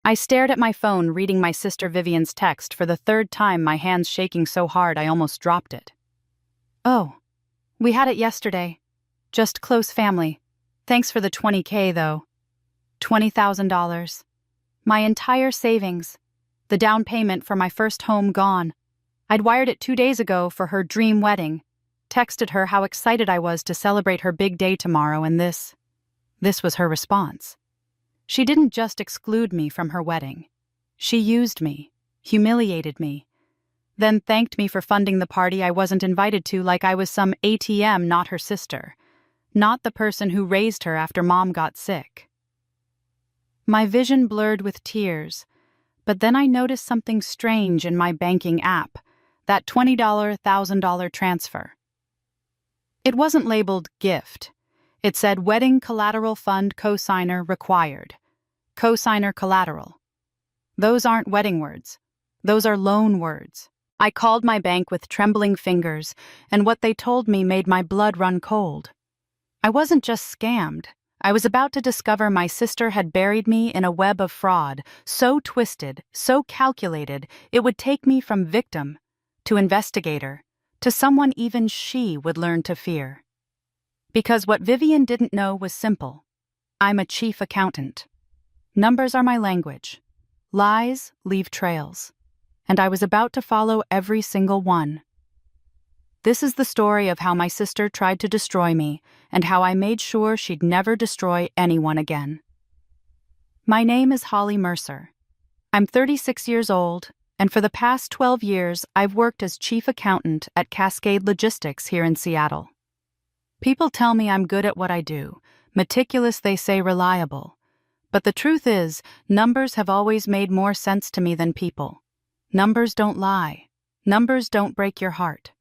I stared at my phone, reading my sister Vivian's text for the third time, my hands shaking so hard I almost dropped it. "Oh, we had it yesterday. Just close family. Thanks for the $20K, though. $20,000. My entire savings. The down payment for my first home gone. I'd wired it 2 days ago for her dream wedding. Texted her how excited I was to celebrate her big day tomorrow, and this was her response. She didn't just exclude me from her wedding. She used me, humiliated me, then thanked me for funding the party I wasn't invited to like I was some ATM, not her sister, not the person who raised her after Mom got sick. My vision blurred with tears, but then I noticed something strange in my banking app, that $20, $1,000 transfer. It wasn't labeled gift. It said Wedding Collateral Fund Cosigner Required. Cosigner collateral. Those aren't wedding words. Those are loan words. I called my bank with trembling fingers, and what they told me made my blood run cold. I wasn't just scammed. I was about to discover my sister had buried me in a web of fraud, so twisted, so calculated, it would take me from victim to investigator, to someone even she would learn to fear. Because what Vivian didn't know was simple. I'm a chief accountant. Numbers are my language. Lies leave trails. And I was about to follow every single one. This is the story of how my sister tried to destroy me and how I made sure she'd never destroy anyone again. My name is Holly Mercer. I'm 36 years old, and for the past 12 years I've worked as chief accountant at Cascade Logistics here in Seattle. People tell me I'm good at what I do, meticulous, they say, reliable. But the truth is, numbers have always made more sense to me than people. Numbers don't lie. Numbers don't break your heart.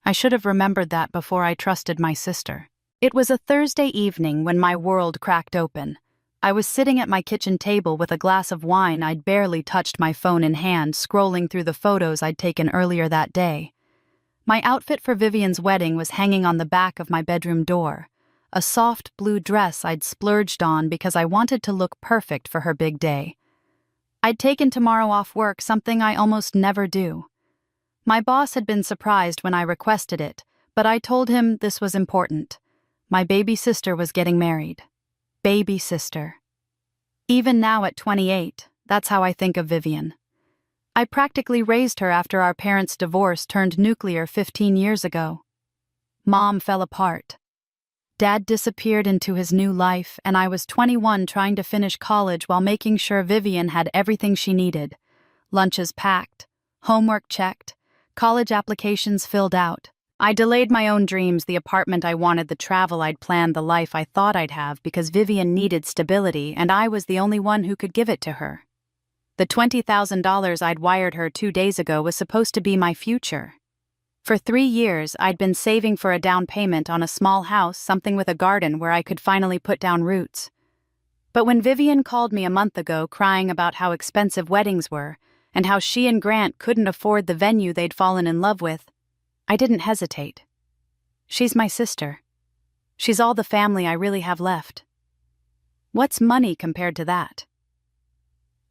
I should have remembered that before I trusted my sister. It was a Thursday evening when my world cracked open. I was sitting at my kitchen table with a glass of wine. I'd barely touched my phone in hand, scrolling through the photos I'd taken earlier that day. My outfit for Vivian's wedding was hanging on the back of my bedroom door, a soft blue dress I'd splurged on because I wanted to look perfect for her big day. I'd taken tomorrow off work, something I almost never do. My boss had been surprised when I requested it, but I told him this was important. My baby sister was getting married. Baby sister. Even now at 28, that's how I think of Vivian. I practically raised her after our parents' divorce turned nuclear 15 years ago. Mom fell apart. Dad disappeared into his new life, and I was 21 trying to finish college while making sure Vivian had everything she needed. Lunches packed, homework checked, college applications filled out. I delayed my own dreams, the apartment I wanted, the travel I'd planned, the life I thought I'd have, because Vivian needed stability, and I was the only one who could give it to her. The $20,000 I'd wired her 2 days ago was supposed to be my future. For 3 years, I'd been saving for a down payment on a small house, something with a garden where I could finally put down roots. But when Vivian called me a month ago crying about how expensive weddings were, and how she and Grant couldn't afford the venue they'd fallen in love with, I didn't hesitate. She's my sister. She's all the family I really have left. What's money compared to that?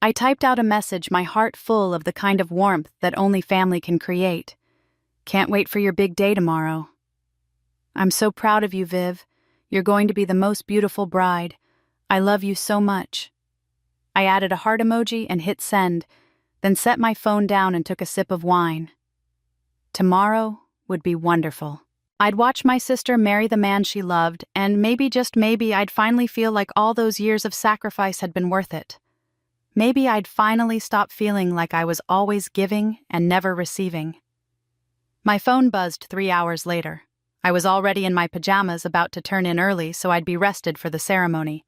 I typed out a message, my heart full of the kind of warmth that only family can create. Can't wait for your big day tomorrow. I'm so proud of you, Viv. You're going to be the most beautiful bride. I love you so much. I added a heart emoji and hit send, then set my phone down and took a sip of wine. Tomorrow would be wonderful. I'd watch my sister marry the man she loved, and maybe, just maybe, I'd finally feel like all those years of sacrifice had been worth it. Maybe I'd finally stop feeling like I was always giving and never receiving. My phone buzzed 3 hours later. I was already in my pajamas, about to turn in early so I'd be rested for the ceremony.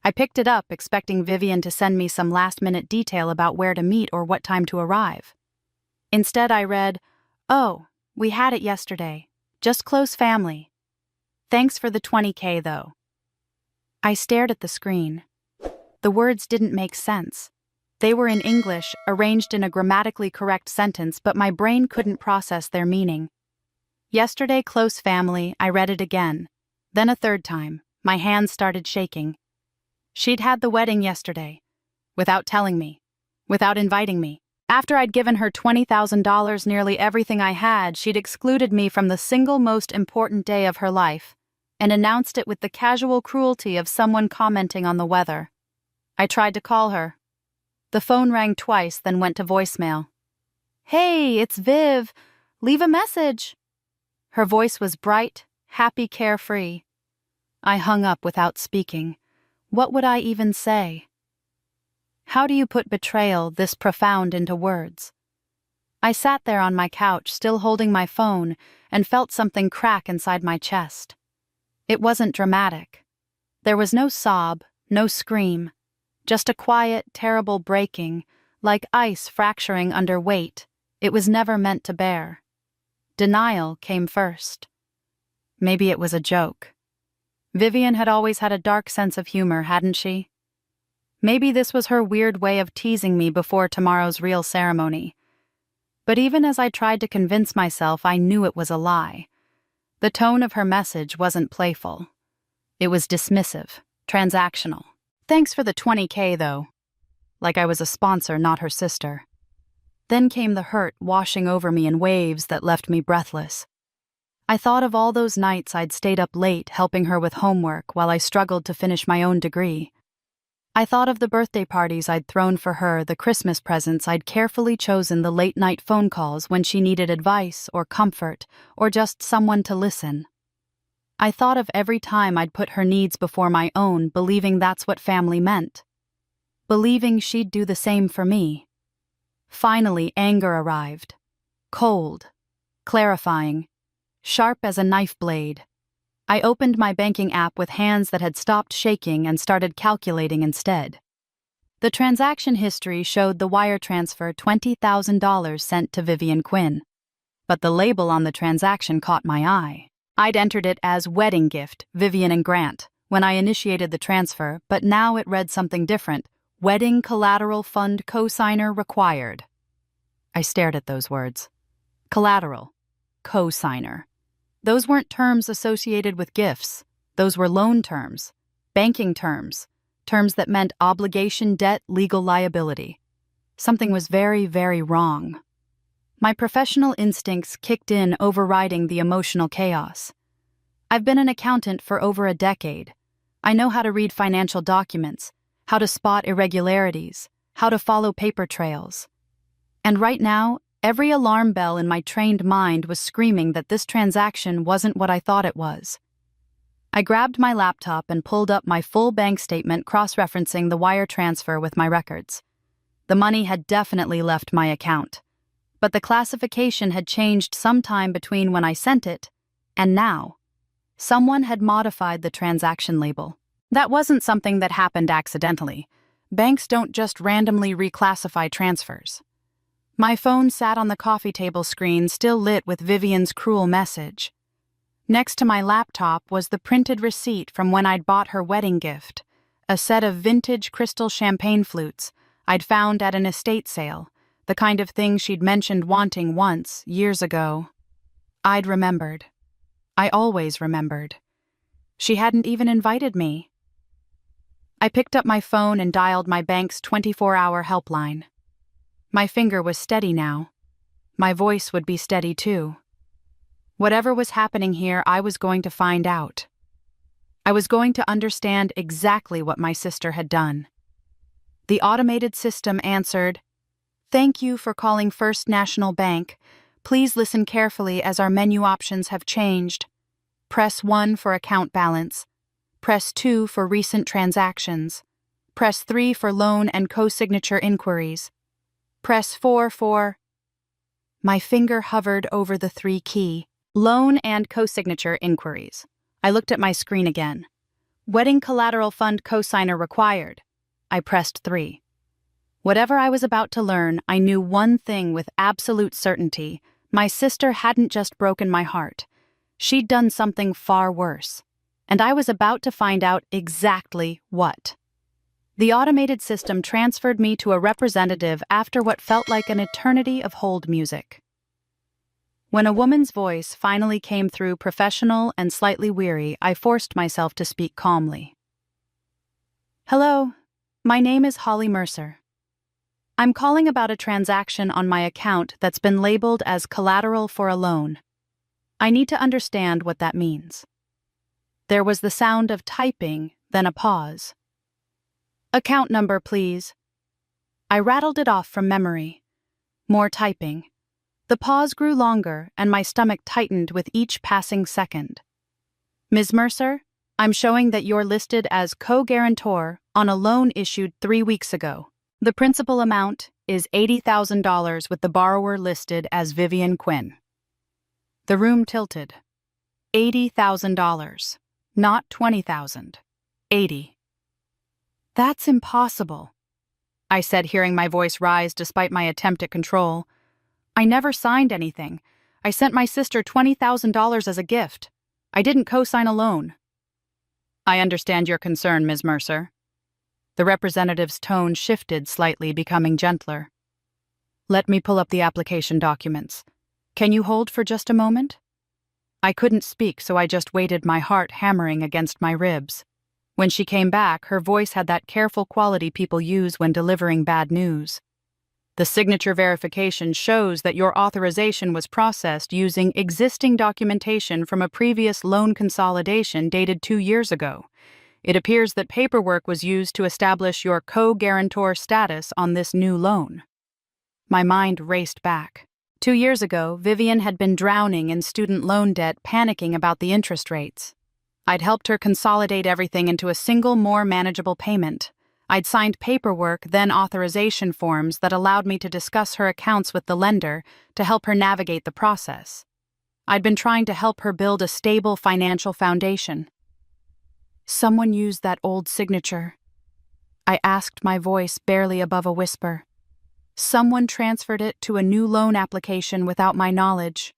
I picked it up, expecting Vivian to send me some last-minute detail about where to meet or what time to arrive. Instead, I read, "Oh, we had it yesterday. Just close family. Thanks for the $20K, though." I stared at the screen. The words didn't make sense. They were in English, arranged in a grammatically correct sentence, but my brain couldn't process their meaning. Yesterday, close family, I read it again. Then a third time. My hands started shaking. She'd had the wedding yesterday. without telling me, without inviting me. After I'd given her $20,000, nearly everything I had, she'd excluded me from the single most important day of her life and announced it with the casual cruelty of someone commenting on the weather. I tried to call her. The phone rang twice, then went to voicemail. "Hey, it's Viv. Leave a message." Her voice was bright, happy, carefree. I hung up without speaking. What would I even say? How do you put betrayal this profound into words? I sat there on my couch, still holding my phone, and felt something crack inside my chest. It wasn't dramatic. There was no sob, no scream, just a quiet, terrible breaking, like ice fracturing under weight it was never meant to bear. Denial came first. Maybe it was a joke. Vivian had always had a dark sense of humor, hadn't she? Maybe this was her weird way of teasing me before tomorrow's real ceremony. But even as I tried to convince myself, I knew it was a lie. The tone of her message wasn't playful. It was dismissive, transactional. "Thanks for the $20K, though." Like I was a sponsor, not her sister. Then came the hurt washing over me in waves that left me breathless. I thought of all those nights I'd stayed up late helping her with homework while I struggled to finish my own degree. I thought of the birthday parties I'd thrown for her, the Christmas presents I'd carefully chosen, the late-night phone calls when she needed advice or comfort or just someone to listen. I thought of every time I'd put her needs before my own, believing that's what family meant. Believing she'd do the same for me. Finally, anger arrived. Cold, clarifying, sharp as a knife blade. I opened my banking app with hands that had stopped shaking and started calculating instead. The transaction history showed the wire transfer $20,000 sent to Vivian Quinn. But the label on the transaction caught my eye. I'd entered it as wedding gift, Vivian and Grant, when I initiated the transfer, but now it read something different. Wedding collateral fund cosigner required. I stared at those words. Collateral. Cosigner. Those weren't terms associated with gifts. Those were loan terms, banking terms, terms that meant obligation, debt, legal liability. Something was very, very wrong. My professional instincts kicked in, overriding the emotional chaos. I've been an accountant for over a decade. I know how to read financial documents, how to spot irregularities, how to follow paper trails. And right now, every alarm bell in my trained mind was screaming that this transaction wasn't what I thought it was. I grabbed my laptop and pulled up my full bank statement, cross-referencing the wire transfer with my records. The money had definitely left my account, but the classification had changed sometime between when I sent it and now. Someone had modified the transaction label. That wasn't something that happened accidentally. Banks don't just randomly reclassify transfers. My phone sat on the coffee table screen, still lit with Vivian's cruel message. Next to my laptop was the printed receipt from when I'd bought her wedding gift, a set of vintage crystal champagne flutes I'd found at an estate sale, the kind of thing she'd mentioned wanting once, years ago. I'd remembered. I always remembered. She hadn't even invited me. I picked up my phone and dialed my bank's 24-hour helpline. My finger was steady now. My voice would be steady too. Whatever was happening here, I was going to find out. I was going to understand exactly what my sister had done. The automated system answered, "Thank you for calling First National Bank. Please listen carefully as our menu options have changed. Press 1 for account balance. Press 2 for recent transactions. Press 3 for loan and co-signature inquiries. Press 4 for..." My finger hovered over the 3 key, loan and co-signature inquiries. I looked at my screen again. Wedding collateral fund cosigner required. I pressed 3. Whatever I was about to learn, I knew one thing with absolute certainty. My sister hadn't just broken my heart. She'd done something far worse. And I was about to find out exactly what. The automated system transferred me to a representative after what felt like an eternity of hold music. When a woman's voice finally came through, professional and slightly weary, I forced myself to speak calmly. "Hello, My name is Holly Mercer. I'm calling about a transaction on my account that's been labeled as collateral for a loan. I need to understand what that means. There was the sound of typing, then a pause. Account number, please. I rattled it off from memory. More typing. The pause grew longer, and my stomach tightened with each passing second. Ms. Mercer, I'm showing that you're listed as co-guarantor on a loan issued 3 weeks ago. The principal amount is $80,000 with the borrower listed as Vivian Quinn. The room tilted. $80,000, not $20,000. 80. That's impossible, I said, hearing my voice rise despite my attempt at control. I never signed anything. I sent my sister $20,000 as a gift. I didn't co-sign a loan. I understand your concern, Ms. Mercer. The representative's tone shifted slightly, becoming gentler. Let me pull up the application documents. Can you hold for just a moment? I couldn't speak, so I just waited, my heart hammering against my ribs. When she came back, her voice had that careful quality people use when delivering bad news. The signature verification shows that your authorization was processed using existing documentation from a previous loan consolidation dated 2 years ago. It appears that paperwork was used to establish your co-guarantor status on this new loan. My mind raced back. 2 years ago, Vivian had been drowning in student loan debt, panicking about the interest rates. I'd helped her consolidate everything into a single, more manageable payment. I'd signed paperwork, then authorization forms that allowed me to discuss her accounts with the lender to help her navigate the process. I'd been trying to help her build a stable financial foundation. Someone used that old signature. I asked, my voice barely above a whisper. Someone transferred it to a new loan application without my knowledge.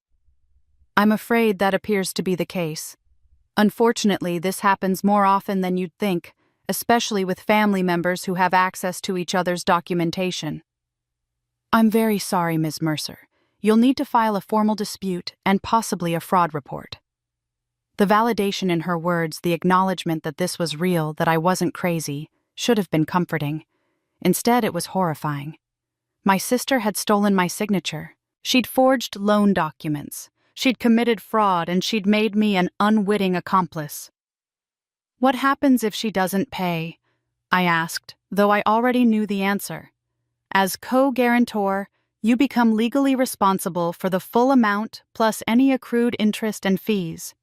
I'm afraid that appears to be the case. Unfortunately, this happens more often than you'd think, especially with family members who have access to each other's documentation. I'm very sorry, Ms. Mercer. You'll need to file a formal dispute and possibly a fraud report. The validation in her words, the acknowledgement that this was real, that I wasn't crazy, should have been comforting. Instead, it was horrifying. My sister had stolen my signature. She'd forged loan documents. She'd committed fraud, and she'd made me an unwitting accomplice. What happens if she doesn't pay? I asked, though I already knew the answer. As co-guarantor, you become legally responsible for the full amount plus any accrued interest and fees.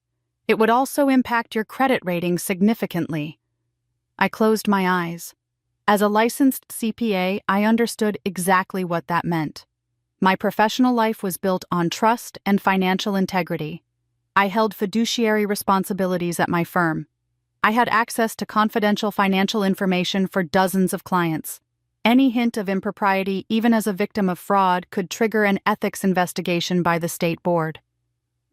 It would also impact your credit rating significantly. I closed my eyes. As a licensed CPA, I understood exactly what that meant. My professional life was built on trust and financial integrity. I held fiduciary responsibilities at my firm. I had access to confidential financial information for dozens of clients. Any hint of impropriety, even as a victim of fraud, could trigger an ethics investigation by the state board.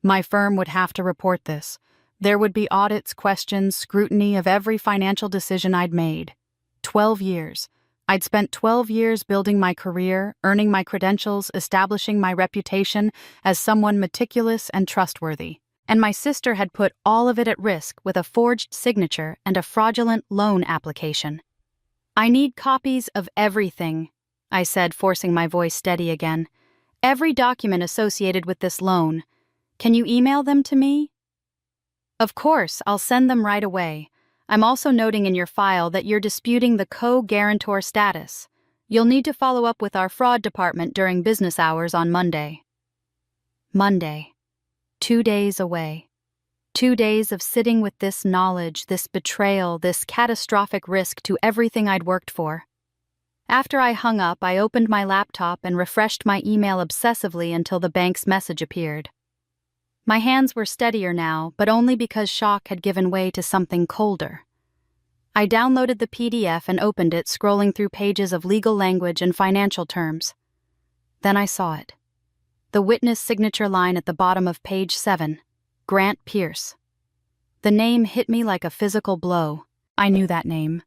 My firm would have to report this. There would be audits, questions, scrutiny of every financial decision I'd made. 12 years. I'd spent 12 years building my career, earning my credentials, establishing my reputation as someone meticulous and trustworthy. And my sister had put all of it at risk with a forged signature and a fraudulent loan application. I need copies of everything, I said, forcing my voice steady again. Every document associated with this loan. Can you email them to me? Of course, I'll send them right away. I'm also noting in your file that you're disputing the co-guarantor status. You'll need to follow up with our fraud department during business hours on Monday. Monday. 2 days away. 2 days of sitting with this knowledge, this betrayal, this catastrophic risk to everything I'd worked for. After I hung up, I opened my laptop and refreshed my email obsessively until the bank's message appeared. My hands were steadier now, but only because shock had given way to something colder. I downloaded the PDF and opened it, scrolling through pages of legal language and financial terms. Then I saw it. The witness signature line at the bottom of page 7, Grant Pierce. The name hit me like a physical blow. I knew that name.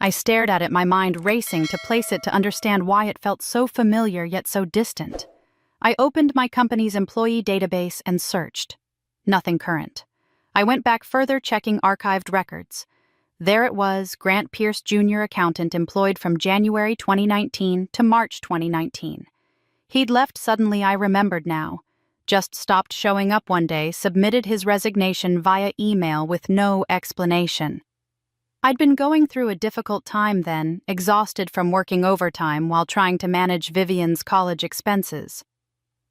I stared at it, my mind racing to place it, to understand why it felt so familiar yet so distant. I opened my company's employee database and searched. Nothing current. I went back further, checking archived records. There it was, Grant Pierce Jr., accountant employed from January 2019 to March 2019. He'd left suddenly, I remembered now. Just stopped showing up one day, submitted his resignation via email with no explanation. I'd been going through a difficult time then, exhausted from working overtime while trying to manage Vivian's college expenses.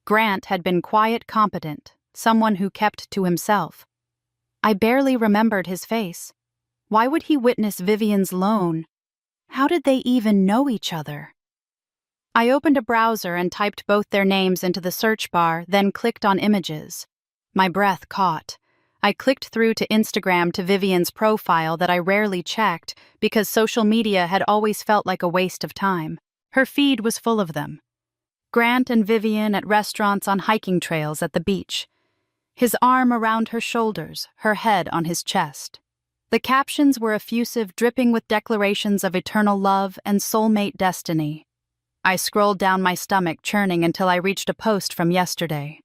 Grant had been quiet, competent, someone who kept to himself. I barely remembered his face. Why would he witness Vivian's loan? How did they even know each other? I opened a browser and typed both their names into the search bar, then clicked on images. My breath caught. I clicked through to Instagram to Vivian's profile that I rarely checked because social media had always felt like a waste of time. Her feed was full of them. Grant and Vivian at restaurants, on hiking trails, at the beach. His arm around her shoulders, her head on his chest. The captions were effusive, dripping with declarations of eternal love and soulmate destiny. I scrolled down my stomach, churning until I reached a post from yesterday.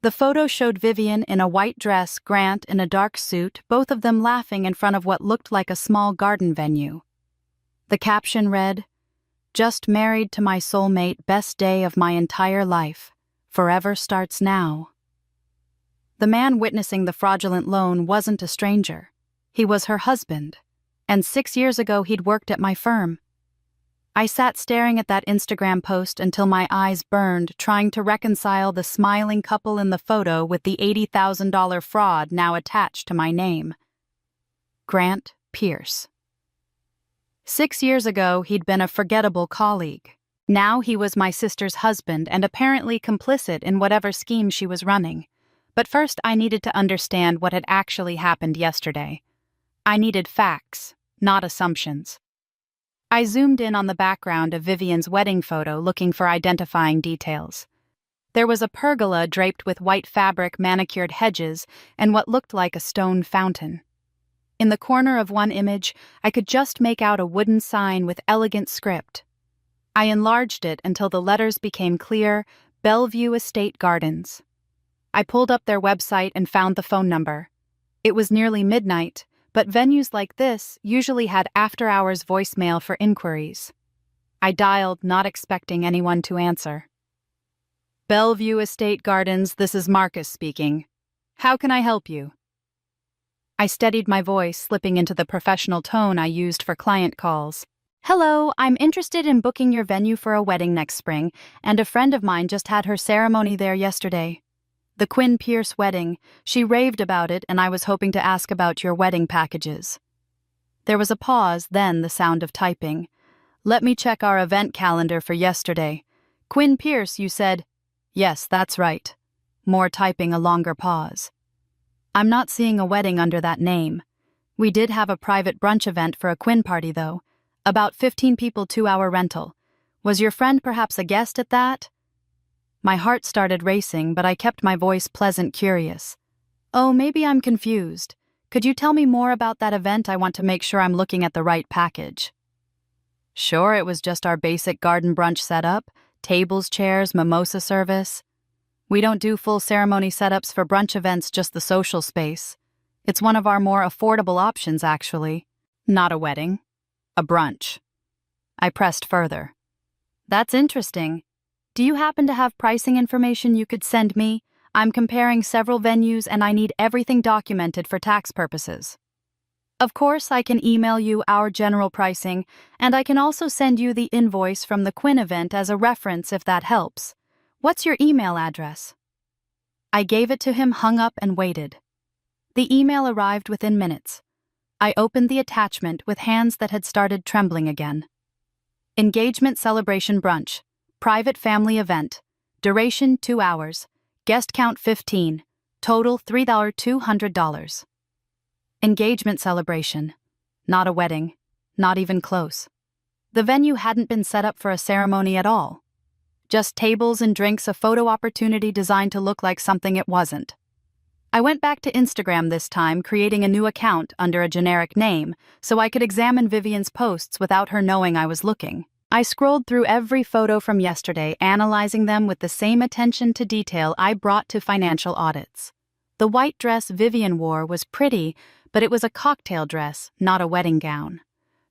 The photo showed Vivian in a white dress, Grant in a dark suit, both of them laughing in front of what looked like a small garden venue. The caption read, "Just married to my soulmate, best day of my entire life. Forever starts now." The man witnessing the fraudulent loan wasn't a stranger. He was her husband, and 6 years ago he'd worked at my firm. I sat staring at that Instagram post until my eyes burned, trying to reconcile the smiling couple in the photo with the $80,000 fraud now attached to my name. Grant Pierce. 6 years ago, he'd been a forgettable colleague. Now he was my sister's husband and apparently complicit in whatever scheme she was running. But first, I needed to understand what had actually happened yesterday. I needed facts, not assumptions. I zoomed in on the background of Vivian's wedding photo, looking for identifying details. There was a pergola draped with white fabric, manicured hedges, and what looked like a stone fountain. In the corner of one image, I could just make out a wooden sign with elegant script. I enlarged it until the letters became clear: Bellevue Estate Gardens. I pulled up their website and found the phone number. It was nearly midnight, but venues like this usually had after-hours voicemail for inquiries. I dialed, not expecting anyone to answer. Bellevue Estate Gardens, this is Marcus speaking. How can I help you? I steadied my voice, slipping into the professional tone I used for client calls. Hello, I'm interested in booking your venue for a wedding next spring, and a friend of mine just had her ceremony there yesterday. The Quinn Pierce wedding. She raved about it, and I was hoping to ask about your wedding packages. There was a pause, then the sound of typing. Let me check our event calendar for yesterday. Quinn Pierce, you said? Yes, that's right. More typing, a longer pause. I'm not seeing a wedding under that name. We did have a private brunch event for a Quinn party, though. About 15 people, 2-hour rental. Was your friend perhaps a guest at that? My heart started racing, but I kept my voice pleasant, curious. Oh, maybe I'm confused. Could you tell me more about that event? I want to make sure I'm looking at the right package. Sure, it was just our basic garden brunch setup. Tables, chairs, mimosa service. We don't do full ceremony setups for brunch events, just the social space. It's one of our more affordable options, actually. Not a wedding. A brunch. I pressed further. That's interesting. Do you happen to have pricing information you could send me? I'm comparing several venues and I need everything documented for tax purposes. Of course, I can email you our general pricing, and I can also send you the invoice from the Quinn event as a reference if that helps. What's your email address? I gave it to him, hung up, and waited. The email arrived within minutes. I opened the attachment with hands that had started trembling again. Engagement celebration brunch. Private family event. Duration 2 hours. Guest count 15. Total $3,200. Engagement celebration. Not a wedding. Not even close. The venue hadn't been set up for a ceremony at all. Just tables and drinks, a photo opportunity designed to look like something it wasn't. I went back to Instagram this time, creating a new account under a generic name so I could examine Vivian's posts without her knowing I was looking. I scrolled through every photo from yesterday, analyzing them with the same attention to detail I brought to financial audits. The white dress Vivian wore was pretty, but it was a cocktail dress, not a wedding gown.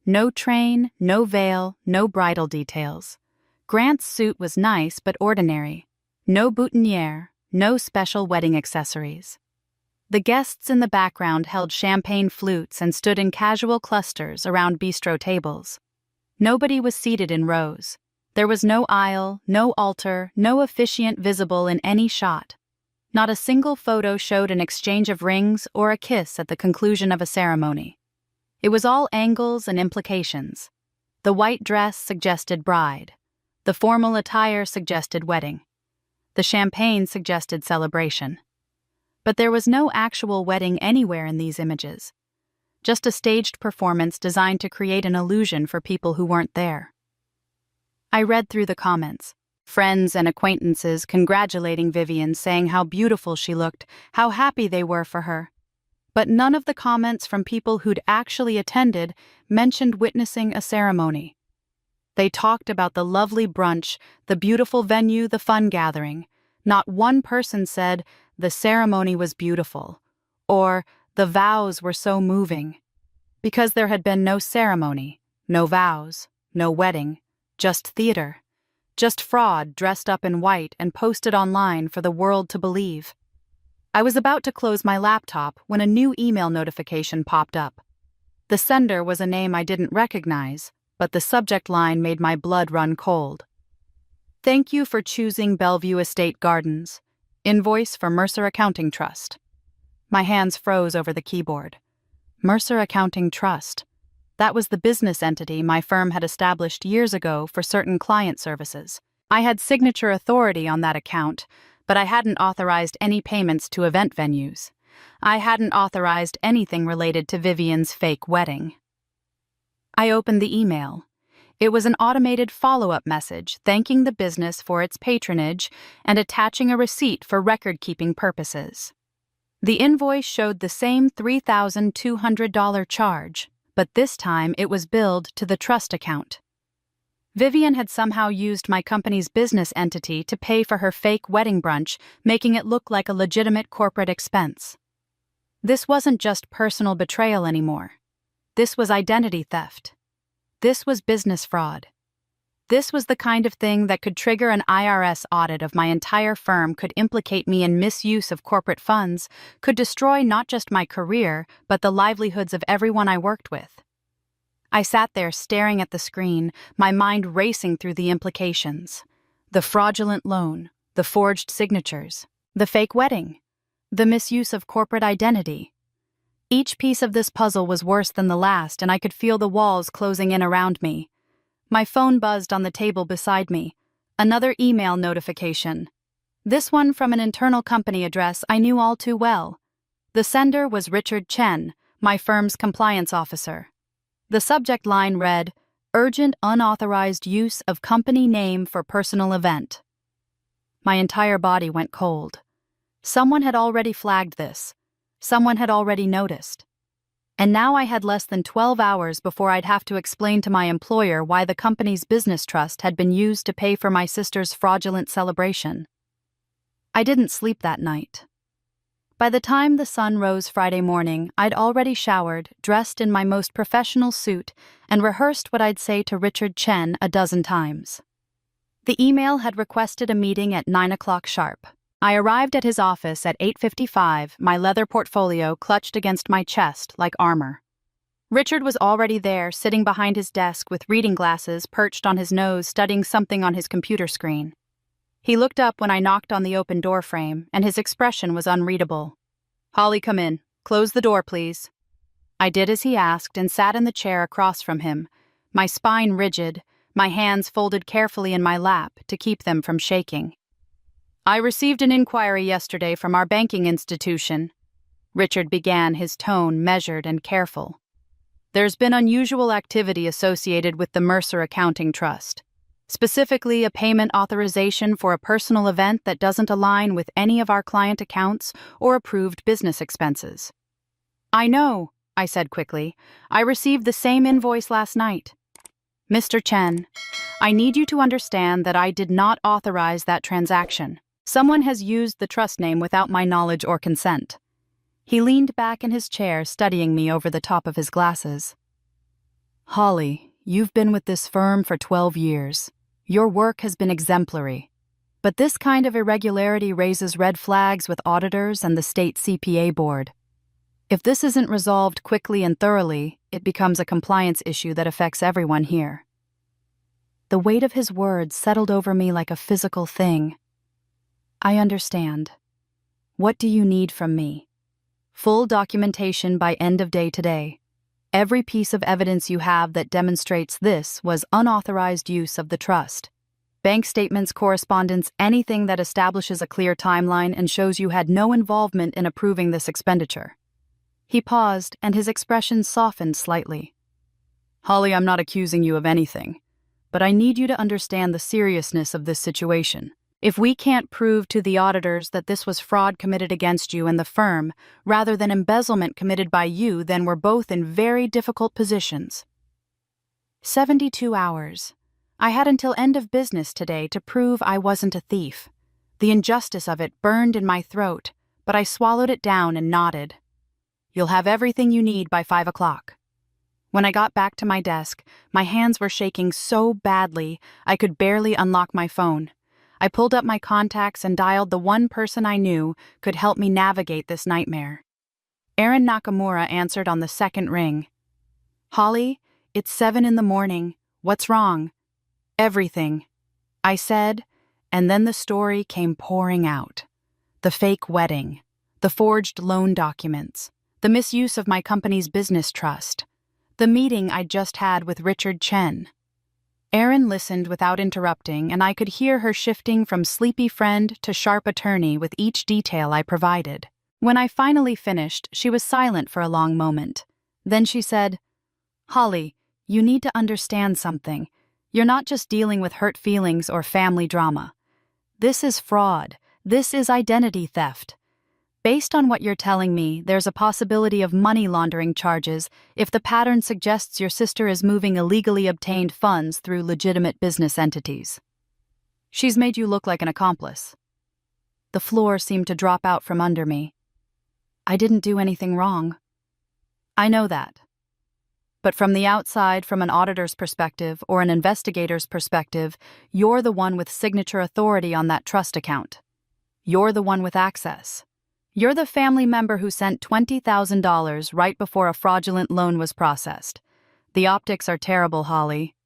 No train, no veil, no bridal details. Grant's suit was nice but ordinary. No boutonniere, no special wedding accessories. The guests in the background held champagne flutes and stood in casual clusters around bistro tables. Nobody was seated in rows. There was no aisle, no altar, no officiant visible in any shot. Not a single photo showed an exchange of rings or a kiss at the conclusion of a ceremony. It was all angles and implications. The white dress suggested bride. The formal attire suggested wedding. The champagne suggested celebration. But there was no actual wedding anywhere in these images. Just a staged performance designed to create an illusion for people who weren't there. I read through the comments. Friends and acquaintances congratulating Vivian, saying how beautiful she looked, how happy they were for her. But none of the comments from people who'd actually attended mentioned witnessing a ceremony. They talked about the lovely brunch, the beautiful venue, the fun gathering. Not one person said, "The ceremony was beautiful," or "The vows were so moving." Because there had been no ceremony, no vows, no wedding, just theater. Just fraud dressed up in white and posted online for the world to believe. I was about to close my laptop when a new email notification popped up. The sender was a name I didn't recognize, but the subject line made my blood run cold. Thank you for choosing Bellevue Estate Gardens. Invoice for Mercer Accounting Trust. My hands froze over the keyboard. Mercer Accounting Trust. That was the business entity my firm had established years ago for certain client services. I had signature authority on that account, but I hadn't authorized any payments to event venues. I hadn't authorized anything related to Vivian's fake wedding. I opened the email. It was an automated follow-up message thanking the business for its patronage and attaching a receipt for record-keeping purposes. The invoice showed the same $3,200 charge, but this time it was billed to the trust account. Vivian had somehow used my company's business entity to pay for her fake wedding brunch, making it look like a legitimate corporate expense. This wasn't just personal betrayal anymore. This was identity theft. This was business fraud. This was the kind of thing that could trigger an IRS audit of my entire firm, could implicate me in misuse of corporate funds, could destroy not just my career, but the livelihoods of everyone I worked with. I sat there staring at the screen, my mind racing through the implications. The fraudulent loan, the forged signatures, the fake wedding, the misuse of corporate identity. Each piece of this puzzle was worse than the last, and I could feel the walls closing in around me. My phone buzzed on the table beside me. Another email notification. This one from an internal company address I knew all too well. The sender was Richard Chen, my firm's compliance officer. The subject line read, "Urgent unauthorized use of company name for personal event." My entire body went cold. Someone had already flagged this. Someone had already noticed. And now I had less than 12 hours before I'd have to explain to my employer why the company's business trust had been used to pay for my sister's fraudulent celebration. I didn't sleep that night. By the time the sun rose Friday morning, I'd already showered, dressed in my most professional suit, and rehearsed what I'd say to Richard Chen a dozen times. The email had requested a meeting at 9 o'clock sharp. I arrived at his office at 8:55, my leather portfolio clutched against my chest like armor. Richard was already there, sitting behind his desk with reading glasses perched on his nose, studying something on his computer screen. He looked up when I knocked on the open door frame, and his expression was unreadable. "Holly, come in. Close the door, please." I did as he asked and sat in the chair across from him, my spine rigid, my hands folded carefully in my lap to keep them from shaking. "I received an inquiry yesterday from our banking institution." Richard began, his tone measured and careful. "There's been unusual activity associated with the Mercer Accounting Trust, specifically a payment authorization for a personal event that doesn't align with any of our client accounts or approved business expenses." "I know," I said quickly. "I received the same invoice last night." "Mr. Chen, I need you to understand that I did not authorize that transaction. Someone has used the trust name without my knowledge or consent." He leaned back in his chair, studying me over the top of his glasses. "Holly, you've been with this firm for 12 years. Your work has been exemplary. But this kind of irregularity raises red flags with auditors and the state CPA board. If this isn't resolved quickly and thoroughly, it becomes a compliance issue that affects everyone here." The weight of his words settled over me like a physical thing. "I understand. What do you need from me?" "Full documentation by end of day today. Every piece of evidence you have that demonstrates this was unauthorized use of the trust. Bank statements, correspondence, anything that establishes a clear timeline and shows you had no involvement in approving this expenditure." He paused, and his expression softened slightly. "Holly, I'm not accusing you of anything, but I need you to understand the seriousness of this situation. If we can't prove to the auditors that this was fraud committed against you and the firm, rather than embezzlement committed by you, then we're both in very difficult positions." 72 hours. I had until end of business today to prove I wasn't a thief. The injustice of it burned in my throat, but I swallowed it down and nodded. "You'll have everything you need by 5 o'clock. When I got back to my desk, my hands were shaking so badly I could barely unlock my phone. I pulled up my contacts and dialed the one person I knew could help me navigate this nightmare. Aaron Nakamura answered on the second ring. "Holly, it's 7 in the morning. What's wrong?" "Everything," I said, and then the story came pouring out. The fake wedding, the forged loan documents, the misuse of my company's business trust, the meeting I'd just had with Richard Chen. Aaron listened without interrupting, and I could hear her shifting from sleepy friend to sharp attorney with each detail I provided. When I finally finished, she was silent for a long moment. Then she said, "Holly, you need to understand something. You're not just dealing with hurt feelings or family drama. This is fraud. This is identity theft. Based on what you're telling me, there's a possibility of money laundering charges if the pattern suggests your sister is moving illegally obtained funds through legitimate business entities. She's made you look like an accomplice." The floor seemed to drop out from under me. "I didn't do anything wrong." "I know that. But from the outside, from an auditor's perspective or an investigator's perspective, you're the one with signature authority on that trust account. You're the one with access. You're the family member who sent $20,000 right before a fraudulent loan was processed. The optics are terrible, Holly."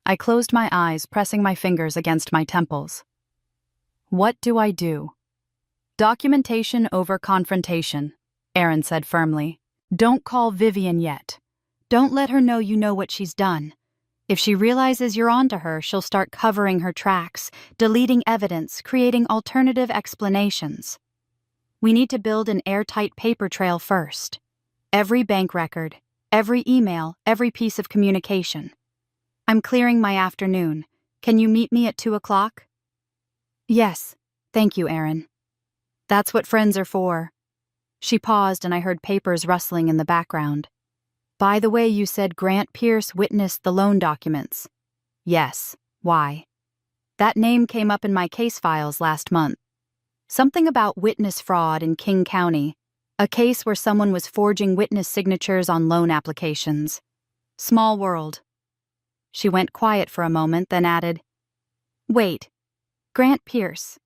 I closed my eyes, pressing my fingers against my temples. "What do I do?" "Documentation over confrontation," Aaron said firmly. "Don't call Vivian yet. Don't let her know you know what she's done. If she realizes you're onto her, she'll start covering her tracks, deleting evidence, creating alternative explanations. We need to build an airtight paper trail first. Every bank record, every email, every piece of communication. I'm clearing my afternoon. Can you meet me at 2 o'clock? "Yes, thank you, Aaron." "That's what friends are for." She paused and I heard papers rustling in the background. "By the way, you said Grant Pierce witnessed the loan documents." "Yes. Why?" "That name came up in my case files last month. Something about witness fraud in King County, a case where someone was forging witness signatures on loan applications. Small world." She went quiet for a moment, then added, "Wait, Grant Pierce.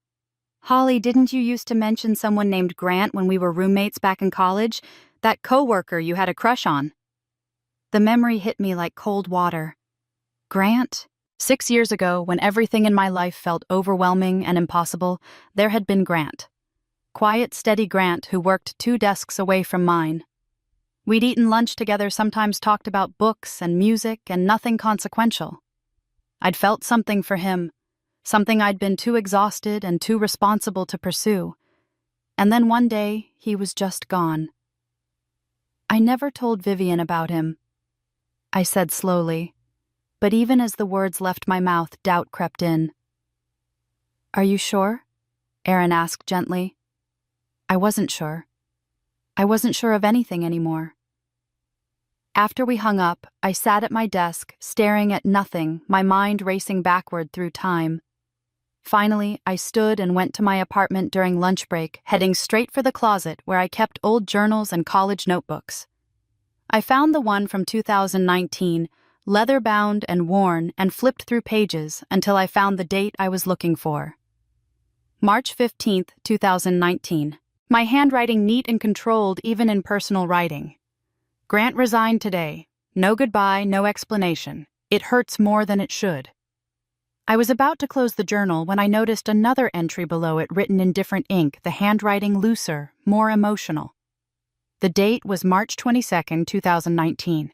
Holly, didn't you used to mention someone named Grant when we were roommates back in college? That coworker you had a crush on?" The memory hit me like cold water. Grant? 6 years ago, when everything in my life felt overwhelming and impossible, there had been Grant. Quiet, steady Grant who worked 2 desks away from mine. We'd eaten lunch together, sometimes talked about books and music and nothing consequential. I'd felt something for him, something I'd been too exhausted and too responsible to pursue. And then one day, he was just gone. "I never told Vivian about him," I said slowly. But even as the words left my mouth, doubt crept in. "Are you sure?" Aaron asked gently. I wasn't sure. I wasn't sure of anything anymore. After we hung up, I sat at my desk, staring at nothing, my mind racing backward through time. Finally, I stood and went to my apartment during lunch break, heading straight for the closet where I kept old journals and college notebooks. I found the one from 2019, leather-bound and worn, and flipped through pages until I found the date I was looking for. March 15th, 2019. My handwriting neat and controlled even in personal writing. Grant resigned today. No goodbye, no explanation. It hurts more than it should. I was about to close the journal when I noticed another entry below it written in different ink, the handwriting looser, more emotional. The date was March 22nd, 2019.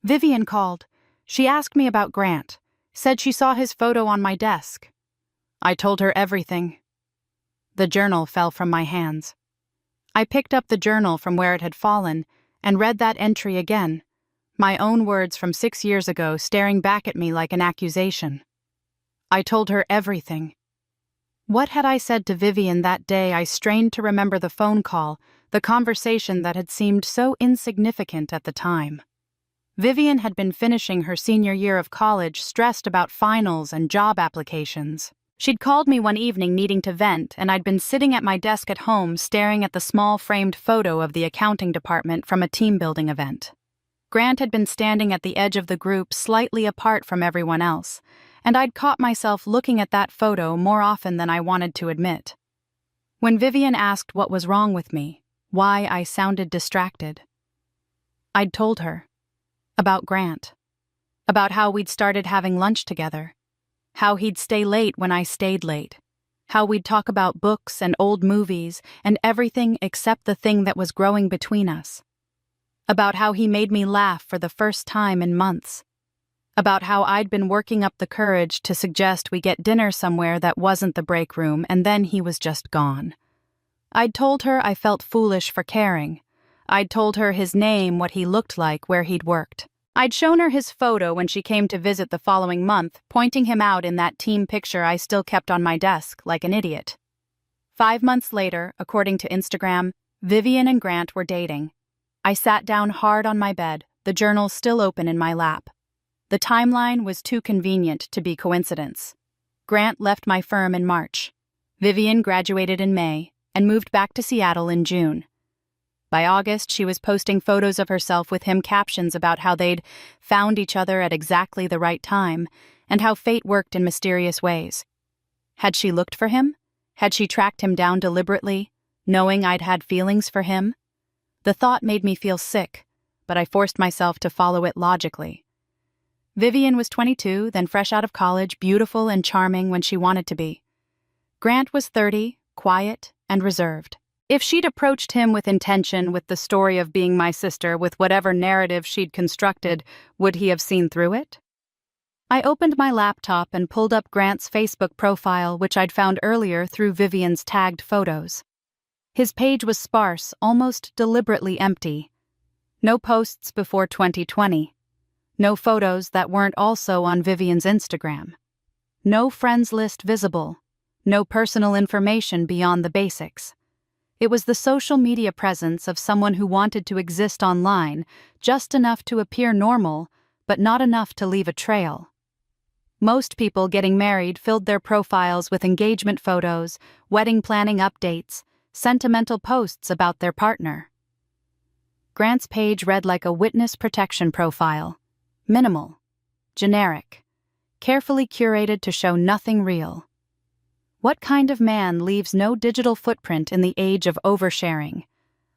Vivian called. She asked me about Grant, said she saw his photo on my desk. I told her everything. The journal fell from my hands. I picked up the journal from where it had fallen and read that entry again, my own words from 6 years ago staring back at me like an accusation. I told her everything. What had I said to Vivian that day? I strained to remember the phone call, the conversation that had seemed so insignificant at the time. Vivian had been finishing her senior year of college, stressed about finals and job applications. She'd called me one evening needing to vent, and I'd been sitting at my desk at home staring at the small framed photo of the accounting department from a team-building event. Grant had been standing at the edge of the group, slightly apart from everyone else, and I'd caught myself looking at that photo more often than I wanted to admit. When Vivian asked what was wrong with me, why I sounded distracted, I'd told her. About Grant. About how we'd started having lunch together. How he'd stay late when I stayed late. How we'd talk about books and old movies and everything except the thing that was growing between us. About how he made me laugh for the first time in months. About how I'd been working up the courage to suggest we get dinner somewhere that wasn't the break room, and then he was just gone. I'd told her I felt foolish for caring. I'd told her his name, what he looked like, where he'd worked. I'd shown her his photo when she came to visit the following month, pointing him out in that team picture I still kept on my desk, like an idiot. 5 months later, according to Instagram, Vivian and Grant were dating. I sat down hard on my bed, the journal still open in my lap. The timeline was too convenient to be coincidence. Grant left my firm in March. Vivian graduated in May and moved back to Seattle in June. By August, she was posting photos of herself with him, captions about how they'd found each other at exactly the right time and how fate worked in mysterious ways. Had she looked for him? Had she tracked him down deliberately, knowing I'd had feelings for him? The thought made me feel sick, but I forced myself to follow it logically. Vivian was 22, then fresh out of college, beautiful and charming when she wanted to be. Grant was 30, quiet and reserved. If she'd approached him with intention, with the story of being my sister, with whatever narrative she'd constructed, would he have seen through it? I opened my laptop and pulled up Grant's Facebook profile, which I'd found earlier through Vivian's tagged photos. His page was sparse, almost deliberately empty. No posts before 2020. No photos that weren't also on Vivian's Instagram. No friends list visible. No personal information beyond the basics. It was the social media presence of someone who wanted to exist online, just enough to appear normal, but not enough to leave a trail. Most people getting married filled their profiles with engagement photos, wedding planning updates, sentimental posts about their partner. Grant's page read like a witness protection profile. Minimal, generic, carefully curated to show nothing real. What kind of man leaves no digital footprint in the age of oversharing?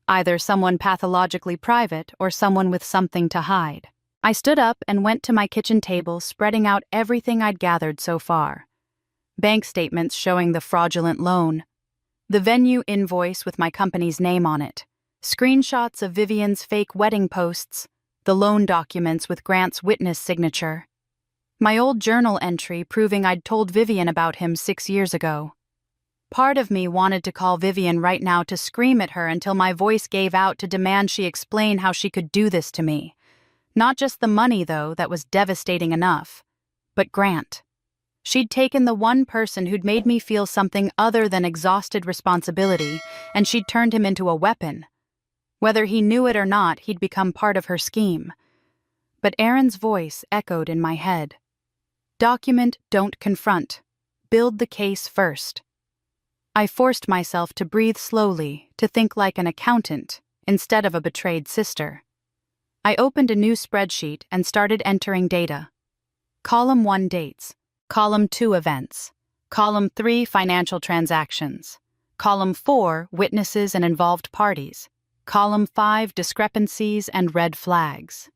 Either someone pathologically private or someone with something to hide. I stood up and went to my kitchen table, spreading out everything I'd gathered so far. Bank statements showing the fraudulent loan. The venue invoice with my company's name on it. Screenshots of Vivian's fake wedding posts. The loan documents with Grant's witness signature. My old journal entry proving I'd told Vivian about him 6 years ago. Part of me wanted to call Vivian right now to scream at her until my voice gave out to demand she explain how she could do this to me. Not just the money, though, that was devastating enough, but Grant. She'd taken the one person who'd made me feel something other than exhausted responsibility, and she'd turned him into a weapon. Whether he knew it or not, he'd become part of her scheme. But Aaron's voice echoed in my head. Document, don't confront. build the case first. I forced myself to breathe slowly, to think like an accountant, instead of a betrayed sister. I opened a new spreadsheet and started entering data. Column 1 dates, Column 2 events, Column 3 financial transactions, Column 4 witnesses and involved parties, Column 5 discrepancies and red flags.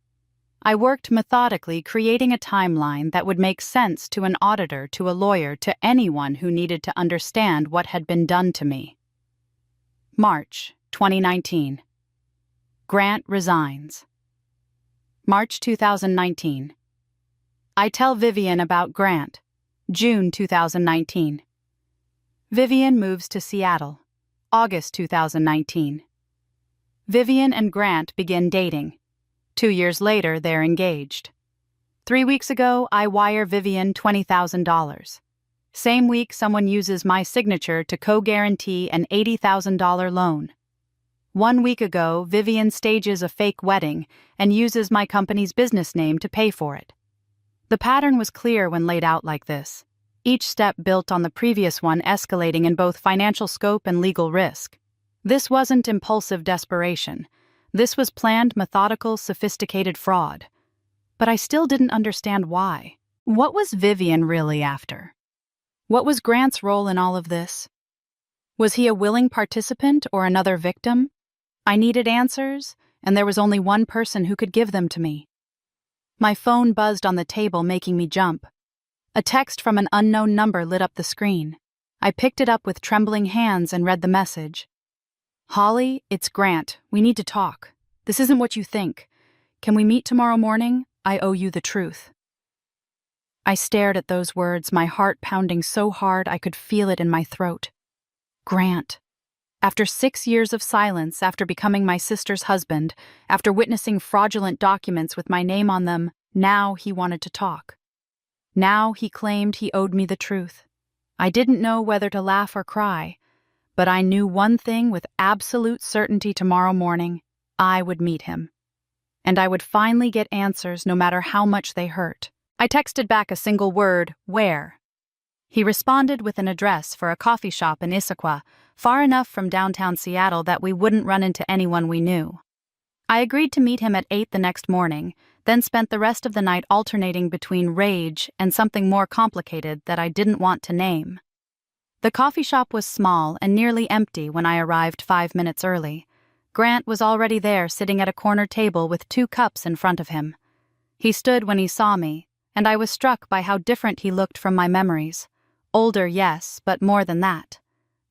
I worked methodically, creating a timeline that would make sense to an auditor, to a lawyer, to anyone who needed to understand what had been done to me. March 2019. Grant resigns. March 2019. I tell Vivian about Grant. June 2019. Vivian moves to Seattle. August 2019. Vivian and Grant begin dating. 2 years later, they're engaged. 3 weeks ago, I wire Vivian $20,000. Same week, someone uses my signature to co-guarantee an $80,000 loan. 1 week ago, Vivian stages a fake wedding and uses my company's business name to pay for it. The pattern was clear when laid out like this. Each step built on the previous one, escalating in both financial scope and legal risk. This wasn't impulsive desperation. This was planned, methodical, sophisticated fraud. But I still didn't understand why. What was Vivian really after? What was Grant's role in all of this? Was he a willing participant or another victim? I needed answers, and there was only one person who could give them to me. My phone buzzed on the table, making me jump. A text from an unknown number lit up the screen. I picked it up with trembling hands and read the message. "Holly, it's Grant. We need to talk. This isn't what you think. Can we meet tomorrow morning? I owe you the truth." I stared at those words, my heart pounding so hard I could feel it in my throat. Grant. After 6 years of silence, after becoming my sister's husband, after witnessing fraudulent documents with my name on them, now he wanted to talk. Now he claimed he owed me the truth. I didn't know whether to laugh or cry. But I knew one thing with absolute certainty: tomorrow morning, I would meet him. And I would finally get answers, no matter how much they hurt. I texted back a single word: where? He responded with an address for a coffee shop in Issaquah, far enough from downtown Seattle that we wouldn't run into anyone we knew. I agreed to meet him at 8 the next morning, then spent the rest of the night alternating between rage and something more complicated that I didn't want to name. The coffee shop was small and nearly empty when I arrived 5 minutes early. Grant was already there, sitting at a corner table with 2 cups in front of him. He stood when he saw me, and I was struck by how different he looked from my memories. Older, yes, but more than that.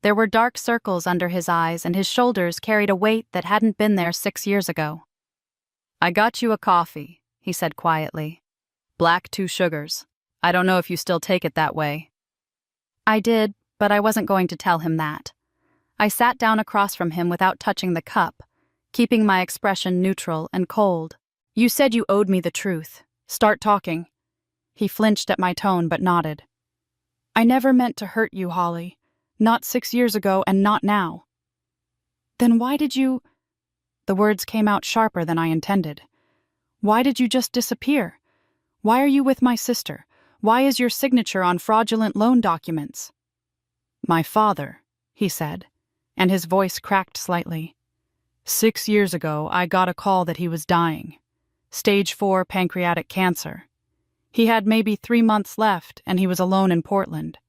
There were dark circles under his eyes, and his shoulders carried a weight that hadn't been there 6 years ago. "I got you a coffee," he said quietly. "Black, 2 sugars. I don't know if you still take it that way." I did, but I wasn't going to tell him that. I sat down across from him without touching the cup, keeping my expression neutral and cold. "You said you owed me the truth. Start talking." He flinched at my tone but nodded. "I never meant to hurt you, Holly. Not 6 years ago and not now." "Then why did you—" The words came out sharper than I intended. "Why did you just disappear? Why are you with my sister? Why is your signature on fraudulent loan documents?" "My father," he said, and his voice cracked slightly. 6 years ago, I got a call that he was dying. Stage 4 pancreatic cancer. He had maybe 3 months left, and he was alone in Portland.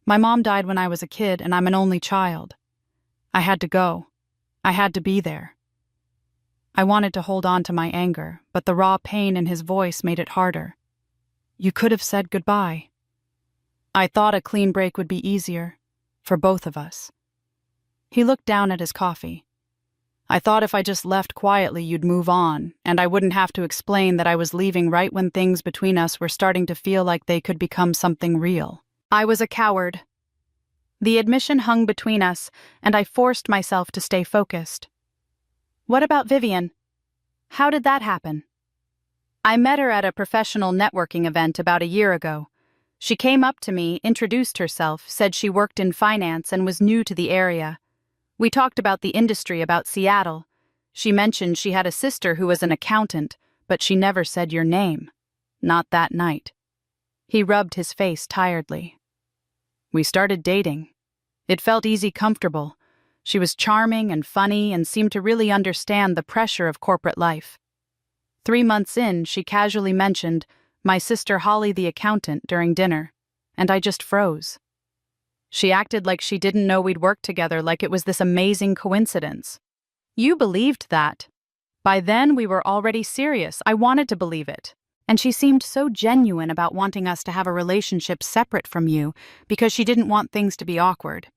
My mom died when I was a kid, and I'm an only child. I had to go. I had to be there. I wanted to hold on to my anger, but the raw pain in his voice made it harder. "You could have said goodbye." I thought a clean break would be easier, for both of us. He looked down at his coffee. "I thought if I just left quietly you'd move on, and I wouldn't have to explain that I was leaving right when things between us were starting to feel like they could become something real." I was a coward. The admission hung between us, and I forced myself to stay focused. "What about Vivian? How did that happen?" "I met her at a professional networking event about a year ago. She came up to me, introduced herself, said she worked in finance and was new to the area. We talked about the industry, about Seattle. She mentioned she had a sister who was an accountant, but she never said your name. Not that night." He rubbed his face tiredly. We started dating. It felt easy, comfortable. She was charming and funny and seemed to really understand the pressure of corporate life. 3 months in, she casually mentioned my sister Holly the accountant during dinner, and I just froze. She acted like she didn't know we'd worked together, like it was this amazing coincidence. You believed that. By then, we were already serious. I wanted to believe it. And she seemed so genuine about wanting us to have a relationship separate from you because she didn't want things to be awkward.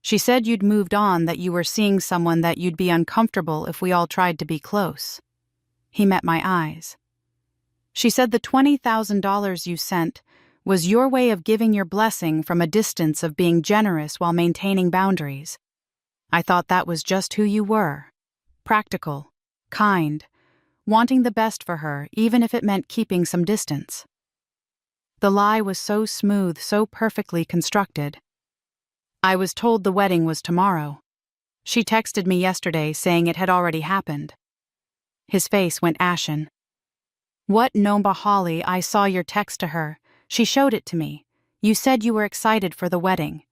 She said you'd moved on, that you were seeing someone, that you'd be uncomfortable if we all tried to be close. He met my eyes. She said the $20,000 you sent was your way of giving your blessing from a distance, of being generous while maintaining boundaries. I thought that was just who you were. Practical, kind, wanting the best for her, even if it meant keeping some distance. The lie was so smooth, so perfectly constructed. I was told the wedding was tomorrow. She texted me yesterday saying it had already happened. His face went ashen. What, Nomba Holly, I saw your text to her. She showed it to me. You said you were excited for the wedding.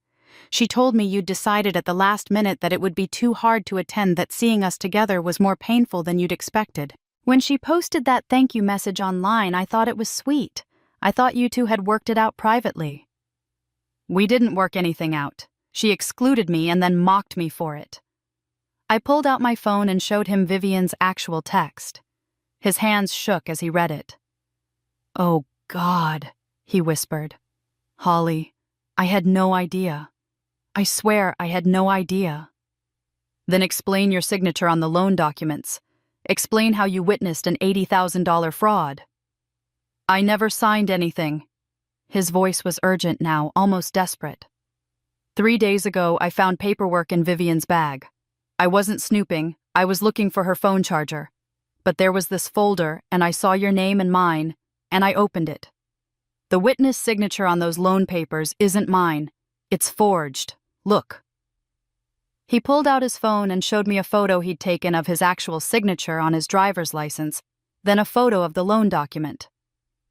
She told me you'd decided at the last minute that it would be too hard to attend, that seeing us together was more painful than you'd expected. When she posted that thank you message online, I thought it was sweet. I thought you two had worked it out privately. We didn't work anything out. She excluded me and then mocked me for it. I pulled out my phone and showed him Vivian's actual text. His hands shook as he read it. "Oh, God," he whispered. "Holly, I had no idea. I swear I had no idea." "Then explain your signature on the loan documents. Explain how you witnessed an $80,000 fraud." "I never signed anything." His voice was urgent now, almost desperate. 3 days ago, I found paperwork in Vivian's bag. I wasn't snooping, I was looking for her phone charger. But there was this folder, and I saw your name and mine, and I opened it. The witness signature on those loan papers isn't mine. It's forged. Look." He pulled out his phone and showed me a photo he'd taken of his actual signature on his driver's license, then a photo of the loan document.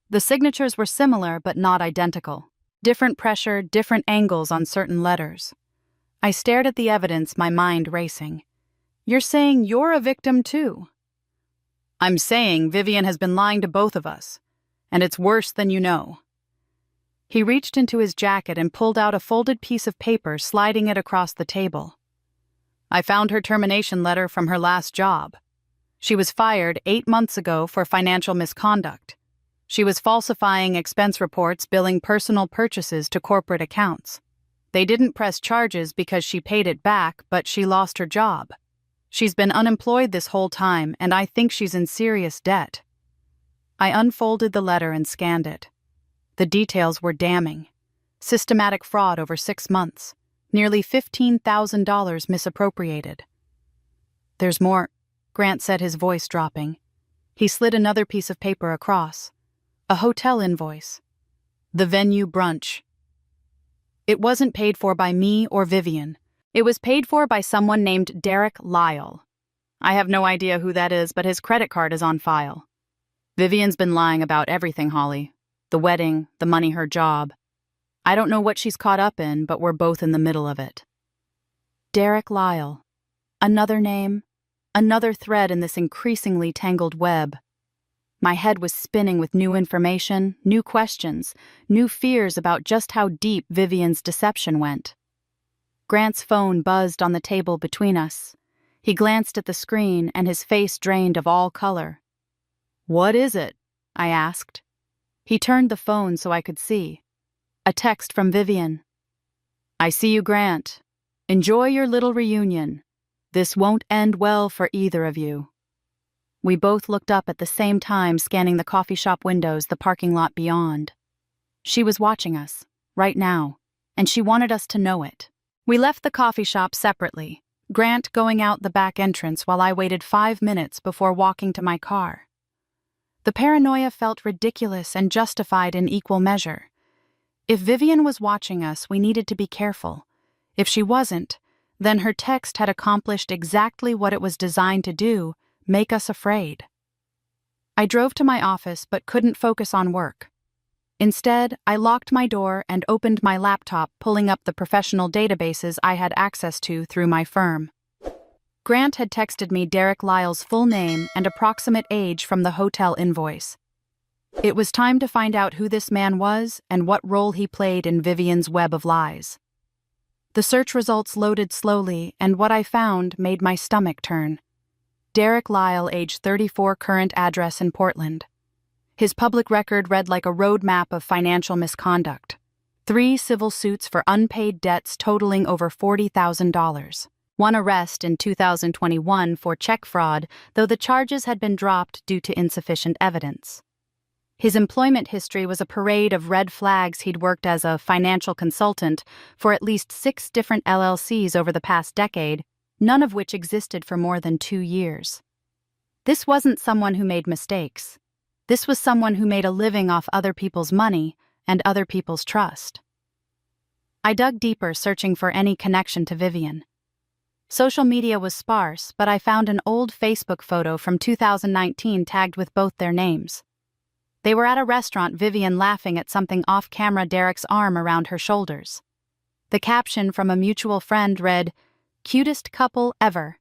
The signatures were similar but not identical. Different pressure, different angles on certain letters. I stared at the evidence, my mind racing. "You're saying you're a victim too?" "I'm saying Vivian has been lying to both of us, and it's worse than you know." He reached into his jacket and pulled out a folded piece of paper, sliding it across the table. "I found her termination letter from her last job. She was fired 8 months ago for financial misconduct. She was falsifying expense reports, billing personal purchases to corporate accounts. They didn't press charges because she paid it back, but she lost her job. She's been unemployed this whole time, and I think she's in serious debt." I unfolded the letter and scanned it. The details were damning. Systematic fraud over 6 months. Nearly $15,000 misappropriated. "There's more," Grant said, his voice dropping. He slid another piece of paper across. A hotel invoice. The venue brunch. It wasn't paid for by me or Vivian. It was paid for by someone named Derek Lyle. I have no idea who that is, but his credit card is on file. Vivian's been lying about everything, Holly. The wedding, the money, her job. I don't know what she's caught up in, but we're both in the middle of it. Derek Lyle. Another name, another thread in this increasingly tangled web. My head was spinning with new information, new questions, new fears about just how deep Vivian's deception went. Grant's phone buzzed on the table between us. He glanced at the screen, and his face drained of all color. "What is it?" I asked. He turned the phone so I could see. A text from Vivian. "I see you, Grant. Enjoy your little reunion. This won't end well for either of you." We both looked up at the same time, scanning the coffee shop windows, the parking lot beyond. She was watching us, right now, and she wanted us to know it. We left the coffee shop separately, Grant going out the back entrance while I waited 5 minutes before walking to my car. The paranoia felt ridiculous and justified in equal measure. If Vivian was watching us, we needed to be careful. If she wasn't, then her text had accomplished exactly what it was designed to do: make us afraid. I drove to my office but couldn't focus on work. Instead, I locked my door and opened my laptop, pulling up the professional databases I had access to through my firm. Grant had texted me Derek Lyle's full name and approximate age from the hotel invoice. It was time to find out who this man was and what role he played in Vivian's web of lies. The search results loaded slowly, and what I found made my stomach turn. Derek Lyle, age 34, current address in Portland. His public record read like a roadmap of financial misconduct. 3 civil suits for unpaid debts totaling over $40,000. 1 arrest in 2021 for check fraud, though the charges had been dropped due to insufficient evidence. His employment history was a parade of red flags. He'd worked as a financial consultant for at least 6 different LLCs over the past decade, none of which existed for more than 2 years. This wasn't someone who made mistakes. This was someone who made a living off other people's money and other people's trust. I dug deeper, searching for any connection to Vivian. Social media was sparse, but I found an old Facebook photo from 2019 tagged with both their names. They were at a restaurant, Vivian laughing at something off-camera, Derek's arm around her shoulders. The caption from a mutual friend read, "Cutest couple ever."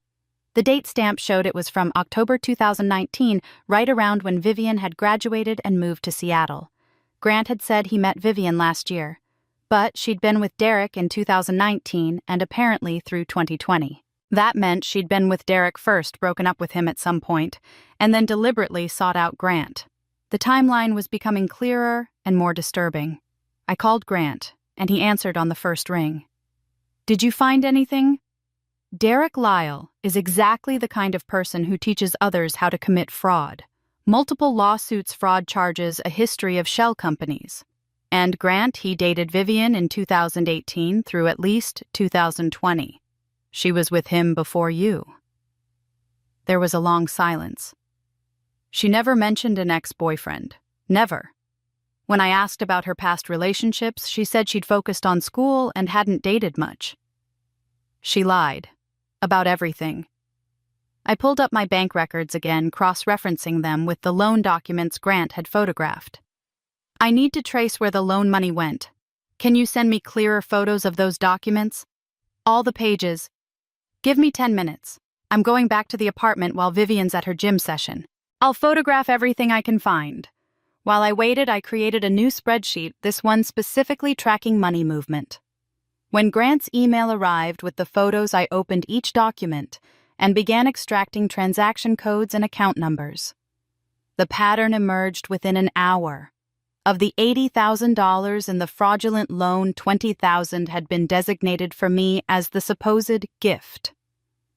The date stamp showed it was from October 2019, right around when Vivian had graduated and moved to Seattle. Grant had said he met Vivian last year, but she'd been with Derek in 2019 and apparently through 2020. That meant she'd been with Derek first, broken up with him at some point, and then deliberately sought out Grant. The timeline was becoming clearer and more disturbing. I called Grant, and he answered on the first ring. "Did you find anything?" Derek Lyle is exactly the kind of person who teaches others how to commit fraud. Multiple lawsuits, fraud charges, a history of shell companies. And Grant, he dated Vivian in 2018 through at least 2020. She was with him before you. There was a long silence. She never mentioned an ex-boyfriend. Never. When I asked about her past relationships, she said she'd focused on school and hadn't dated much. She lied. About everything. I pulled up my bank records again, cross-referencing them with the loan documents Grant had photographed. "I need to trace where the loan money went. Can you send me clearer photos of those documents? All the pages. Give me 10 minutes. I'm going back to the apartment while Vivian's at her gym session. I'll photograph everything I can find." While I waited, I created a new spreadsheet, this one specifically tracking money movement. When Grant's email arrived with the photos, I opened each document and began extracting transaction codes and account numbers. The pattern emerged within an hour. Of the $80,000 in the fraudulent loan, $20,000 had been designated for me as the supposed gift.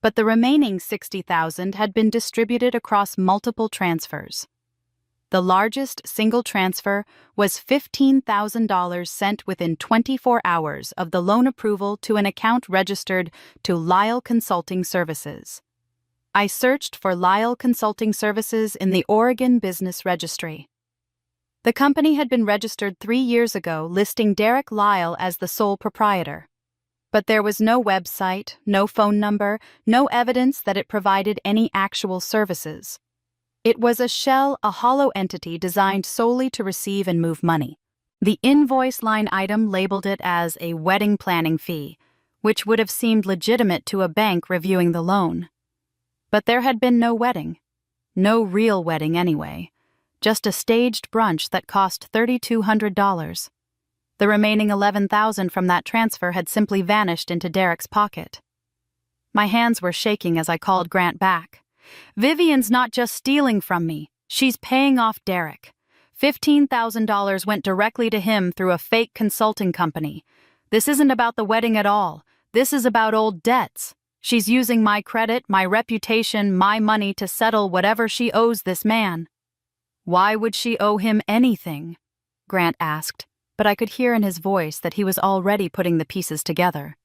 But the remaining $60,000 had been distributed across multiple transfers. The largest single transfer was $15,000 sent within 24 hours of the loan approval to an account registered to Lyle Consulting Services. I searched for Lyle Consulting Services in the Oregon Business Registry. The company had been registered 3 years ago, listing Derek Lyle as the sole proprietor. But there was no website, no phone number, no evidence that it provided any actual services. It was a shell, a hollow entity designed solely to receive and move money. The invoice line item labeled it as a wedding planning fee, which would have seemed legitimate to a bank reviewing the loan. But there had been no wedding. No real wedding anyway. Just a staged brunch that cost $3,200. The remaining $11,000 from that transfer had simply vanished into Derek's pocket. My hands were shaking as I called Grant back. "Vivian's not just stealing from me, she's paying off Derek. $15,000 went directly to him through a fake consulting company. This isn't about the wedding at all. This is about old debts. She's using my credit, my reputation, my money to settle whatever she owes this man." "Why would she owe him anything?" Grant asked, but I could hear in his voice that he was already putting the pieces together.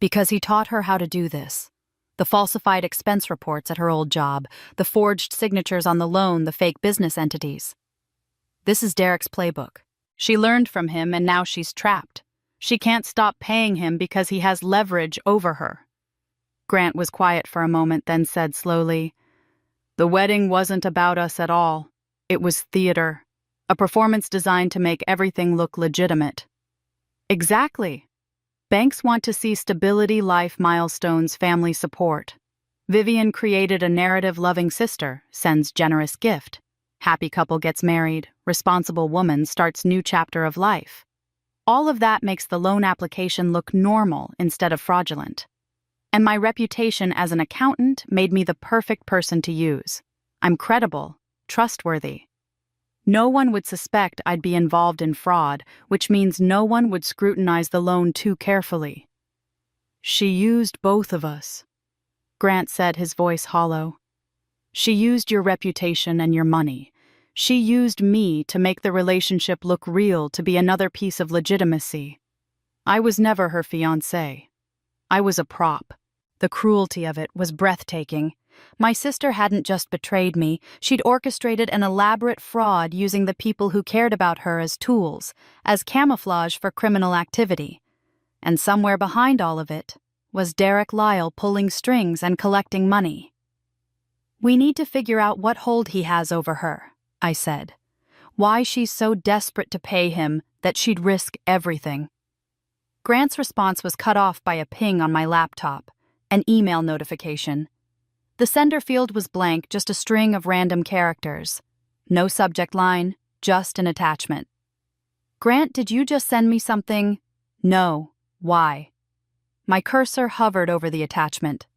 "Because he taught her how to do this. The falsified expense reports at her old job, the forged signatures on the loan, the fake business entities. This is Derek's playbook. She learned from him and now she's trapped. She can't stop paying him because he has leverage over her." Grant was quiet for a moment, then said slowly, "The wedding wasn't about us at all. It was theater. A performance designed to make everything look legitimate. Exactly. Banks want to see stability, life milestones, family support. Vivian created a narrative-loving sister, sends generous gift. Happy couple gets married, responsible woman starts new chapter of life. All of that makes the loan application look normal instead of fraudulent. And my reputation as an accountant made me the perfect person to use. I'm credible, trustworthy. No one would suspect I'd be involved in fraud, which means no one would scrutinize the loan too carefully. She used both of us, Grant said, his voice hollow. She used your reputation and your money. She used me to make the relationship look real, to be another piece of legitimacy. I was never her fiancé. I was a prop. The cruelty of it was breathtaking. My sister hadn't just betrayed me, she'd orchestrated an elaborate fraud using the people who cared about her as tools, as camouflage for criminal activity. And somewhere behind all of it was Derek Lyle pulling strings and collecting money. We need to figure out what hold he has over her, I said. Why she's so desperate to pay him that she'd risk everything. Grant's response was cut off by a ping on my laptop, an email notification. The sender field was blank, just a string of random characters. No subject line, just an attachment. Grant, did you just send me something? No. Why? My cursor hovered over the attachment.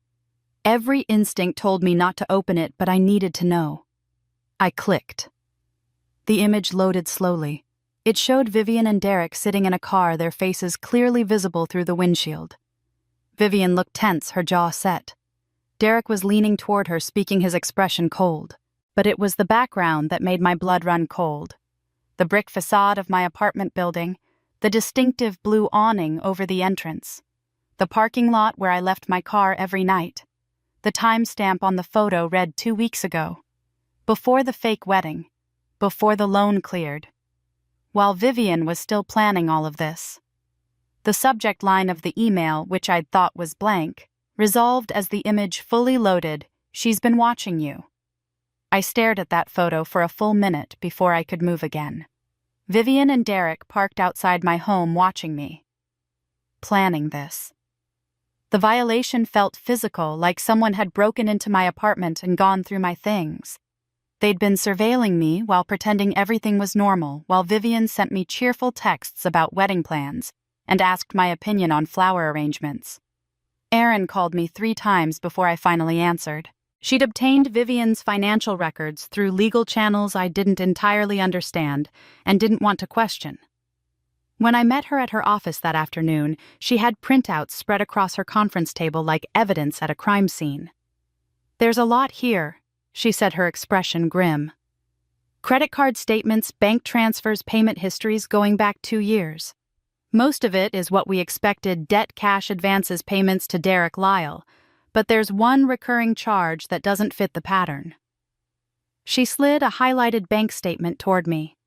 Every instinct told me not to open it, but I needed to know. I clicked. The image loaded slowly. It showed Vivian and Derek sitting in a car, their faces clearly visible through the windshield. Vivian looked tense, her jaw set. Derek was leaning toward her, speaking, his expression cold. But it was the background that made my blood run cold. The brick facade of my apartment building, the distinctive blue awning over the entrance, the parking lot where I left my car every night. The timestamp on the photo read 2 weeks ago. Before the fake wedding. Before the loan cleared. While Vivian was still planning all of this. The subject line of the email, which I'd thought was blank, resolved as the image fully loaded, "She's been watching you." I stared at that photo for a full minute before I could move again. Vivian and Derek parked outside my home watching me. Planning this. The violation felt physical, like someone had broken into my apartment and gone through my things. They'd been surveilling me while pretending everything was normal, while Vivian sent me cheerful texts about wedding plans and asked my opinion on flower arrangements. Erin called me 3 times before I finally answered. She'd obtained Vivian's financial records through legal channels I didn't entirely understand and didn't want to question. When I met her at her office that afternoon, she had printouts spread across her conference table like evidence at a crime scene. "There's a lot here," she said, her expression grim. Credit card statements, bank transfers, payment histories going back 2 years. Most of it is what we expected, debt, cash advances, payments to Derek Lyle, but there's one recurring charge that doesn't fit the pattern. She slid a highlighted bank statement toward me.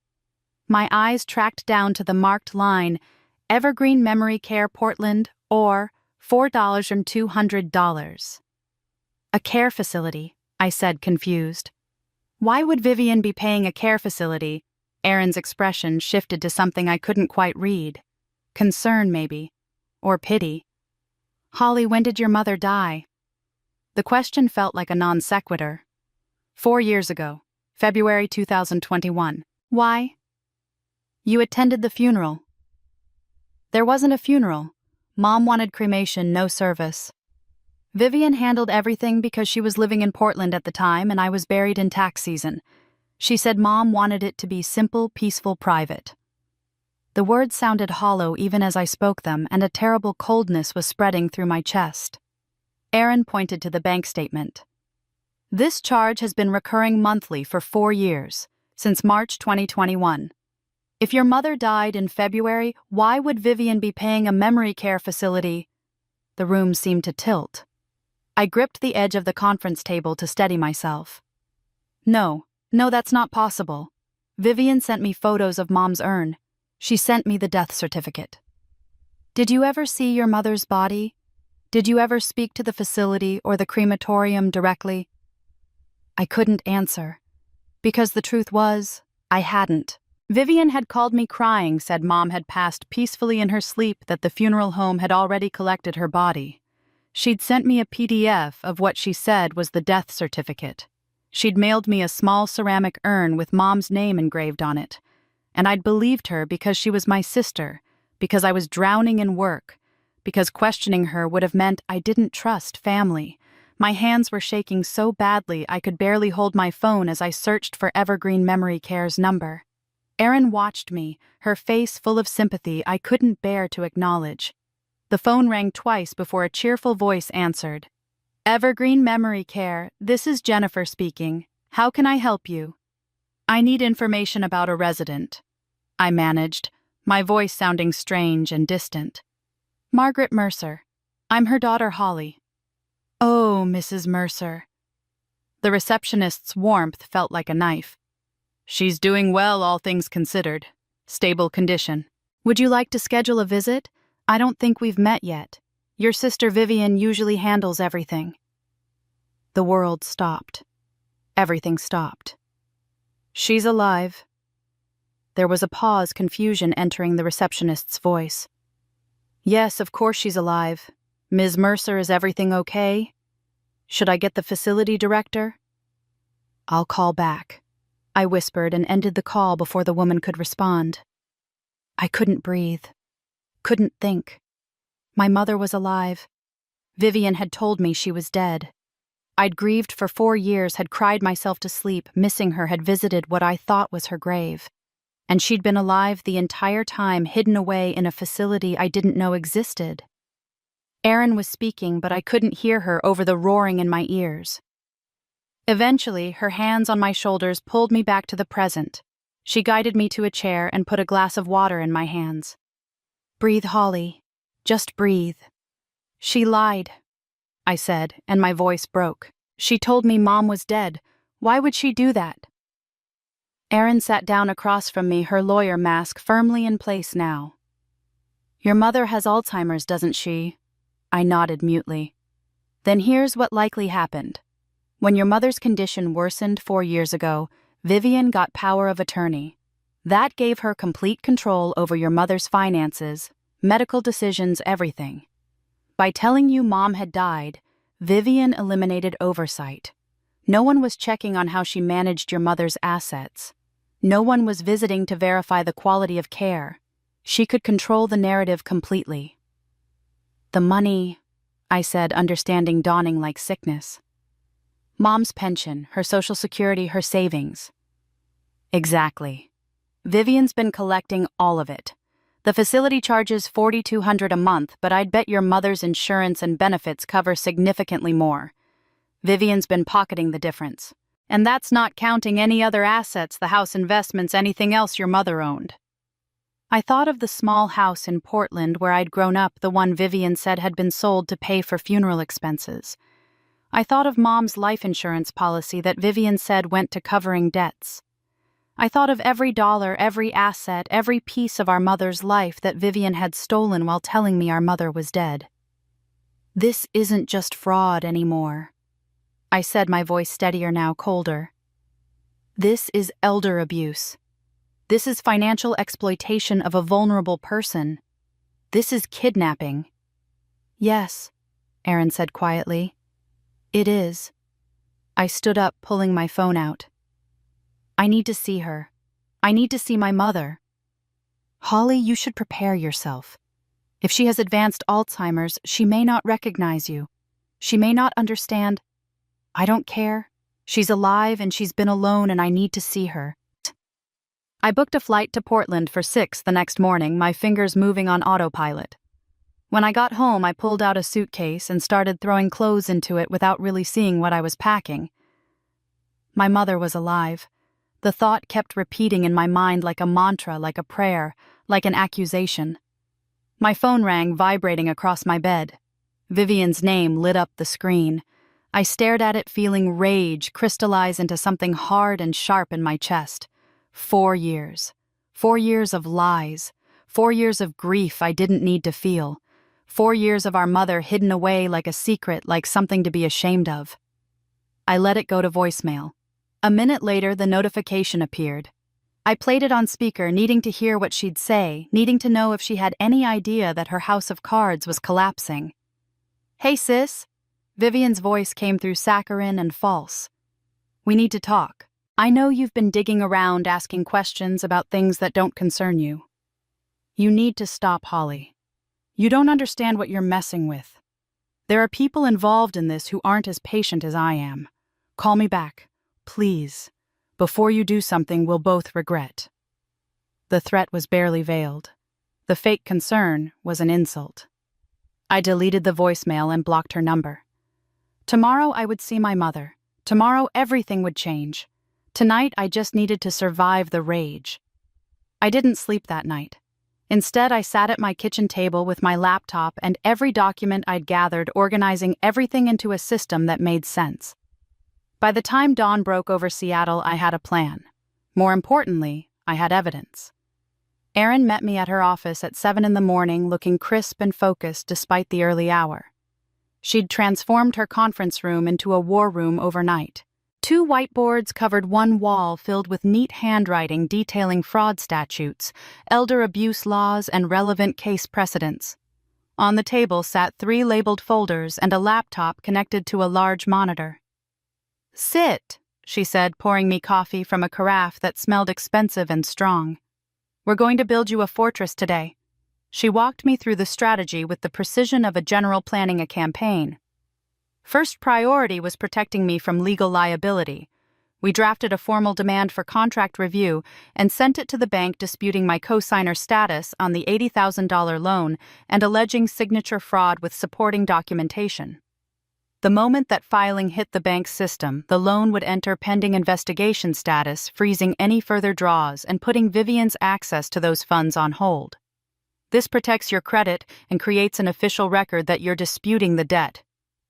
My eyes tracked down to the marked line, Evergreen Memory Care Portland, or $4,200. A care facility, I said, confused. Why would Vivian be paying a care facility? Erin's expression shifted to something I couldn't quite read. Concern, maybe. Or pity. "Holly, when did your mother die?" The question felt like a non sequitur. 4 years ago, February 2021. Why? You attended the funeral. There wasn't a funeral. Mom wanted cremation, no service. Vivian handled everything because she was living in Portland at the time and I was buried in tax season. She said Mom wanted it to be simple, peaceful, private. The words sounded hollow even as I spoke them, and a terrible coldness was spreading through my chest. Erin pointed to the bank statement. This charge has been recurring monthly for 4 years, since March 2021. If your mother died in February, why would Vivian be paying a memory care facility? The room seemed to tilt. I gripped the edge of the conference table to steady myself. No, that's not possible. Vivian sent me photos of Mom's urn. She sent me the death certificate. Did you ever see your mother's body? Did you ever speak to the facility or the crematorium directly? I couldn't answer, because the truth was, I hadn't. Vivian had called me crying, said Mom had passed peacefully in her sleep, that the funeral home had already collected her body. She'd sent me a PDF of what she said was the death certificate. She'd mailed me a small ceramic urn with Mom's name engraved on it. And I'd believed her because she was my sister, because I was drowning in work, because questioning her would have meant I didn't trust family. My hands were shaking so badly I could barely hold my phone as I searched for Evergreen Memory Care's number. Erin watched me, her face full of sympathy I couldn't bear to acknowledge. The phone rang twice before a cheerful voice answered. Evergreen Memory Care, this is Jennifer speaking. How can I help you? I need information about a resident, I managed, my voice sounding strange and distant. Margaret Mercer. I'm her daughter Holly. Oh, Mrs. Mercer. The receptionist's warmth felt like a knife. She's doing well, all things considered. Stable condition. Would you like to schedule a visit? I don't think we've met yet. Your sister Vivian usually handles everything. The world stopped. Everything stopped. She's alive. There was a pause, confusion entering the receptionist's voice. Yes, of course she's alive. Ms. Mercer, is everything okay? Should I get the facility director? I'll call back, I whispered and ended the call before the woman could respond. I couldn't breathe. Couldn't think. My mother was alive. Vivian had told me she was dead. I'd grieved for 4 years, had cried myself to sleep, missing her, had visited what I thought was her grave. And she'd been alive the entire time, hidden away in a facility I didn't know existed. Erin was speaking, but I couldn't hear her over the roaring in my ears. Eventually, her hands on my shoulders pulled me back to the present. She guided me to a chair and put a glass of water in my hands. Breathe, Holly. Just breathe. She lied, I said, and my voice broke. She told me Mom was dead. Why would she do that? Erin sat down across from me, her lawyer mask firmly in place now. Your mother has Alzheimer's, doesn't she? I nodded mutely. Then here's what likely happened. When your mother's condition worsened 4 years ago, Vivian got power of attorney. That gave her complete control over your mother's finances, medical decisions, everything. By telling you Mom had died, Vivian eliminated oversight. No one was checking on how she managed your mother's assets. No one was visiting to verify the quality of care. She could control the narrative completely. The money, I said, understanding dawning like sickness. Mom's pension, her Social Security, her savings. Exactly. Vivian's been collecting all of it. The facility charges $4,200 a month, but I'd bet your mother's insurance and benefits cover significantly more. Vivian's been pocketing the difference. And that's not counting any other assets, the house, investments, anything else your mother owned. I thought of the small house in Portland where I'd grown up, the one Vivian said had been sold to pay for funeral expenses. I thought of Mom's life insurance policy that Vivian said went to covering debts. I thought of every dollar, every asset, every piece of our mother's life that Vivian had stolen while telling me our mother was dead. This isn't just fraud anymore, I said, my voice steadier now, colder. This is elder abuse. This is financial exploitation of a vulnerable person. This is kidnapping. Yes, Erin said quietly. It is. I stood up, pulling my phone out. I need to see her. I need to see my mother. Holly, you should prepare yourself. If she has advanced Alzheimer's, she may not recognize you. She may not understand. I don't care. She's alive and she's been alone, and I need to see her. I booked a flight to Portland for 6 the next morning, my fingers moving on autopilot. When I got home, I pulled out a suitcase and started throwing clothes into it without really seeing what I was packing. My mother was alive. The thought kept repeating in my mind like a mantra, like a prayer, like an accusation. My phone rang, vibrating across my bed. Vivian's name lit up the screen. I stared at it, feeling rage crystallize into something hard and sharp in my chest. 4 years. 4 years of lies. 4 years of grief I didn't need to feel. 4 years of our mother hidden away like a secret, like something to be ashamed of. I let it go to voicemail. A minute later, the notification appeared. I played it on speaker, needing to hear what she'd say, needing to know if she had any idea that her house of cards was collapsing. "Hey, sis." Vivian's voice came through saccharine and false. "We need to talk. I know you've been digging around asking questions about things that don't concern you. You need to stop, Holly. You don't understand what you're messing with. There are people involved in this who aren't as patient as I am. Call me back, please. Before you do something we'll both regret." The threat was barely veiled. The fake concern was an insult. I deleted the voicemail and blocked her number. Tomorrow I would see my mother. Tomorrow everything would change. Tonight I just needed to survive the rage. I didn't sleep that night. Instead, I sat at my kitchen table with my laptop and every document I'd gathered, organizing everything into a system that made sense. By the time dawn broke over Seattle, I had a plan. More importantly, I had evidence. Erin met me at her office at 7 a.m, looking crisp and focused despite the early hour. She'd transformed her conference room into a war room overnight. 2 whiteboards covered one wall filled with neat handwriting detailing fraud statutes, elder abuse laws, and relevant case precedents. On the table sat 3 labeled folders and a laptop connected to a large monitor. "Sit," she said, pouring me coffee from a carafe that smelled expensive and strong. "We're going to build you a fortress today." She walked me through the strategy with the precision of a general planning a campaign. First priority was protecting me from legal liability. We drafted a formal demand for contract review and sent it to the bank disputing my co-signer status on the $80,000 loan and alleging signature fraud with supporting documentation. The moment that filing hit the bank's system, the loan would enter pending investigation status, freezing any further draws and putting Vivian's access to those funds on hold. "This protects your credit and creates an official record that you're disputing the debt,"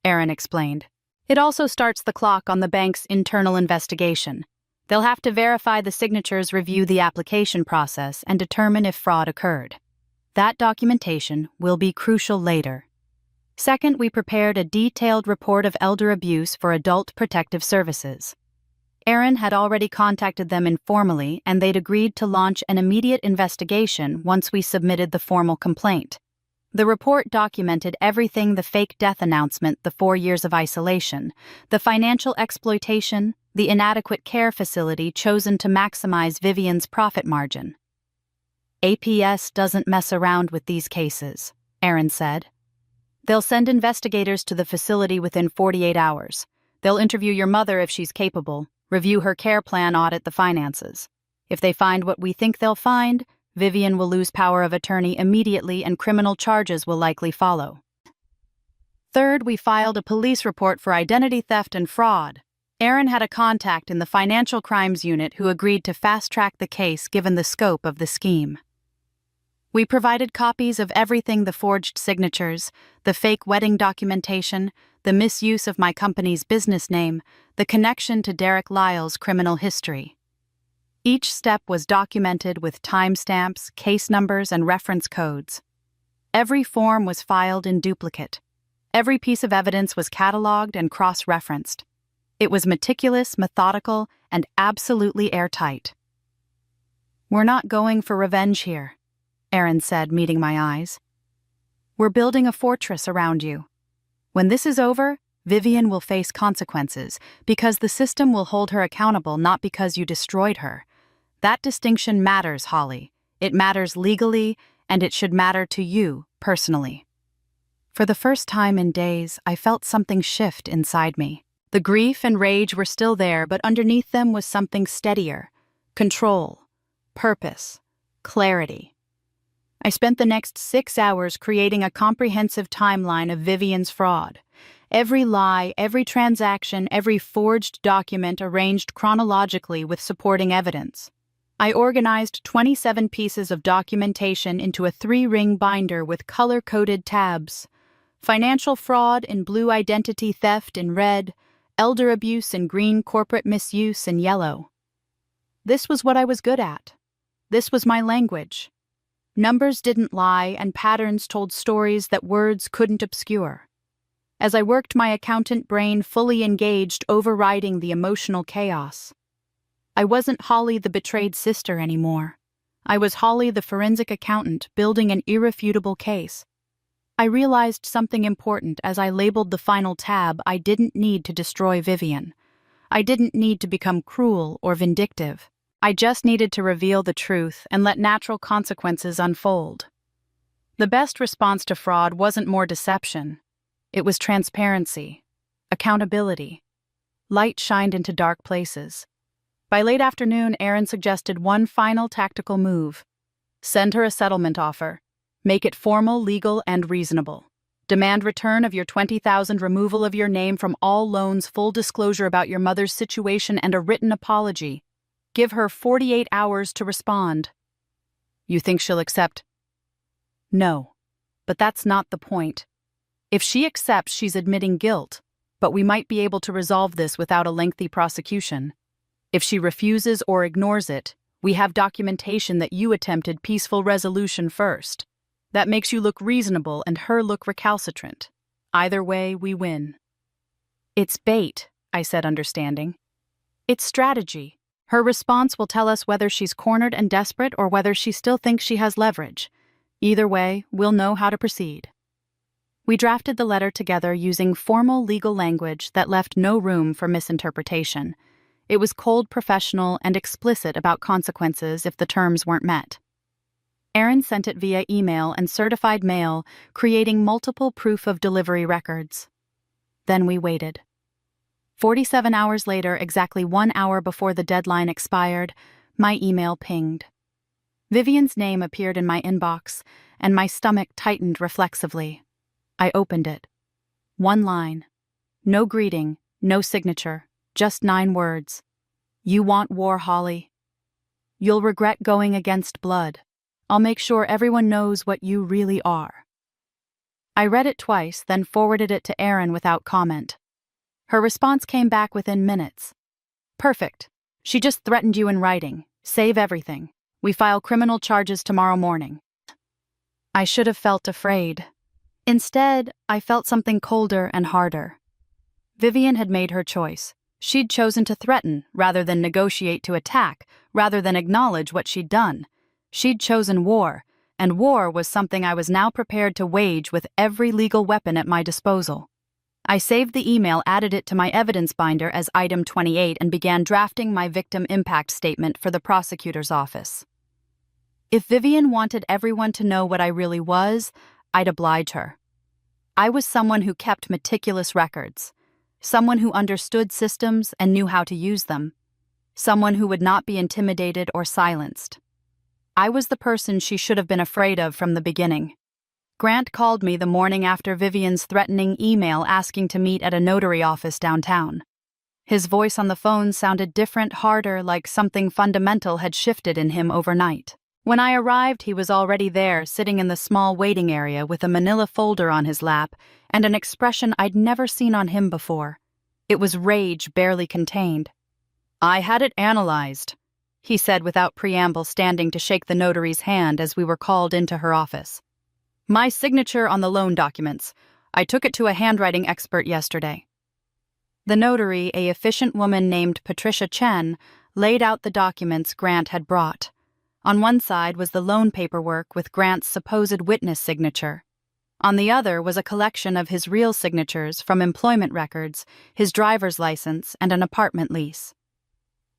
Erin explained. "It also starts the clock on the bank's internal investigation. They'll have to verify the signatures, review the application process, and determine if fraud occurred. That documentation will be crucial later." Second, we prepared a detailed report of elder abuse for Adult Protective Services. Erin had already contacted them informally, and they'd agreed to launch an immediate investigation once we submitted the formal complaint. The report documented everything: the fake death announcement, the 4 years of isolation, the financial exploitation, the inadequate care facility chosen to maximize Vivian's profit margin. "APS doesn't mess around with these cases," Erin said. "They'll send investigators to the facility within 48 hours. They'll interview your mother if she's capable, review her care plan, audit the finances. If they find what we think they'll find, Vivian will lose power of attorney immediately and criminal charges will likely follow." Third, we filed a police report for identity theft and fraud. Erin had a contact in the financial crimes unit who agreed to fast-track the case given the scope of the scheme. We provided copies of everything: the forged signatures, the fake wedding documentation, the misuse of my company's business name, the connection to Derek Lyle's criminal history. Each step was documented with timestamps, case numbers, and reference codes. Every form was filed in duplicate. Every piece of evidence was cataloged and cross-referenced. It was meticulous, methodical, and absolutely airtight. "We're not going for revenge here," Erin said, meeting my eyes. "We're building a fortress around you. When this is over, Vivian will face consequences because the system will hold her accountable, not because you destroyed her. That distinction matters, Holly. It matters legally, and it should matter to you personally." For the first time in days, I felt something shift inside me. The grief and rage were still there, but underneath them was something steadier: control, purpose, clarity. I spent the next 6 hours creating a comprehensive timeline of Vivian's fraud. Every lie, every transaction, every forged document arranged chronologically with supporting evidence. I organized 27 pieces of documentation into a 3-ring binder with color-coded tabs: financial fraud in blue, identity theft in red, elder abuse in green, corporate misuse in yellow. This was what I was good at. This was my language. Numbers didn't lie, and patterns told stories that words couldn't obscure. As I worked, my accountant brain fully engaged, overriding the emotional chaos. I wasn't Holly the betrayed sister anymore. I was Holly the forensic accountant building an irrefutable case. I realized something important as I labeled the final tab. I didn't need to destroy Vivian. I didn't need to become cruel or vindictive. I just needed to reveal the truth and let natural consequences unfold. The best response to fraud wasn't more deception. It was transparency, accountability. Light shined into dark places. By late afternoon, Aaron suggested one final tactical move. Send her a settlement offer. Make it formal, legal, and reasonable. Demand return of your $20,000, removal of your name from all loans, full disclosure about your mother's situation, and a written apology. Give her 48 hours to respond. You think she'll accept? No. But that's not the point. If she accepts, she's admitting guilt, but we might be able to resolve this without a lengthy prosecution. If she refuses or ignores it, we have documentation that you attempted peaceful resolution first. That makes you look reasonable and her look recalcitrant. Either way, we win. It's bait, I said, understanding. It's strategy. Her response will tell us whether she's cornered and desperate or whether she still thinks she has leverage. Either way, we'll know how to proceed. We drafted the letter together using formal legal language that left no room for misinterpretation. It was cold, professional, and explicit about consequences if the terms weren't met. Aaron sent it via email and certified mail, creating multiple proof of delivery records. Then we waited. 47 hours later, exactly 1 hour before the deadline expired, my email pinged. Vivian's name appeared in my inbox, and my stomach tightened reflexively. I opened it. One line. No greeting, no signature, just 9 words. You want war, Holly. You'll regret going against blood. I'll make sure everyone knows what you really are. I read it twice, then forwarded it to Aaron without comment. Her response came back within minutes. Perfect. She just threatened you in writing. Save everything. We file criminal charges tomorrow morning. I should have felt afraid. Instead, I felt something colder and harder. Vivian had made her choice. She'd chosen to threaten rather than negotiate, to attack rather than acknowledge what she'd done. She'd chosen war, and war was something I was now prepared to wage with every legal weapon at my disposal. I saved the email, added it to my evidence binder as item 28, and began drafting my victim impact statement for the prosecutor's office. If Vivian wanted everyone to know what I really was, I'd oblige her. I was someone who kept meticulous records, someone who understood systems and knew how to use them, someone who would not be intimidated or silenced. I was the person she should have been afraid of from the beginning. Grant called me the morning after Vivian's threatening email asking to meet at a notary office downtown. His voice on the phone sounded different, harder, like something fundamental had shifted in him overnight. When I arrived, he was already there, sitting in the small waiting area with a manila folder on his lap and an expression I'd never seen on him before. It was rage barely contained. I had it analyzed, he said without preamble, standing to shake the notary's hand as we were called into her office. My signature on the loan documents. I took it to a handwriting expert yesterday. The notary, a efficient woman named Patricia Chen, laid out the documents Grant had brought. On one side was the loan paperwork with Grant's supposed witness signature. On the other was a collection of his real signatures from employment records, his driver's license, and an apartment lease.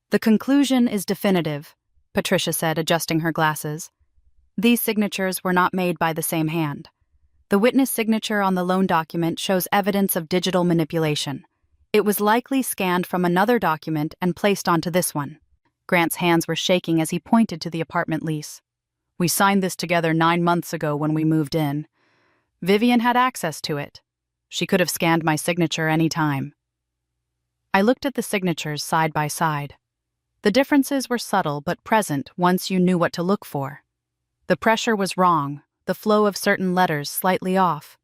The conclusion is definitive, Patricia said, adjusting her glasses. These signatures were not made by the same hand. The witness signature on the loan document shows evidence of digital manipulation. It was likely scanned from another document and placed onto this one. Grant's hands were shaking as he pointed to the apartment lease. We signed this together 9 months ago when we moved in. Vivian had access to it. She could have scanned my signature any time. I looked at the signatures side by side. The differences were subtle but present once you knew what to look for. The pressure was wrong, the flow of certain letters slightly off.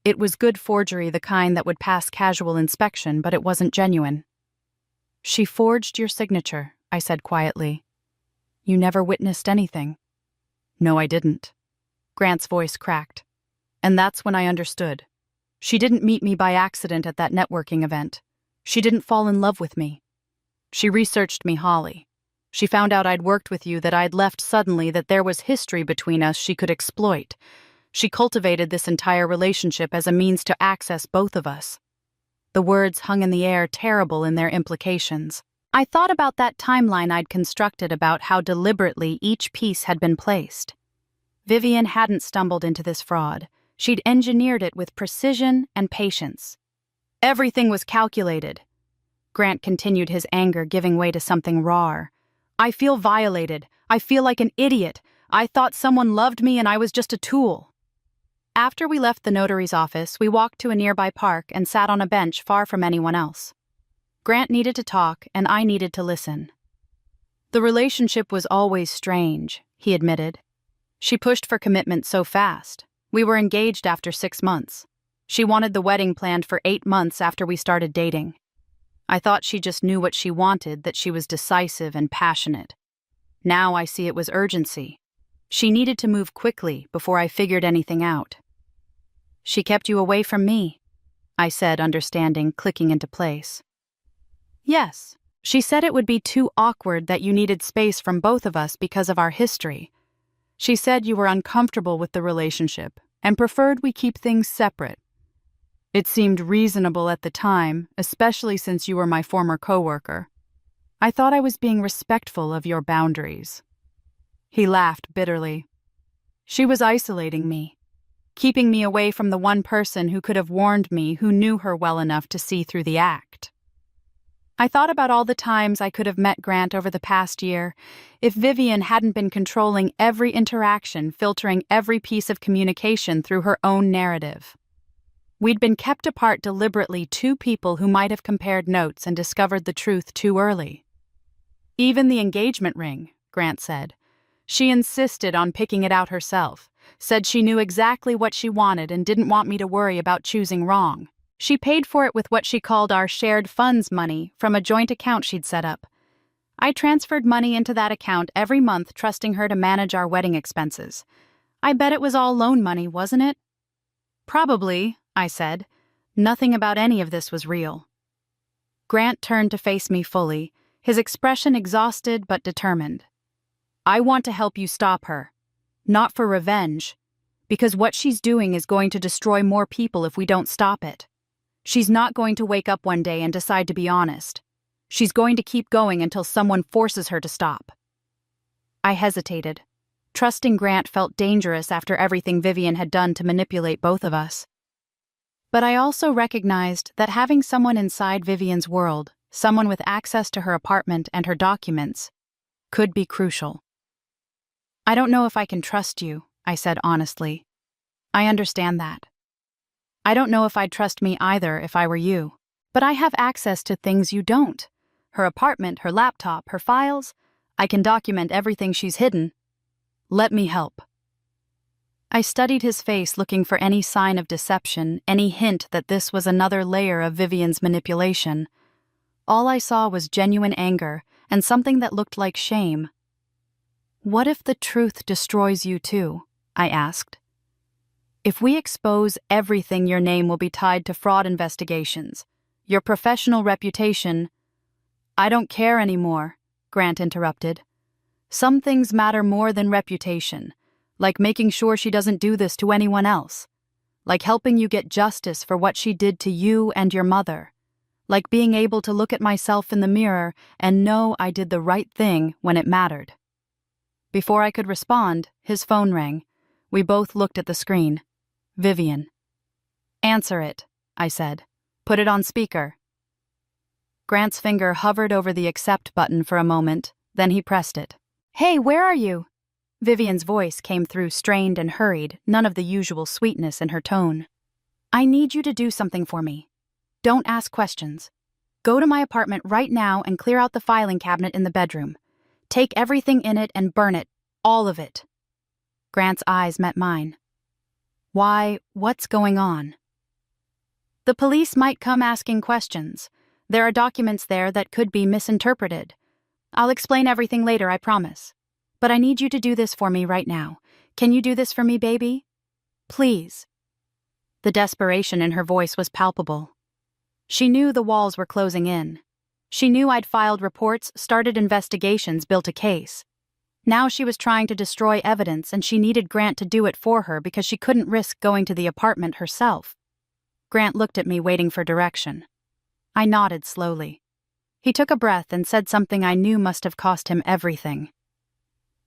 It was good forgery, the kind that would pass casual inspection, but it wasn't genuine. She forged your signature, I said quietly. You never witnessed anything. No, I didn't. Grant's voice cracked. And that's when I understood. She didn't meet me by accident at that networking event. She didn't fall in love with me. She researched me, Holly. She found out I'd worked with you, that I'd left suddenly, that there was history between us she could exploit. She cultivated this entire relationship as a means to access both of us." The words hung in the air, terrible in their implications. I thought about that timeline I'd constructed, about how deliberately each piece had been placed. Vivian hadn't stumbled into this fraud. She'd engineered it with precision and patience. Everything was calculated. Grant continued, his anger giving way to something rawer. "I feel violated. I feel like an idiot. I thought someone loved me and I was just a tool." After we left the notary's office, we walked to a nearby park and sat on a bench far from anyone else. Grant needed to talk, and I needed to listen. "The relationship was always strange," he admitted. "She pushed for commitment so fast. We were engaged after 6 months. She wanted the wedding planned for 8 months after we started dating. I thought she just knew what she wanted, that she was decisive and passionate. Now I see it was urgency. She needed to move quickly before I figured anything out." "She kept you away from me," I said, understanding, clicking into place. "Yes, she said it would be too awkward, that you needed space from both of us because of our history. She said you were uncomfortable with the relationship and preferred we keep things separate. It seemed reasonable at the time, especially since you were my former coworker. I thought I was being respectful of your boundaries." He laughed bitterly. "She was isolating me, keeping me away from the one person who could have warned me, who knew her well enough to see through the act." I thought about all the times I could have met Grant over the past year, if Vivian hadn't been controlling every interaction, filtering every piece of communication through her own narrative. We'd been kept apart deliberately, two people who might have compared notes and discovered the truth too early. "Even the engagement ring," Grant said. "She insisted on picking it out herself, said she knew exactly what she wanted and didn't want me to worry about choosing wrong. She paid for it with what she called our shared funds money from a joint account she'd set up. I transferred money into that account every month, trusting her to manage our wedding expenses. I bet it was all loan money, wasn't it?" "Probably," I said. Nothing about any of this was real. Grant turned to face me fully, his expression exhausted but determined. "I want to help you stop her. Not for revenge, because what she's doing is going to destroy more people if we don't stop it. She's not going to wake up one day and decide to be honest. She's going to keep going until someone forces her to stop." I hesitated. Trusting Grant felt dangerous after everything Vivian had done to manipulate both of us. But I also recognized that having someone inside Vivian's world, someone with access to her apartment and her documents, could be crucial. "I don't know if I can trust you," I said honestly. "I understand that. I don't know if I'd trust me either if I were you. But I have access to things you don't. Her apartment, her laptop, her files. I can document everything she's hidden. Let me help." I studied his face, looking for any sign of deception, any hint that this was another layer of Vivian's manipulation. All I saw was genuine anger and something that looked like shame. "What if the truth destroys you too?" I asked. "If we expose everything, your name will be tied to fraud investigations. Your professional reputation—" "I don't care anymore," Grant interrupted. "Some things matter more than reputation. Like making sure she doesn't do this to anyone else. Like helping you get justice for what she did to you and your mother. Like being able to look at myself in the mirror and know I did the right thing when it mattered." Before I could respond, his phone rang. We both looked at the screen. Vivian. "Answer it," I said. "Put it on speaker." Grant's finger hovered over the accept button for a moment, then he pressed it. "Hey, where are you?" Vivian's voice came through strained and hurried, none of the usual sweetness in her tone. "I need you to do something for me. Don't ask questions. Go to my apartment right now and clear out the filing cabinet in the bedroom. Take everything in it and burn it, all of it." Grant's eyes met mine. "Why, what's going on?" "The police might come asking questions. There are documents there that could be misinterpreted. I'll explain everything later, I promise. But I need you to do this for me right now. Can you do this for me, baby? Please." The desperation in her voice was palpable. She knew the walls were closing in. She knew I'd filed reports, started investigations, built a case. Now she was trying to destroy evidence, and she needed Grant to do it for her because she couldn't risk going to the apartment herself. Grant looked at me, waiting for direction. I nodded slowly. He took a breath and said something I knew must have cost him everything.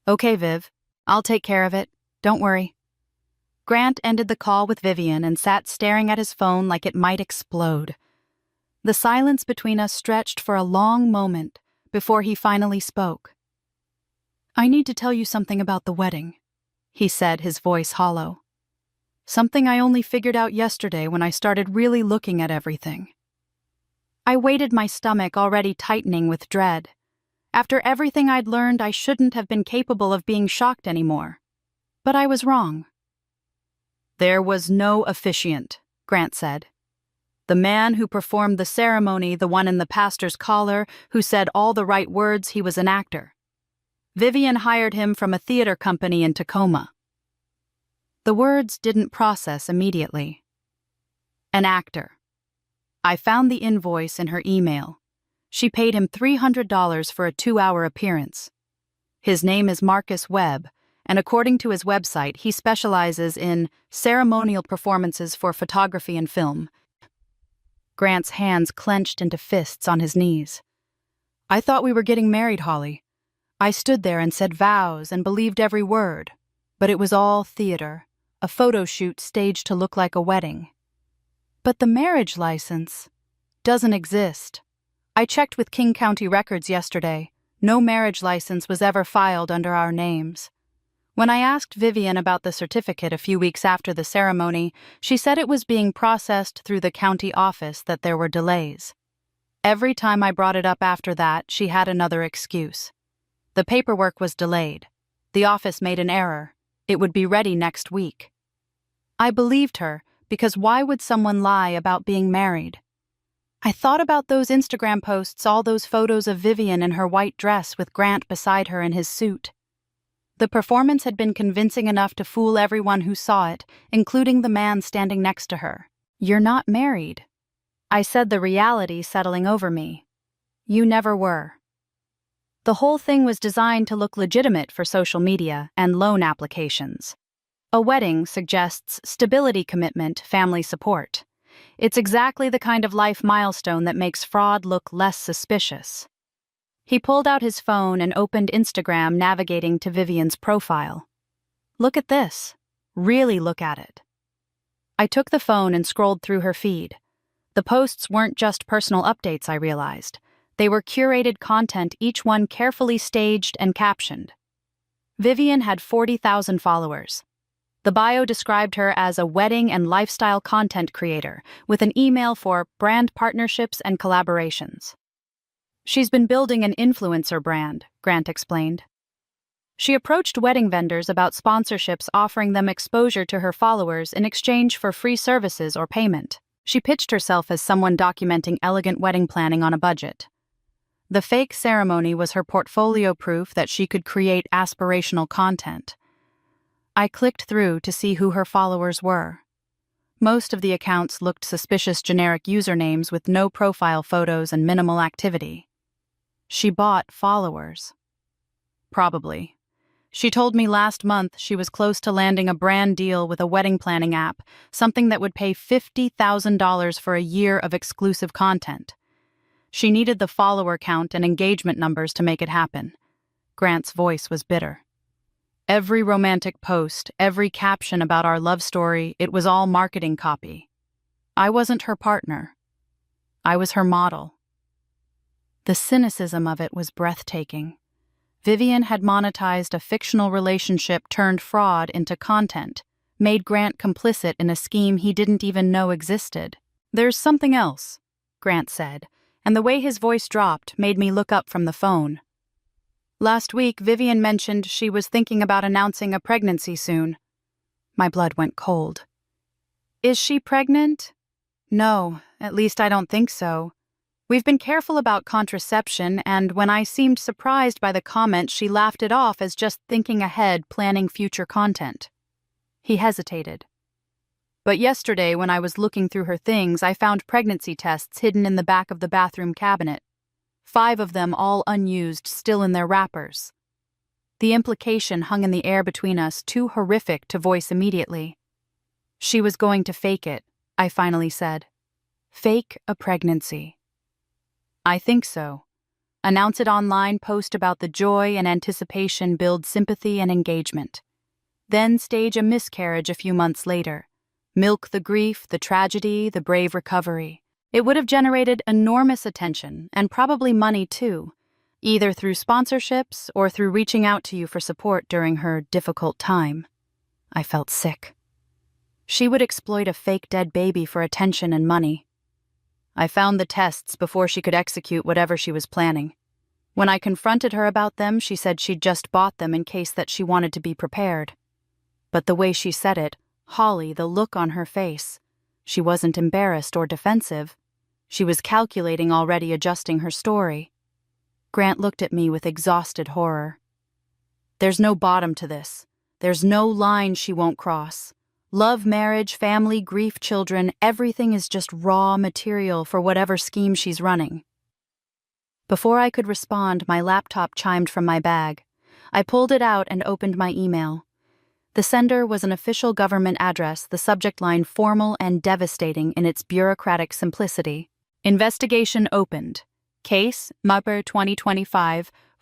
"Okay, Viv. I'll take care of it. Don't worry." Grant ended the call with Vivian and sat staring at his phone like it might explode. The silence between us stretched for a long moment before he finally spoke. "I need to tell you something about the wedding," he said, his voice hollow. "Something I only figured out yesterday when I started really looking at everything." I weighted my stomach, already tightening with dread. After everything I'd learned, I shouldn't have been capable of being shocked anymore. But I was wrong. "There was no officiant," Grant said. "The man who performed the ceremony, the one in the pastor's collar, who said all the right words, he was an actor. Vivian hired him from a theater company in Tacoma." The words didn't process immediately. An actor. I found the invoice in her email. She paid him $300 for a 2-hour appearance. His name is Marcus Webb, and according to his website, he specializes in ceremonial performances for photography and film. Grant's hands clenched into fists on his knees. "I thought we were getting married, Holly. I stood there and said vows and believed every word, but it was all theater, a photo shoot staged to look like a wedding." "But the marriage license doesn't exist. I checked with King County records yesterday. No marriage license was ever filed under our names." When I asked Vivian about the certificate a few weeks after the ceremony, she said it was being processed through the county office, that there were delays. Every time I brought it up after that, she had another excuse. The paperwork was delayed. The office made an error. It would be ready next week. I believed her, because why would someone lie about being married? I thought about those Instagram posts, all those photos of Vivian in her white dress with Grant beside her in his suit. The performance had been convincing enough to fool everyone who saw it, including the man standing next to her. "You're not married," I said, the reality settling over me. "You never were." The whole thing was designed to look legitimate for social media and loan applications. A wedding suggests stability, commitment, family support. It's exactly the kind of life milestone that makes fraud look less suspicious. He pulled out his phone and opened Instagram, navigating to Vivian's profile. "Look at this. Really look at it." I took the phone and scrolled through her feed. The posts weren't just personal updates, I realized. They were curated content, each one carefully staged and captioned. Vivian had 40,000 followers. The bio described her as a wedding and lifestyle content creator, with an email for brand partnerships and collaborations. "She's been building an influencer brand," Grant explained. She approached wedding vendors about sponsorships, offering them exposure to her followers in exchange for free services or payment. She pitched herself as someone documenting elegant wedding planning on a budget. The fake ceremony was her portfolio proof that she could create aspirational content. I clicked through to see who her followers were. Most of the accounts looked suspicious, generic usernames with no profile photos and minimal activity. She bought followers. Probably. She told me last month she was close to landing a brand deal with a wedding planning app, something that would pay $50,000 for a year of exclusive content. She needed the follower count and engagement numbers to make it happen. Grant's voice was bitter. Every romantic post, every caption about our love story, it was all marketing copy. I wasn't her partner. I was her model. The cynicism of it was breathtaking. Vivian had monetized a fictional relationship turned fraud into content, made Grant complicit in a scheme he didn't even know existed. "There's something else," Grant said, and the way his voice dropped made me look up from the phone. "Last week, Vivian mentioned she was thinking about announcing a pregnancy soon." My blood went cold. "Is she pregnant?" "No, at least I don't think so. We've been careful about contraception, and when I seemed surprised by the comment, she laughed it off as just thinking ahead, planning future content." He hesitated. "But yesterday, when I was looking through her things, I found pregnancy tests hidden in the back of the bathroom cabinet. 5 of them all unused, still in their wrappers. The implication hung in the air between us, too horrific to voice immediately. She was going to fake it, I finally said. Fake a pregnancy. I think so. Announce it online, post about the joy and anticipation, build sympathy and engagement. Then stage a miscarriage a few months later. Milk the grief, the tragedy, the brave recovery. It would have generated enormous attention, and probably money too, either through sponsorships or through reaching out to you for support during her difficult time. I felt sick. She would exploit a fake dead baby for attention and money. I found the tests before she could execute whatever she was planning. When I confronted her about them, she said she'd just bought them in case that she wanted to be prepared. But the way she said it, Holly, the look on her face, she wasn't embarrassed or defensive. She was calculating, already adjusting her story. Grant looked at me with exhausted horror. There's no bottom to this. There's no line she won't cross. Love, marriage, family, grief, children, everything is just raw material for whatever scheme she's running. Before I could respond, my laptop chimed from my bag. I pulled it out and opened my email. The sender was an official government address, the subject line formal and devastating in its bureaucratic simplicity. Investigation opened. Case, Mupper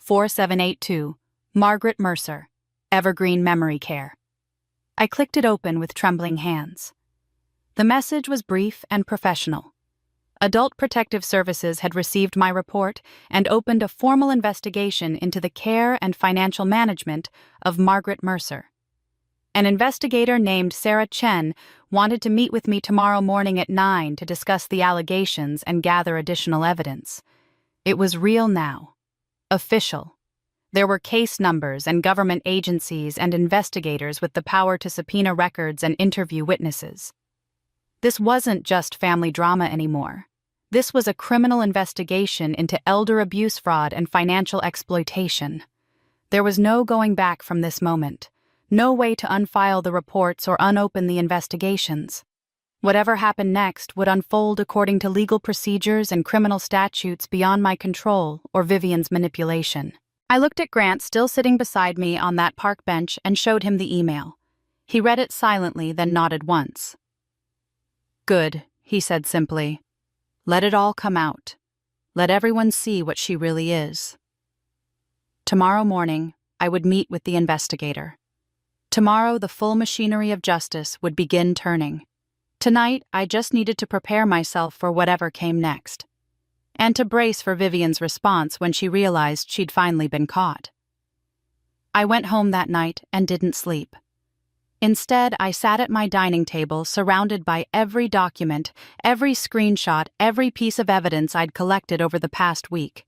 2025-4782, Margaret Mercer, Evergreen Memory Care. I clicked it open with trembling hands. The message was brief and professional. Adult Protective Services had received my report and opened a formal investigation into the care and financial management of Margaret Mercer. An investigator named Sarah Chen wanted to meet with me tomorrow morning at 9 to discuss the allegations and gather additional evidence. It was real now. Official. There were case numbers and government agencies and investigators with the power to subpoena records and interview witnesses. This wasn't just family drama anymore. This was a criminal investigation into elder abuse, fraud, and financial exploitation. There was no going back from this moment. No way to unfile the reports or unopen the investigations. Whatever happened next would unfold according to legal procedures and criminal statutes beyond my control or Vivian's manipulation. I looked at Grant, still sitting beside me on that park bench, and showed him the email. He read it silently, then nodded once. Good, he said simply. Let it all come out. Let everyone see what she really is. Tomorrow morning, I would meet with the investigator. Tomorrow, the full machinery of justice would begin turning. Tonight, I just needed to prepare myself for whatever came next. And to brace for Vivian's response when she realized she'd finally been caught. I went home that night and didn't sleep. Instead, I sat at my dining table surrounded by every document, every screenshot, every piece of evidence I'd collected over the past week.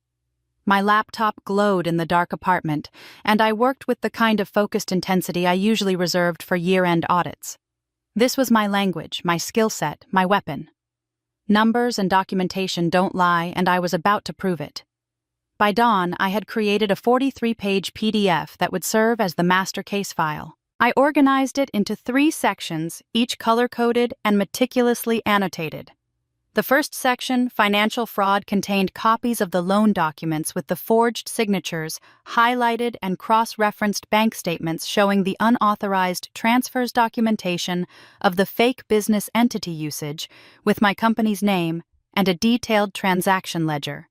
My laptop glowed in the dark apartment, and I worked with the kind of focused intensity I usually reserved for year-end audits. This was my language, my skill set, my weapon. Numbers and documentation don't lie, and I was about to prove it. By dawn, I had created a 43-page PDF that would serve as the master case file. I organized it into 3 sections, each color-coded and meticulously annotated. The first section, financial fraud, contained copies of the loan documents with the forged signatures, highlighted and cross-referenced bank statements showing the unauthorized transfers documentation of the fake business entity usage with my company's name and a detailed transaction ledger.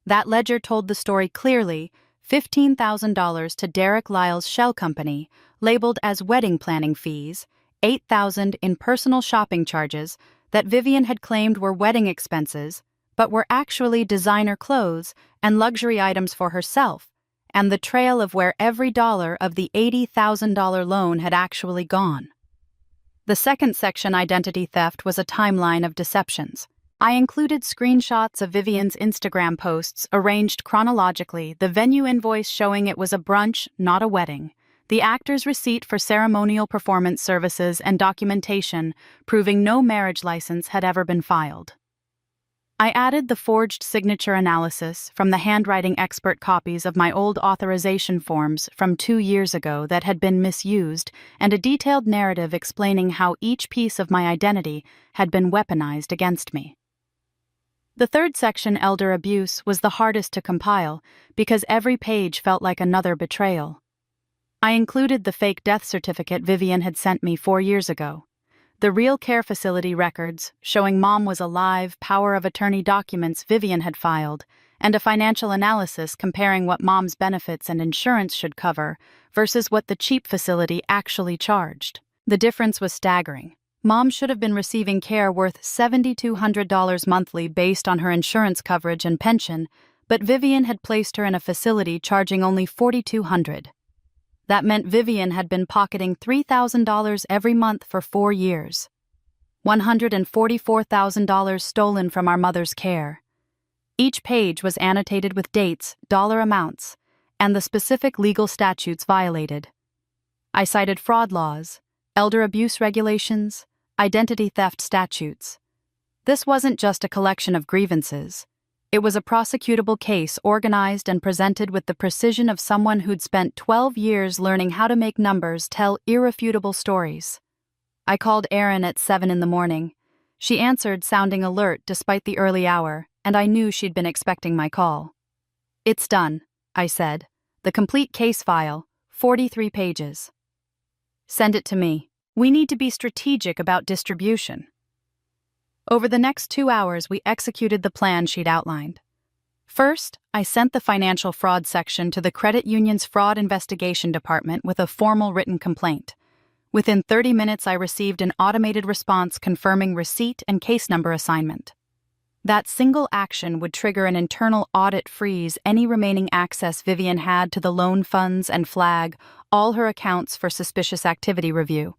That ledger told the story clearly: $15,000 to Derek Lyle's shell company, labeled as wedding planning fees, $8,000 in personal shopping charges that Vivian had claimed were wedding expenses, but were actually designer clothes and luxury items for herself, and the trail of where every dollar of the $80,000 loan had actually gone. The second section, identity theft, was a timeline of deceptions. I included screenshots of Vivian's Instagram posts arranged chronologically, the venue invoice showing it was a brunch, not a wedding, the actor's receipt for ceremonial performance services, and documentation proving no marriage license had ever been filed. I added the forged signature analysis from the handwriting expert copies of my old authorization forms from 2 years ago that had been misused, and a detailed narrative explaining how each piece of my identity had been weaponized against me. The third section, elder abuse, was the hardest to compile because every page felt like another betrayal. I included the fake death certificate Vivian had sent me 4 years ago, the real care facility records showing Mom was alive, power of attorney documents Vivian had filed, and a financial analysis comparing what Mom's benefits and insurance should cover versus what the cheap facility actually charged. The difference was staggering. Mom should have been receiving care worth $7,200 monthly based on her insurance coverage and pension, but Vivian had placed her in a facility charging only $4,200. That meant Vivian had been pocketing $3,000 every month for 4 years. $144,000 stolen from our mother's care. Each page was annotated with dates, dollar amounts, and the specific legal statutes violated. I cited fraud laws, elder abuse regulations, identity theft statutes. This wasn't just a collection of grievances. It was a prosecutable case organized and presented with the precision of someone who'd spent 12 years learning how to make numbers tell irrefutable stories. I called Erin at 7 in the morning. She answered, sounding alert despite the early hour, and I knew she'd been expecting my call. "It's done," I said. "The complete case file, 43 pages. Send it to me. We need to be strategic about distribution." Over the next 2 hours, we executed the plan she'd outlined. First, I sent the financial fraud section to the credit union's fraud investigation department with a formal written complaint. Within 30 minutes, I received an automated response confirming receipt and case number assignment. That single action would trigger an internal audit freeze any remaining access Vivian had to the loan funds and flag all her accounts for suspicious activity review.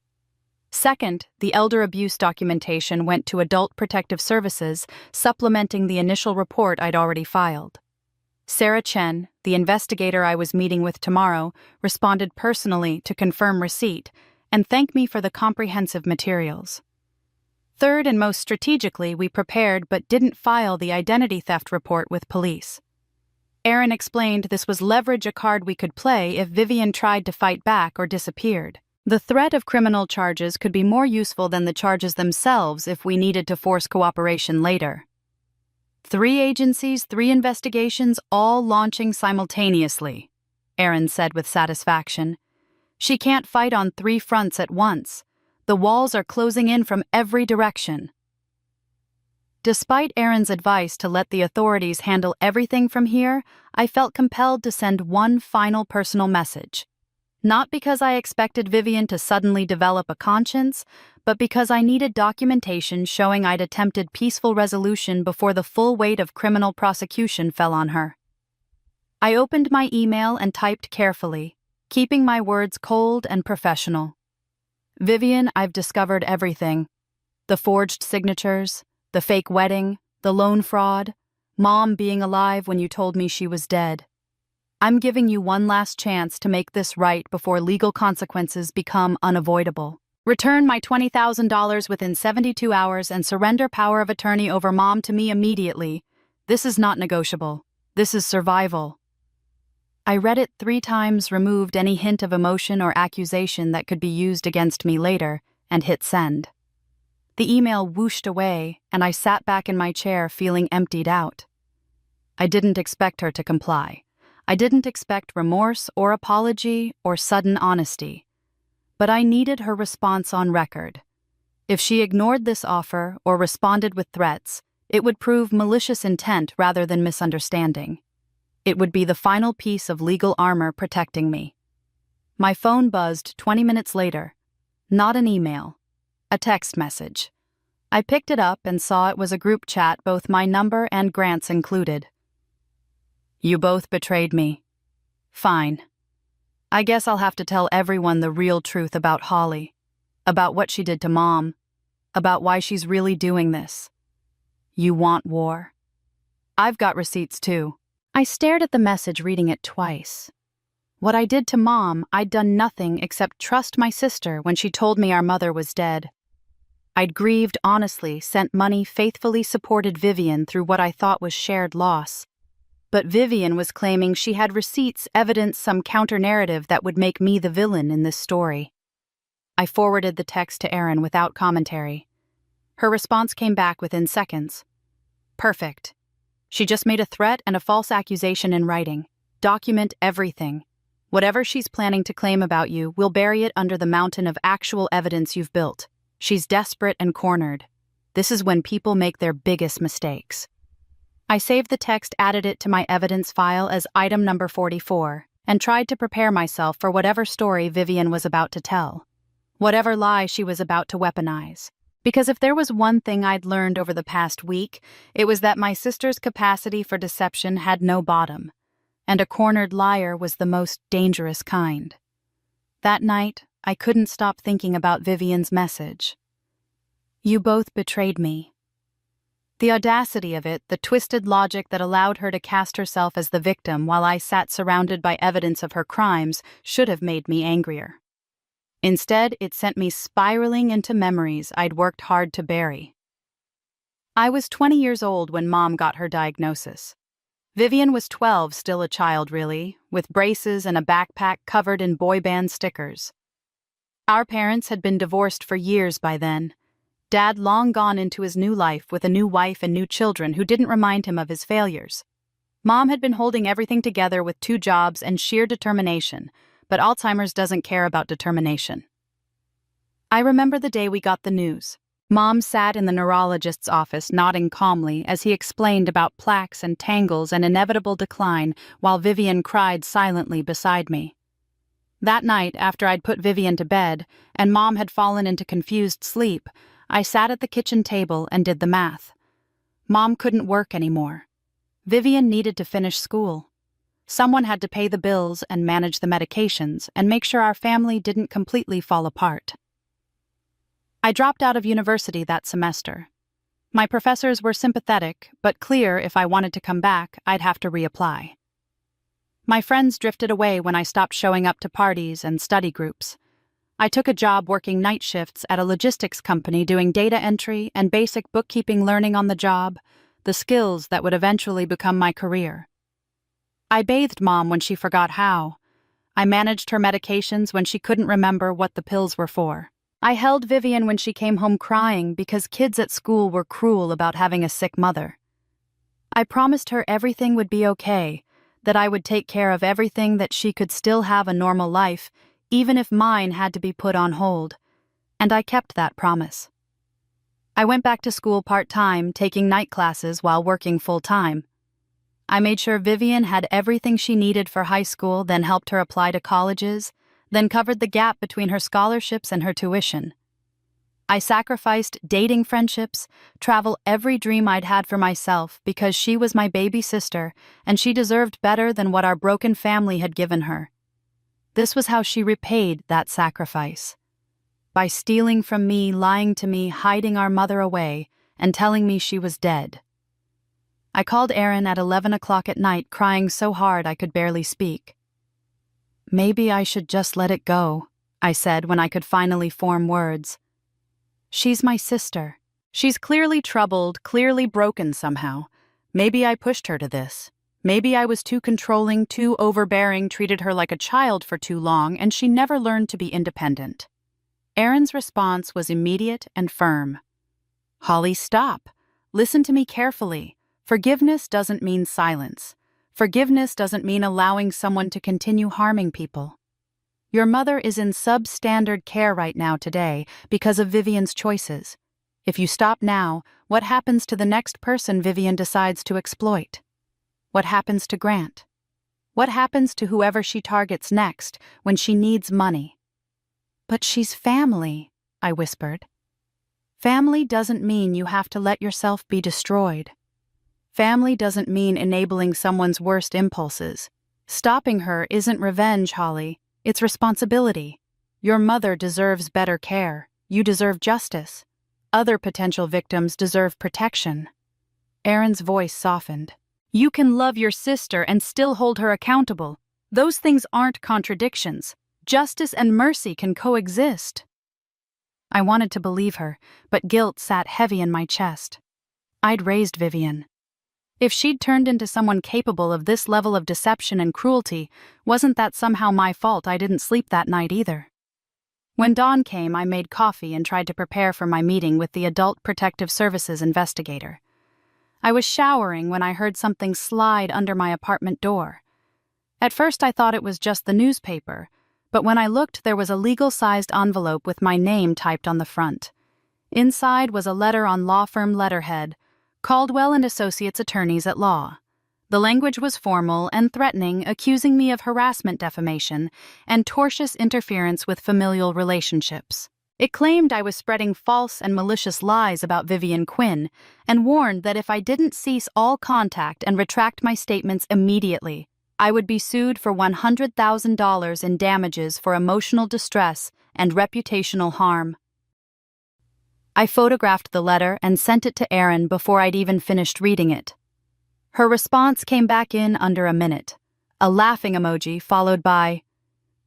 Second, the elder abuse documentation went to Adult Protective Services, supplementing the initial report I'd already filed. Sarah Chen, the investigator I was meeting with tomorrow, responded personally to confirm receipt and thanked me for the comprehensive materials. Third, and most strategically, we prepared but didn't file the identity theft report with police. Erin explained this was leverage a card we could play if Vivian tried to fight back or disappeared. The threat of criminal charges could be more useful than the charges themselves if we needed to force cooperation later. 3 agencies, 3 investigations, all launching simultaneously, Erin said with satisfaction. She can't fight on 3 fronts at once. The walls are closing in from every direction. Despite Erin's advice to let the authorities handle everything from here, I felt compelled to send one final personal message. Not because I expected Vivian to suddenly develop a conscience, but because I needed documentation showing I'd attempted peaceful resolution before the full weight of criminal prosecution fell on her. I opened my email and typed carefully, keeping my words cold and professional. "Vivian, I've discovered everything. The forged signatures, the fake wedding, the loan fraud, Mom being alive when you told me she was dead. I'm giving you one last chance to make this right before legal consequences become unavoidable. Return my $20,000 within 72 hours and surrender power of attorney over Mom to me immediately. This is not negotiable. This is survival." I read it 3 times, removed any hint of emotion or accusation that could be used against me later, and hit send. The email whooshed away, and I sat back in my chair feeling emptied out. I didn't expect her to comply. I didn't expect remorse or apology or sudden honesty. But I needed her response on record. If she ignored this offer or responded with threats, it would prove malicious intent rather than misunderstanding. It would be the final piece of legal armor protecting me. My phone buzzed 20 minutes later. Not an email. A text message. I picked it up and saw it was a group chat, both my number and Grant's included. "You both betrayed me. Fine. I guess I'll have to tell everyone the real truth about Holly, about what she did to Mom, about why she's really doing this. You want war? I've got receipts too." I stared at the message, reading it twice. What I did to Mom, I'd done nothing except trust my sister when she told me our mother was dead. I'd grieved honestly, sent money, faithfully supported Vivian through what I thought was shared loss. But Vivian was claiming she had receipts, evidence, some counter-narrative that would make me the villain in this story. I forwarded the text to Erin without commentary. Her response came back within seconds. Perfect. She just made a threat and a false accusation in writing. Document everything. Whatever she's planning to claim about you, we'll bury it under the mountain of actual evidence you've built. She's desperate and cornered. This is when people make their biggest mistakes. I saved the text, added it to my evidence file as item number 44, and tried to prepare myself for whatever story Vivian was about to tell. Whatever lie she was about to weaponize. Because if there was one thing I'd learned over the past week, it was that my sister's capacity for deception had no bottom, and a cornered liar was the most dangerous kind. That night, I couldn't stop thinking about Vivian's message. You both betrayed me. The audacity of it, the twisted logic that allowed her to cast herself as the victim while I sat surrounded by evidence of her crimes, should have made me angrier. Instead, it sent me spiraling into memories I'd worked hard to bury. I was 20 years old when Mom got her diagnosis. Vivian was 12, still a child really, with braces and a backpack covered in boy band stickers. Our parents had been divorced for years by then. Dad long gone into his new life with a new wife and new children who didn't remind him of his failures. Mom had been holding everything together with 2 jobs and sheer determination, but Alzheimer's doesn't care about determination. I remember the day we got the news. Mom sat in the neurologist's office nodding calmly as he explained about plaques and tangles and inevitable decline while Vivian cried silently beside me. That night, after I'd put Vivian to bed and Mom had fallen into confused sleep, I sat at the kitchen table and did the math. Mom couldn't work anymore. Vivian needed to finish school. Someone had to pay the bills and manage the medications and make sure our family didn't completely fall apart. I dropped out of university that semester. My professors were sympathetic, but clear if I wanted to come back, I'd have to reapply. My friends drifted away when I stopped showing up to parties and study groups. I took a job working night shifts at a logistics company doing data entry and basic bookkeeping, learning on the job, the skills that would eventually become my career. I bathed Mom when she forgot how. I managed her medications when she couldn't remember what the pills were for. I held Vivian when she came home crying because kids at school were cruel about having a sick mother. I promised her everything would be okay, that I would take care of everything, that she could still have a normal life, even if mine had to be put on hold. And I kept that promise. I went back to school part-time, taking night classes while working full-time. I made sure Vivian had everything she needed for high school, then helped her apply to colleges, then covered the gap between her scholarships and her tuition. I sacrificed dating friendships, travel, every dream I'd had for myself because she was my baby sister and she deserved better than what our broken family had given her. This was how she repaid that sacrifice. By stealing from me, lying to me, hiding our mother away, and telling me she was dead. I called Aaron at 11 o'clock at night, crying so hard I could barely speak. Maybe I should just let it go, I said when I could finally form words. She's my sister. She's clearly troubled, clearly broken somehow. Maybe I pushed her to this. Maybe I was too controlling, too overbearing, treated her like a child for too long, and she never learned to be independent. Aaron's response was immediate and firm. Holly, stop. Listen to me carefully. Forgiveness doesn't mean silence. Forgiveness doesn't mean allowing someone to continue harming people. Your mother is in substandard care right now today because of Vivian's choices. If you stop now, what happens to the next person Vivian decides to exploit? What happens to Grant? What happens to whoever she targets next when she needs money? But she's family, I whispered. Family doesn't mean you have to let yourself be destroyed. Family doesn't mean enabling someone's worst impulses. Stopping her isn't revenge, Holly. It's responsibility. Your mother deserves better care. You deserve justice. Other potential victims deserve protection. Aaron's voice softened. You can love your sister and still hold her accountable. Those things aren't contradictions. Justice and mercy can coexist. I wanted to believe her, but guilt sat heavy in my chest. I'd raised Vivian. If she'd turned into someone capable of this level of deception and cruelty, wasn't that somehow my fault I didn't sleep that night either? When dawn came, I made coffee and tried to prepare for my meeting with the Adult Protective Services investigator. I was showering when I heard something slide under my apartment door. At first I thought it was just the newspaper, but when I looked there was a legal-sized envelope with my name typed on the front. Inside was a letter on law firm letterhead, Caldwell and Associates Attorneys at Law. The language was formal and threatening, accusing me of harassment, defamation, and tortious interference with familial relationships. It claimed I was spreading false and malicious lies about Vivian Quinn and warned that if I didn't cease all contact and retract my statements immediately, I would be sued for $100,000 in damages for emotional distress and reputational harm. I photographed the letter and sent it to Erin before I'd even finished reading it. Her response came back in under a minute, a laughing emoji followed by,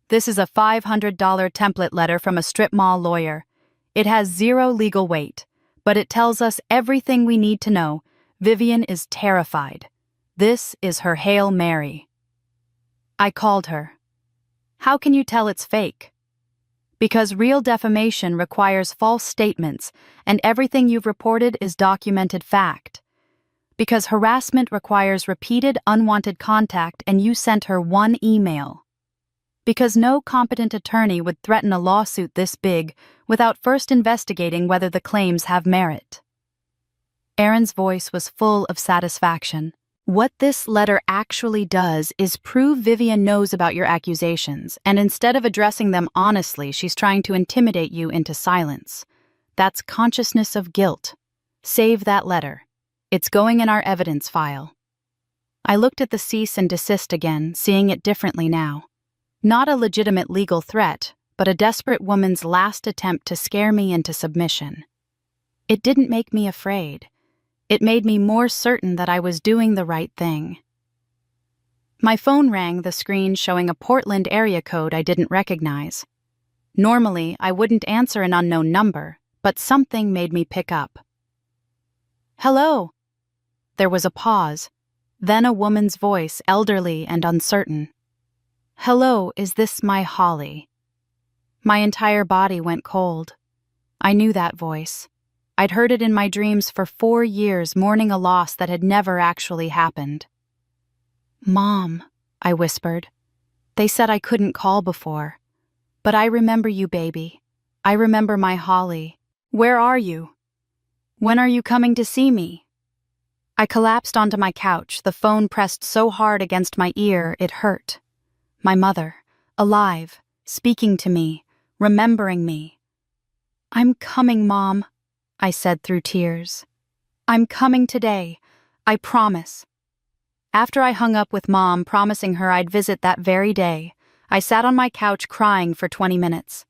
"This is a $500 template letter from a strip mall lawyer. It has zero legal weight, but it tells us everything we need to know. Vivian is terrified. This is her Hail Mary." I called her. "How can you tell it's fake?" "Because real defamation requires false statements, and everything you've reported is documented fact. Because harassment requires repeated unwanted contact and you sent her one email. Because no competent attorney would threaten a lawsuit this big without first investigating whether the claims have merit." Erin's voice was full of satisfaction. "What this letter actually does is prove Vivian knows about your accusations, and instead of addressing them honestly, she's trying to intimidate you into silence. That's consciousness of guilt. Save that letter. It's going in our evidence file." I looked at the cease and desist again, seeing it differently now. Not a legitimate legal threat, but a desperate woman's last attempt to scare me into submission. It didn't make me afraid. It made me more certain that I was doing the right thing. My phone rang, the screen showing a Portland area code I didn't recognize. Normally, I wouldn't answer an unknown number, but something made me pick up. "Hello." There was a pause, then a woman's voice, elderly and uncertain. "Hello, is this my Holly?" My entire body went cold. I knew that voice. I'd heard it in my dreams for 4 years, mourning a loss that had never actually happened. "Mom," I whispered. "They said I couldn't call before. But I remember you, baby. I remember my Holly. Where are you? When are you coming to see me?" I collapsed onto my couch, the phone pressed so hard against my ear it hurt. My mother, alive, speaking to me, remembering me. "I'm coming, Mom," I said through tears. "I'm coming today. I promise." After I hung up with Mom, promising her I'd visit that very day, I sat on my couch crying for 20 minutes.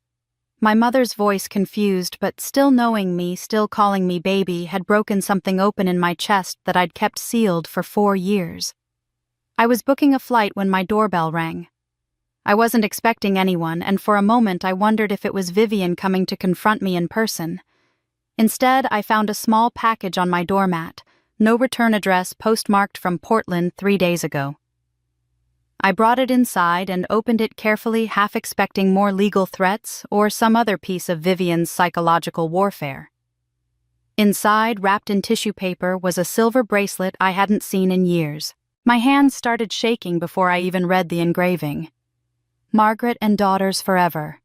My mother's voice, confused but still knowing me, still calling me baby, had broken something open in my chest that I'd kept sealed for 4 years. I was booking a flight when my doorbell rang. I wasn't expecting anyone, and for a moment I wondered if it was Vivian coming to confront me in person. Instead, I found a small package on my doormat, no return address, postmarked from Portland 3 days ago. I brought it inside and opened it carefully, half expecting more legal threats or some other piece of Vivian's psychological warfare. Inside, wrapped in tissue paper, was a silver bracelet I hadn't seen in years. My hands started shaking before I even read the engraving. "Margaret and daughters forever."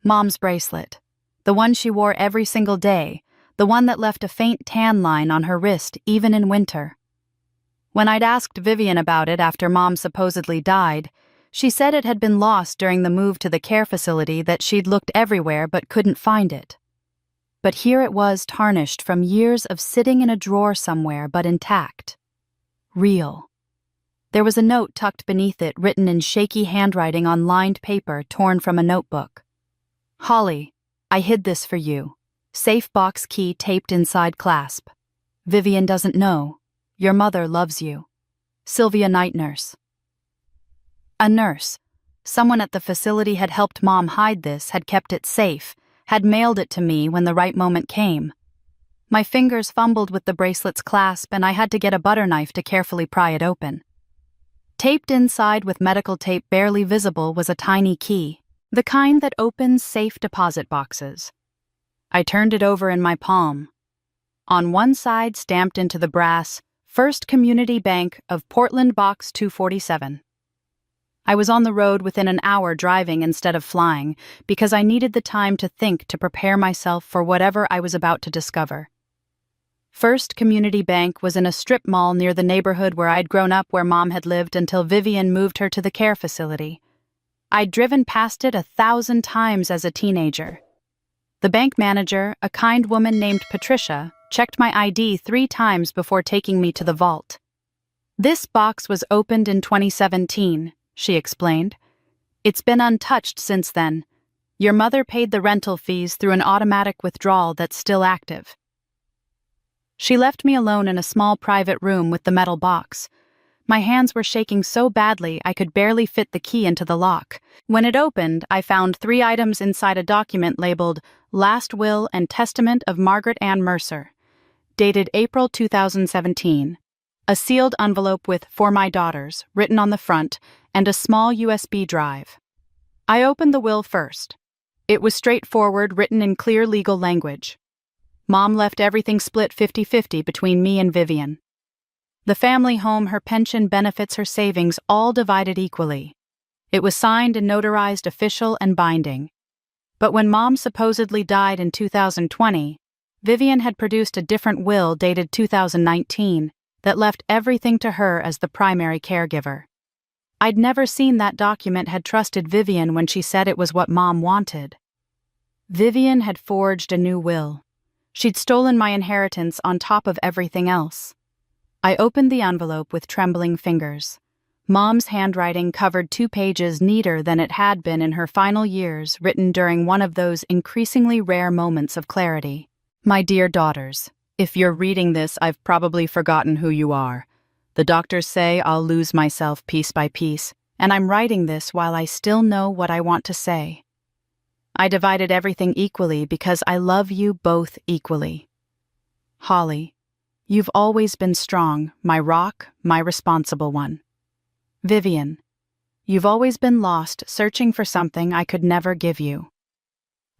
Mom's bracelet. The one she wore every single day, the one that left a faint tan line on her wrist even in winter. When I'd asked Vivian about it after Mom supposedly died, she said it had been lost during the move to the care facility, that she'd looked everywhere but couldn't find it. But here it was, tarnished from years of sitting in a drawer somewhere but intact. Real. There was a note tucked beneath it, written in shaky handwriting on lined paper torn from a notebook. "Holly, I hid this for you. Safe box key taped inside clasp. Vivian doesn't know. Your mother loves you. Sylvia, night nurse." A nurse. Someone at the facility had helped Mom hide this, had kept it safe, had mailed it to me when the right moment came. My fingers fumbled with the bracelet's clasp, and I had to get a butter knife to carefully pry it open. Taped inside with medical tape barely visible was a tiny key, the kind that opens safe deposit boxes. I turned it over in my palm. On one side, stamped into the brass, First Community Bank of Portland Box 247. I was on the road within an hour driving instead of flying because I needed the time to think to prepare myself for whatever I was about to discover. First Community Bank was in a strip mall near the neighborhood where I'd grown up, where Mom had lived until Vivian moved her to the care facility. I'd driven past it 1,000 times as a teenager. The bank manager, a kind woman named Patricia, checked my ID 3 times before taking me to the vault. "This box was opened in 2017, she explained. "It's been untouched since then. Your mother paid the rental fees through an automatic withdrawal that's still active." She left me alone in a small private room with the metal box. My hands were shaking so badly I could barely fit the key into the lock. When it opened, I found 3 items inside a document labeled Last Will and Testament of Margaret Ann Mercer, dated April 2017. A sealed envelope with "For My Daughters" written on the front, and a small USB drive. I opened the will first. It was straightforward, written in clear legal language. Mom left everything split 50-50 between me and Vivian. The family home, her pension, benefits, her savings, all divided equally. It was signed and notarized, official and binding. But when Mom supposedly died in 2020, Vivian had produced a different will dated 2019 that left everything to her as the primary caregiver. I'd never seen that document, had trusted Vivian when she said it was what Mom wanted. Vivian had forged a new will. She'd stolen my inheritance on top of everything else. I opened the envelope with trembling fingers. Mom's handwriting covered 2 pages neater than it had been in her final years, written during one of those increasingly rare moments of clarity. "My dear daughters, if you're reading this, I've probably forgotten who you are. The doctors say I'll lose myself piece by piece, and I'm writing this while I still know what I want to say. I divided everything equally because I love you both equally. Holly, you've always been strong, my rock, my responsible one. Vivian, you've always been lost, searching for something I could never give you.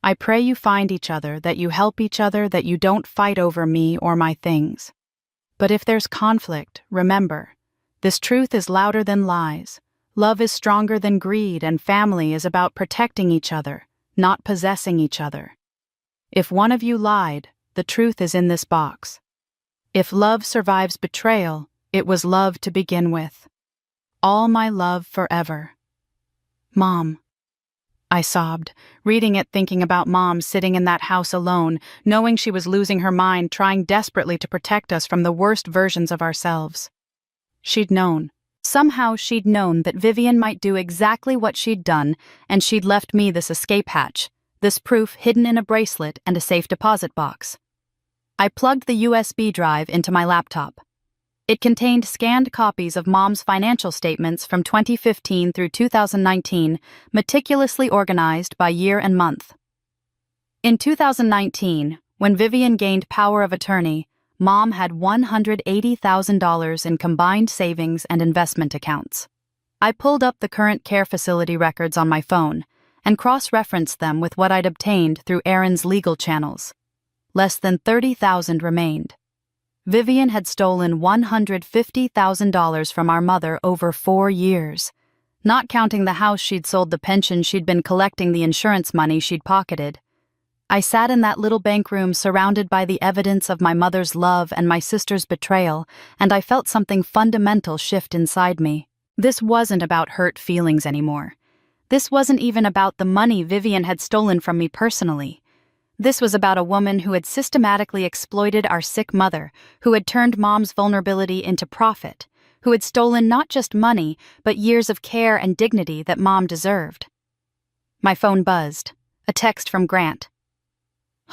I pray you find each other, that you help each other, that you don't fight over me or my things. But if there's conflict, remember, this truth is louder than lies. Love is stronger than greed, and family is about protecting each other, not possessing each other. If one of you lied, the truth is in this box. If love survives betrayal, it was love to begin with. All my love forever. Mom." I sobbed, reading it, thinking about Mom sitting in that house alone, knowing she was losing her mind, trying desperately to protect us from the worst versions of ourselves. She'd known. Somehow she'd known that Vivian might do exactly what she'd done, and she'd left me this escape hatch, this proof hidden in a bracelet and a safe deposit box. I plugged the USB drive into my laptop. It contained scanned copies of Mom's financial statements from 2015 through 2019, meticulously organized by year and month. In 2019, when Vivian gained power of attorney, Mom had $180,000 in combined savings and investment accounts. I pulled up the current care facility records on my phone and cross-referenced them with what I'd obtained through Aaron's legal channels. Less than $30,000 remained. Vivian had stolen $150,000 from our mother over 4 years. Not counting the house she'd sold, the pension she'd been collecting, the insurance money she'd pocketed. I sat in that little bank room surrounded by the evidence of my mother's love and my sister's betrayal, and I felt something fundamental shift inside me. This wasn't about hurt feelings anymore. This wasn't even about the money Vivian had stolen from me personally. This was about a woman who had systematically exploited our sick mother, who had turned Mom's vulnerability into profit, who had stolen not just money, but years of care and dignity that Mom deserved. My phone buzzed. A text from Grant.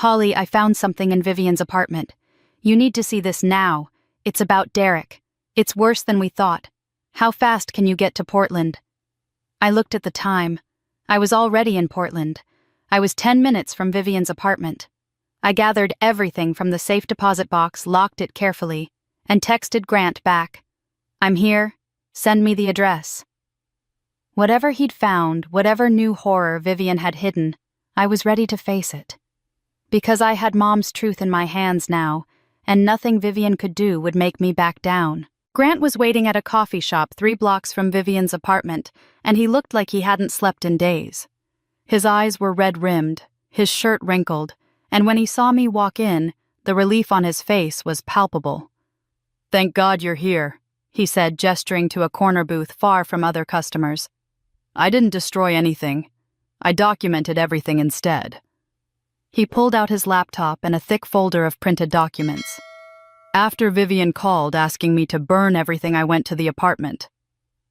"Holly, I found something in Vivian's apartment. You need to see this now. It's about Derek. It's worse than we thought. How fast can you get to Portland?" I looked at the time. I was already in Portland. I was 10 minutes from Vivian's apartment. I gathered everything from the safe deposit box, locked it carefully, and texted Grant back. "I'm here. Send me the address." Whatever he'd found, whatever new horror Vivian had hidden, I was ready to face it. Because I had Mom's truth in my hands now, and nothing Vivian could do would make me back down. Grant was waiting at a coffee shop 3 blocks from Vivian's apartment, and he looked like he hadn't slept in days. His eyes were red-rimmed, his shirt wrinkled, and when he saw me walk in, the relief on his face was palpable. "Thank God you're here," he said, gesturing to a corner booth far from other customers. "I didn't destroy anything. I documented everything instead." He pulled out his laptop and a thick folder of printed documents. "After Vivian called asking me to burn everything, I went to the apartment.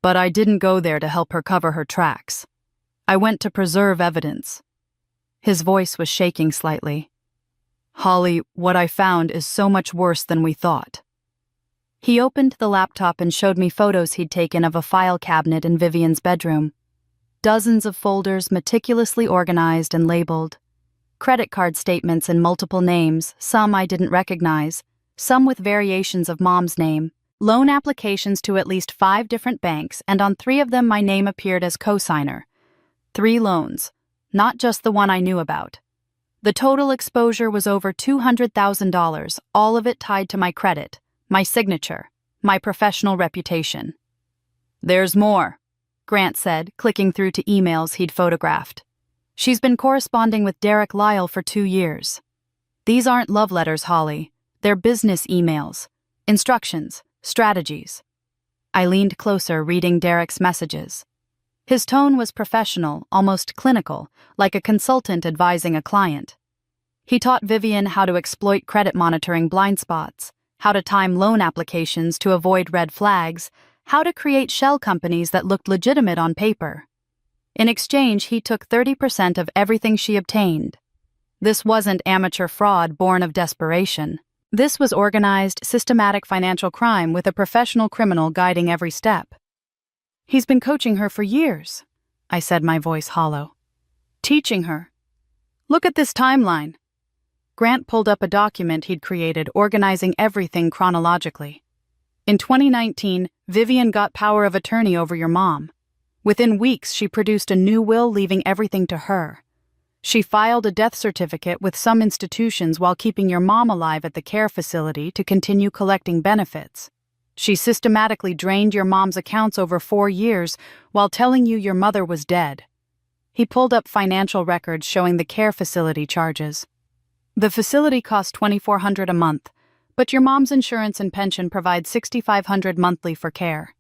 But I didn't go there to help her cover her tracks. I went to preserve evidence." His voice was shaking slightly. "Holly, what I found is so much worse than we thought." He opened the laptop and showed me photos he'd taken of a file cabinet in Vivian's bedroom. Dozens of folders meticulously organized and labeled. Credit card statements in multiple names, some I didn't recognize, some with variations of Mom's name. Loan applications to at least 5 different banks, and on 3 of them my name appeared as co-signer. 3 loans, not just the one I knew about. The total exposure was over $200,000, all of it tied to my credit, my signature, my professional reputation. "There's more," Grant said, clicking through to emails he'd photographed. "She's been corresponding with Derek Lyle for 2 years. These aren't love letters, Holly. They're business emails, instructions, strategies." I leaned closer, reading Derek's messages. His tone was professional, almost clinical, like a consultant advising a client. He taught Vivian how to exploit credit monitoring blind spots, how to time loan applications to avoid red flags, how to create shell companies that looked legitimate on paper. In exchange, he took 30% of everything she obtained. This wasn't amateur fraud born of desperation. This was organized, systematic financial crime with a professional criminal guiding every step. "He's been coaching her for years," I said, my voice hollow. "Teaching her. Look at this timeline." Grant pulled up a document he'd created organizing everything chronologically. "In 2019, Vivian got power of attorney over your mom. Within weeks, she produced a new will leaving everything to her. She filed a death certificate with some institutions while keeping your mom alive at the care facility to continue collecting benefits. She systematically drained your mom's accounts over 4 years while telling you your mother was dead." He pulled up financial records showing the care facility charges. "The facility cost $2,400 a month, but your mom's insurance and pension provide $6,500 monthly for care.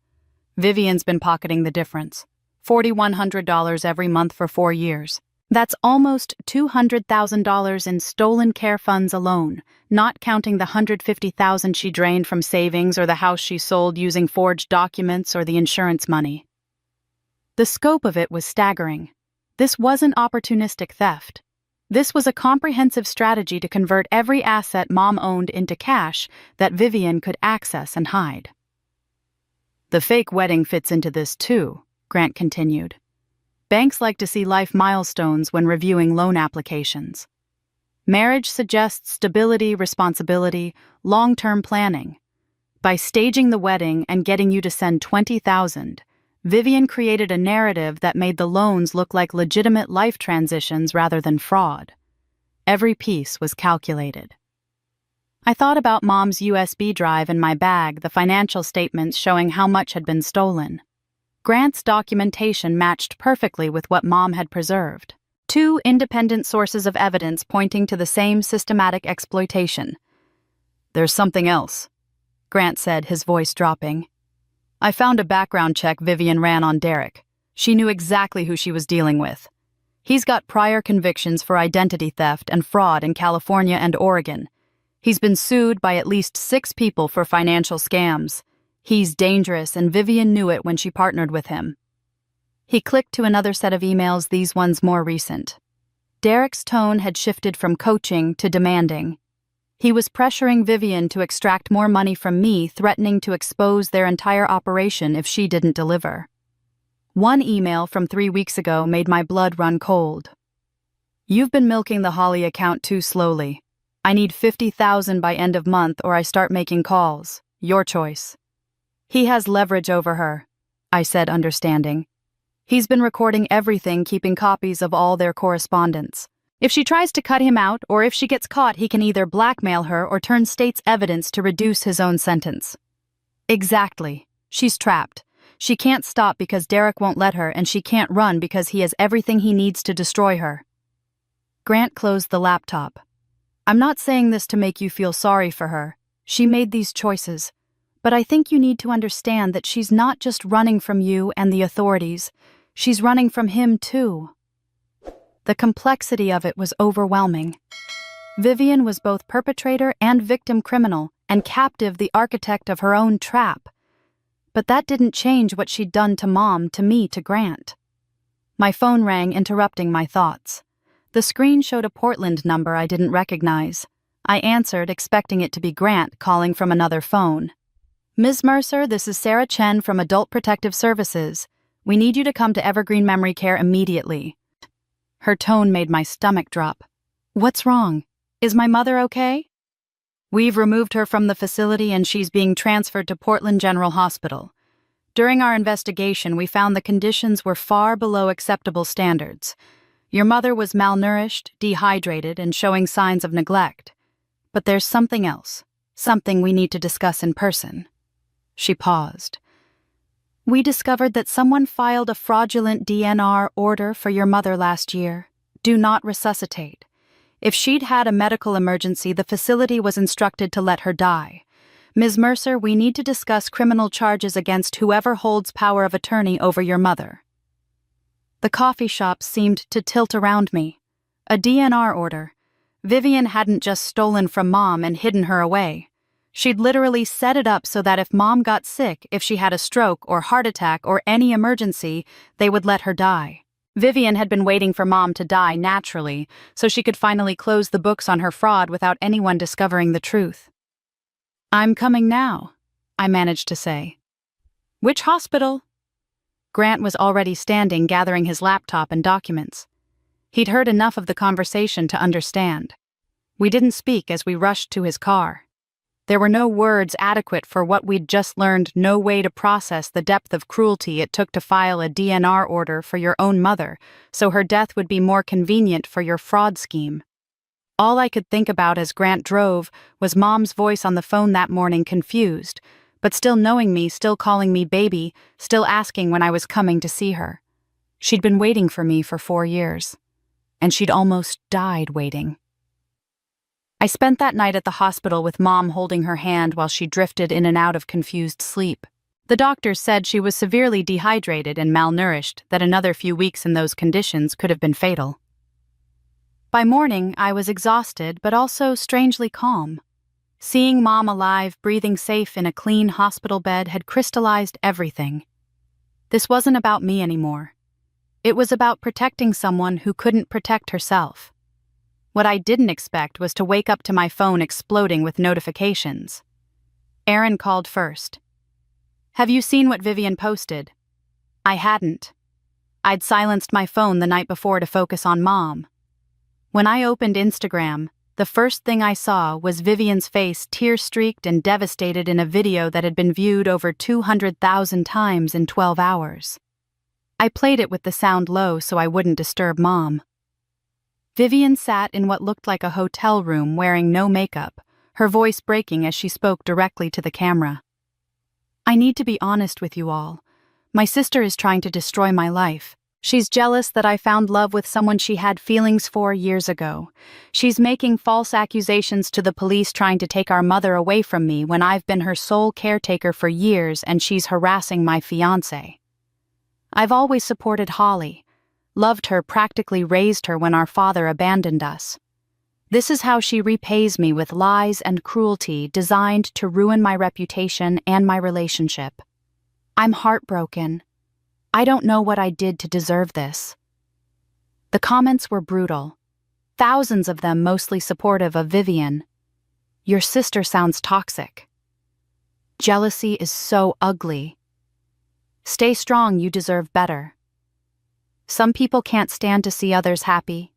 Vivian's been pocketing the difference, $4,100 every month for 4 years. That's almost $200,000 in stolen care funds alone, not counting the $150,000 she drained from savings or the house she sold using forged documents or the insurance money." The scope of it was staggering. This wasn't opportunistic theft. This was a comprehensive strategy to convert every asset Mom owned into cash that Vivian could access and hide. "The fake wedding fits into this too," Grant continued. "Banks like to see life milestones when reviewing loan applications. Marriage suggests stability, responsibility, long-term planning. By staging the wedding and getting you to send $20,000, Vivian created a narrative that made the loans look like legitimate life transitions rather than fraud. Every piece was calculated." I thought about Mom's USB drive in my bag, the financial statements showing how much had been stolen. Grant's documentation matched perfectly with what Mom had preserved. 2 independent sources of evidence pointing to the same systematic exploitation. "There's something else," Grant said, his voice dropping. "I found a background check Vivian ran on Derek. She knew exactly who she was dealing with. He's got prior convictions for identity theft and fraud in California and Oregon. He's been sued by at least 6 people for financial scams. He's dangerous, and Vivian knew it when she partnered with him." He clicked to another set of emails, these ones more recent. Derek's tone had shifted from coaching to demanding. He was pressuring Vivian to extract more money from me, threatening to expose their entire operation if she didn't deliver. One email from 3 weeks ago made my blood run cold. "You've been milking the Holly account too slowly. I need $50,000 by end of month or I start making calls. Your choice." "He has leverage over her," I said, understanding. "He's been recording everything, keeping copies of all their correspondence. If she tries to cut him out, or if she gets caught, he can either blackmail her or turn state's evidence to reduce his own sentence. Exactly. She's trapped. She can't stop because Derek won't let her, and she can't run because he has everything he needs to destroy her. Grant closed the laptop. I'm not saying this to make you feel sorry for her. She made these choices. But I think you need to understand that she's not just running from you and the authorities. She's running from him too. The complexity of it was overwhelming. Vivian was both perpetrator and victim criminal, and captive the architect of her own trap. But that didn't change what she'd done to Mom, to me, to Grant. My phone rang, interrupting my thoughts. The screen showed a Portland number I didn't recognize. I answered, expecting it to be Grant calling from another phone. Ms. Mercer, this is Sarah Chen from Adult Protective Services. We need you to come to Evergreen Memory Care immediately. Her tone made my stomach drop. What's wrong? Is my mother okay? We've removed her from the facility and she's being transferred to Portland General Hospital. During our investigation, we found the conditions were far below acceptable standards. Your mother was malnourished, dehydrated, and showing signs of neglect. But there's something else, something we need to discuss in person. She paused. We discovered that someone filed a fraudulent DNR order for your mother last year. Do not resuscitate. If she'd had a medical emergency, the facility was instructed to let her die. Ms. Mercer, we need to discuss criminal charges against whoever holds power of attorney over your mother. The coffee shop seemed to tilt around me. A DNR order. Vivian hadn't just stolen from Mom and hidden her away. She'd literally set it up so that if Mom got sick, if she had a stroke or heart attack or any emergency, they would let her die. Vivian had been waiting for Mom to die naturally, so she could finally close the books on her fraud without anyone discovering the truth. I'm coming now, I managed to say. Which hospital? Grant was already standing, gathering his laptop and documents. He'd heard enough of the conversation to understand. We didn't speak as we rushed to his car. There were no words adequate for what we'd just learned, no way to process the depth of cruelty it took to file a DNR order for your own mother, so her death would be more convenient for your fraud scheme. All I could think about as Grant drove was Mom's voice on the phone that morning, confused, but still knowing me, still calling me baby, still asking when I was coming to see her. She'd been waiting for me for 4 years, and she'd almost died waiting. I spent that night at the hospital with Mom holding her hand while she drifted in and out of confused sleep. The doctors said she was severely dehydrated and malnourished, that another few weeks in those conditions could have been fatal. By morning, I was exhausted but also strangely calm. Seeing Mom alive, breathing safe in a clean hospital bed had crystallized everything. This wasn't about me anymore. It was about protecting someone who couldn't protect herself. What I didn't expect was to wake up to my phone exploding with notifications. Aaron called first. Have you seen what Vivian posted? I hadn't. I'd silenced my phone the night before to focus on Mom. When I opened Instagram, the first thing I saw was Vivian's face tear-streaked and devastated in a video that had been viewed over 200,000 times in 12 hours. I played it with the sound low so I wouldn't disturb Mom. Vivian sat in what looked like a hotel room wearing no makeup, her voice breaking as she spoke directly to the camera. I need to be honest with you all. My sister is trying to destroy my life. She's jealous that I found love with someone she had feelings for years ago. She's making false accusations to the police, trying to take our mother away from me when I've been her sole caretaker for years, and she's harassing my fiancé. I've always supported Holly. Loved her, practically raised her when our father abandoned us. This is how she repays me, with lies and cruelty designed to ruin my reputation and my relationship. I'm heartbroken. I don't know what I did to deserve this. The comments were brutal. Thousands of them mostly supportive of Vivian. Your sister sounds toxic. Jealousy is so ugly. Stay strong, you deserve better. Some people can't stand to see others happy.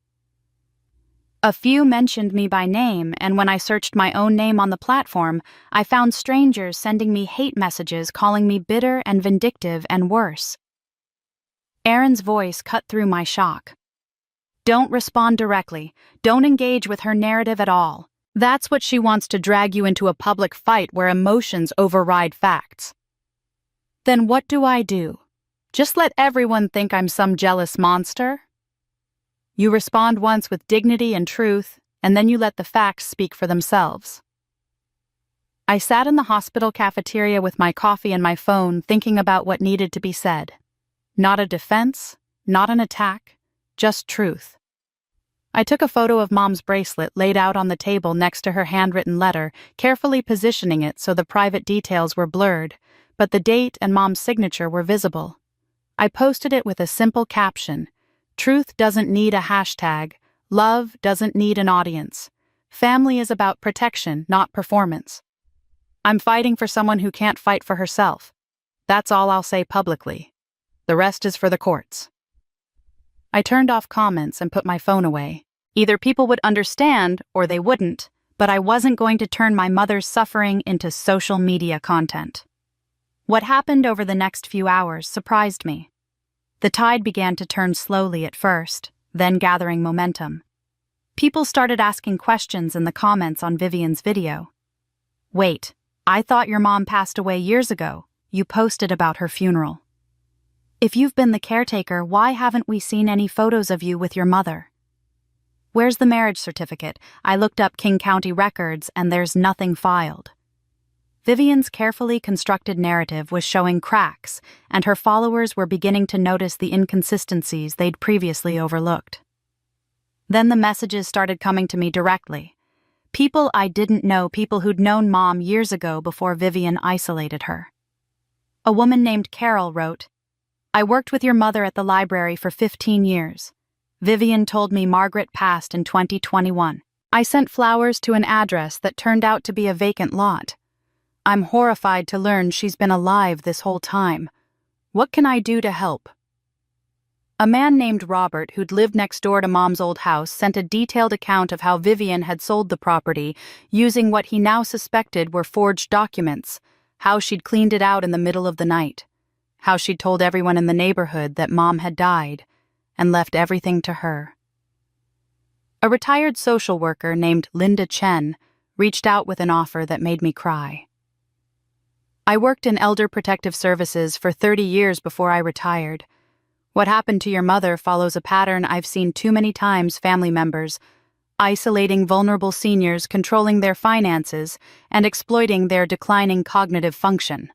A few mentioned me by name, and when I searched my own name on the platform, I found strangers sending me hate messages, calling me bitter and vindictive and worse. Aaron's voice cut through my shock. Don't respond directly. Don't engage with her narrative at all. That's what she wants to drag you into a public fight where emotions override facts. Then what do I do? Just let everyone think I'm some jealous monster? You respond once with dignity and truth, and then you let the facts speak for themselves. I sat in the hospital cafeteria with my coffee and my phone, thinking about what needed to be said. Not a defense, not an attack, just truth. I took a photo of Mom's bracelet laid out on the table next to her handwritten letter, carefully positioning it so the private details were blurred, but the date and Mom's signature were visible. I posted it with a simple caption: "Truth doesn't need a hashtag. Love doesn't need an audience. Family is about protection, not performance. I'm fighting for someone who can't fight for herself. That's all I'll say publicly. The rest is for the courts." I turned off comments and put my phone away. Either people would understand or they wouldn't, but I wasn't going to turn my mother's suffering into social media content. What happened over the next few hours surprised me. The tide began to turn slowly at first, then gathering momentum. People started asking questions in the comments on Vivian's video. "Wait, I thought your mom passed away years ago. You posted about her funeral. If you've been the caretaker, why haven't we seen any photos of you with your mother? Where's the marriage certificate? I looked up King County records and there's nothing filed." Vivian's carefully constructed narrative was showing cracks, and her followers were beginning to notice the inconsistencies they'd previously overlooked. Then the messages started coming to me directly. People I didn't know, people who'd known Mom years ago before Vivian isolated her. A woman named Carol wrote, "I worked with your mother at the library for 15 years. Vivian told me Margaret passed in 2021. I sent flowers to an address that turned out to be a vacant lot. I'm horrified to learn she's been alive this whole time. What can I do to help?" A man named Robert, who'd lived next door to Mom's old house, sent a detailed account of how Vivian had sold the property using what he now suspected were forged documents, how she'd cleaned it out in the middle of the night, how she'd told everyone in the neighborhood that Mom had died and left everything to her. A retired social worker named Linda Chen reached out with an offer that made me cry. "I worked in elder protective services for 30 years before I retired. What happened to your mother follows a pattern I've seen too many times: family members isolating vulnerable seniors, controlling their finances, and exploiting their declining cognitive function.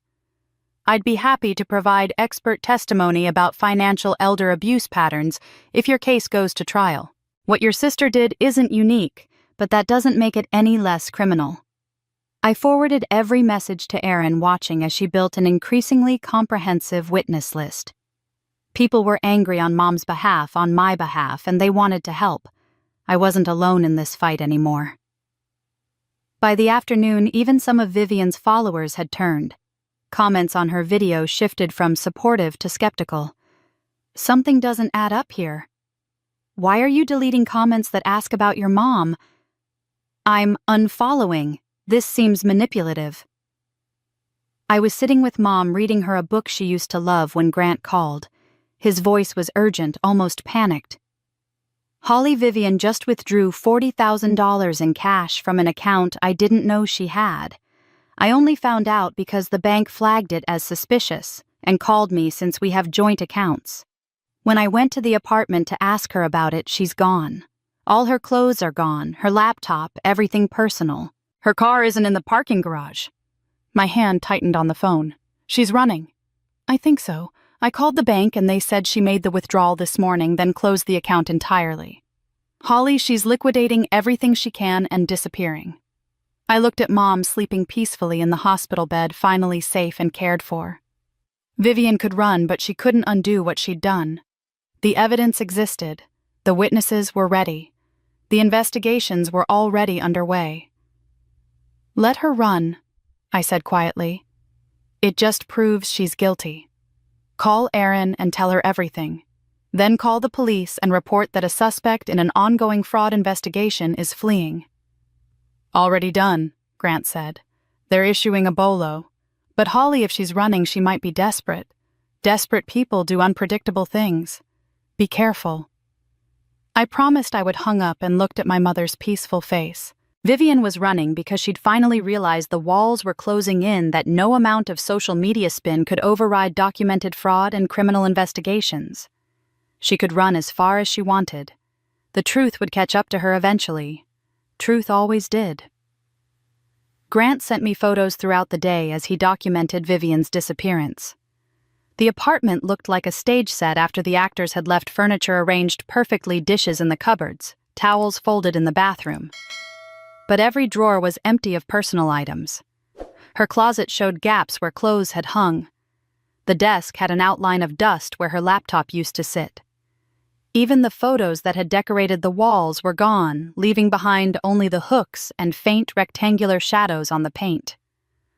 I'd be happy to provide expert testimony about financial elder abuse patterns if your case goes to trial. What your sister did isn't unique, but that doesn't make it any less criminal." I forwarded every message to Erin, watching as she built an increasingly comprehensive witness list. People were angry on Mom's behalf, on my behalf, and they wanted to help. I wasn't alone in this fight anymore. By the afternoon, even some of Vivian's followers had turned. Comments on her video shifted from supportive to skeptical. "Something doesn't add up here. Why are you deleting comments that ask about your mom?" "I'm unfollowing. This seems manipulative." I was sitting with Mom reading her a book she used to love when Grant called. His voice was urgent, almost panicked. "Holly, Vivian just withdrew $40,000 in cash from an account I didn't know she had. I only found out because the bank flagged it as suspicious and called me since we have joint accounts. When I went to the apartment to ask her about it, she's gone. All her clothes are gone, her laptop, everything personal. Her car isn't in the parking garage." My hand tightened on the phone. "She's running." "I think so. I called the bank and they said she made the withdrawal this morning, then closed the account entirely. Holly, she's liquidating everything she can and disappearing." I looked at Mom sleeping peacefully in the hospital bed, finally safe and cared for. Vivian could run, but she couldn't undo what she'd done. The evidence existed. The witnesses were ready. The investigations were already underway. "Let her run," I said quietly. "It just proves she's guilty. Call Erin and tell her everything. Then call the police and report that a suspect in an ongoing fraud investigation is fleeing." "Already done," Grant said. "They're issuing a bolo. But Holly, if she's running, she might be desperate. Desperate people do unpredictable things. Be careful." I promised I would hung up and looked at my mother's peaceful face. Vivian was running because she'd finally realized the walls were closing in, that no amount of social media spin could override documented fraud and criminal investigations. She could run as far as she wanted. The truth would catch up to her eventually. Truth always did. Grant sent me photos throughout the day as he documented Vivian's disappearance. The apartment looked like a stage set after the actors had left furniture arranged perfectly, dishes in the cupboards, towels folded in the bathroom. But every drawer was empty of personal items. Her closet showed gaps where clothes had hung. The desk had an outline of dust where her laptop used to sit. Even the photos that had decorated the walls were gone, leaving behind only the hooks and faint rectangular shadows on the paint.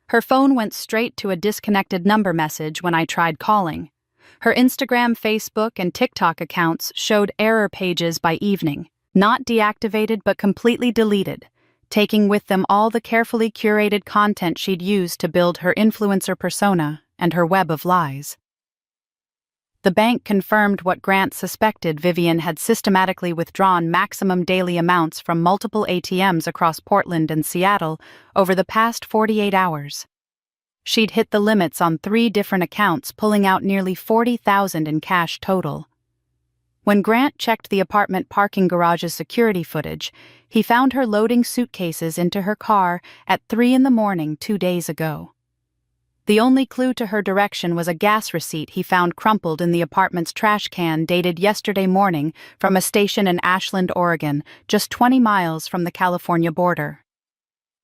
Her phone went straight to a disconnected number message when I tried calling. Her Instagram, Facebook, and TikTok accounts showed error pages by evening, not deactivated but completely deleted, taking with them all the carefully curated content she'd used to build her influencer persona and her web of lies. The bank confirmed what Grant suspected: Vivian had systematically withdrawn maximum daily amounts from multiple ATMs across Portland and Seattle over the past 48 hours. She'd hit the limits on 3 different accounts, pulling out nearly $40,000 in cash total. When Grant checked the apartment parking garage's security footage, he found her loading suitcases into her car at 3 a.m. 2 days ago. The only clue to her direction was a gas receipt he found crumpled in the apartment's trash can, dated yesterday morning from a station in Ashland, Oregon, just 20 miles from the California border.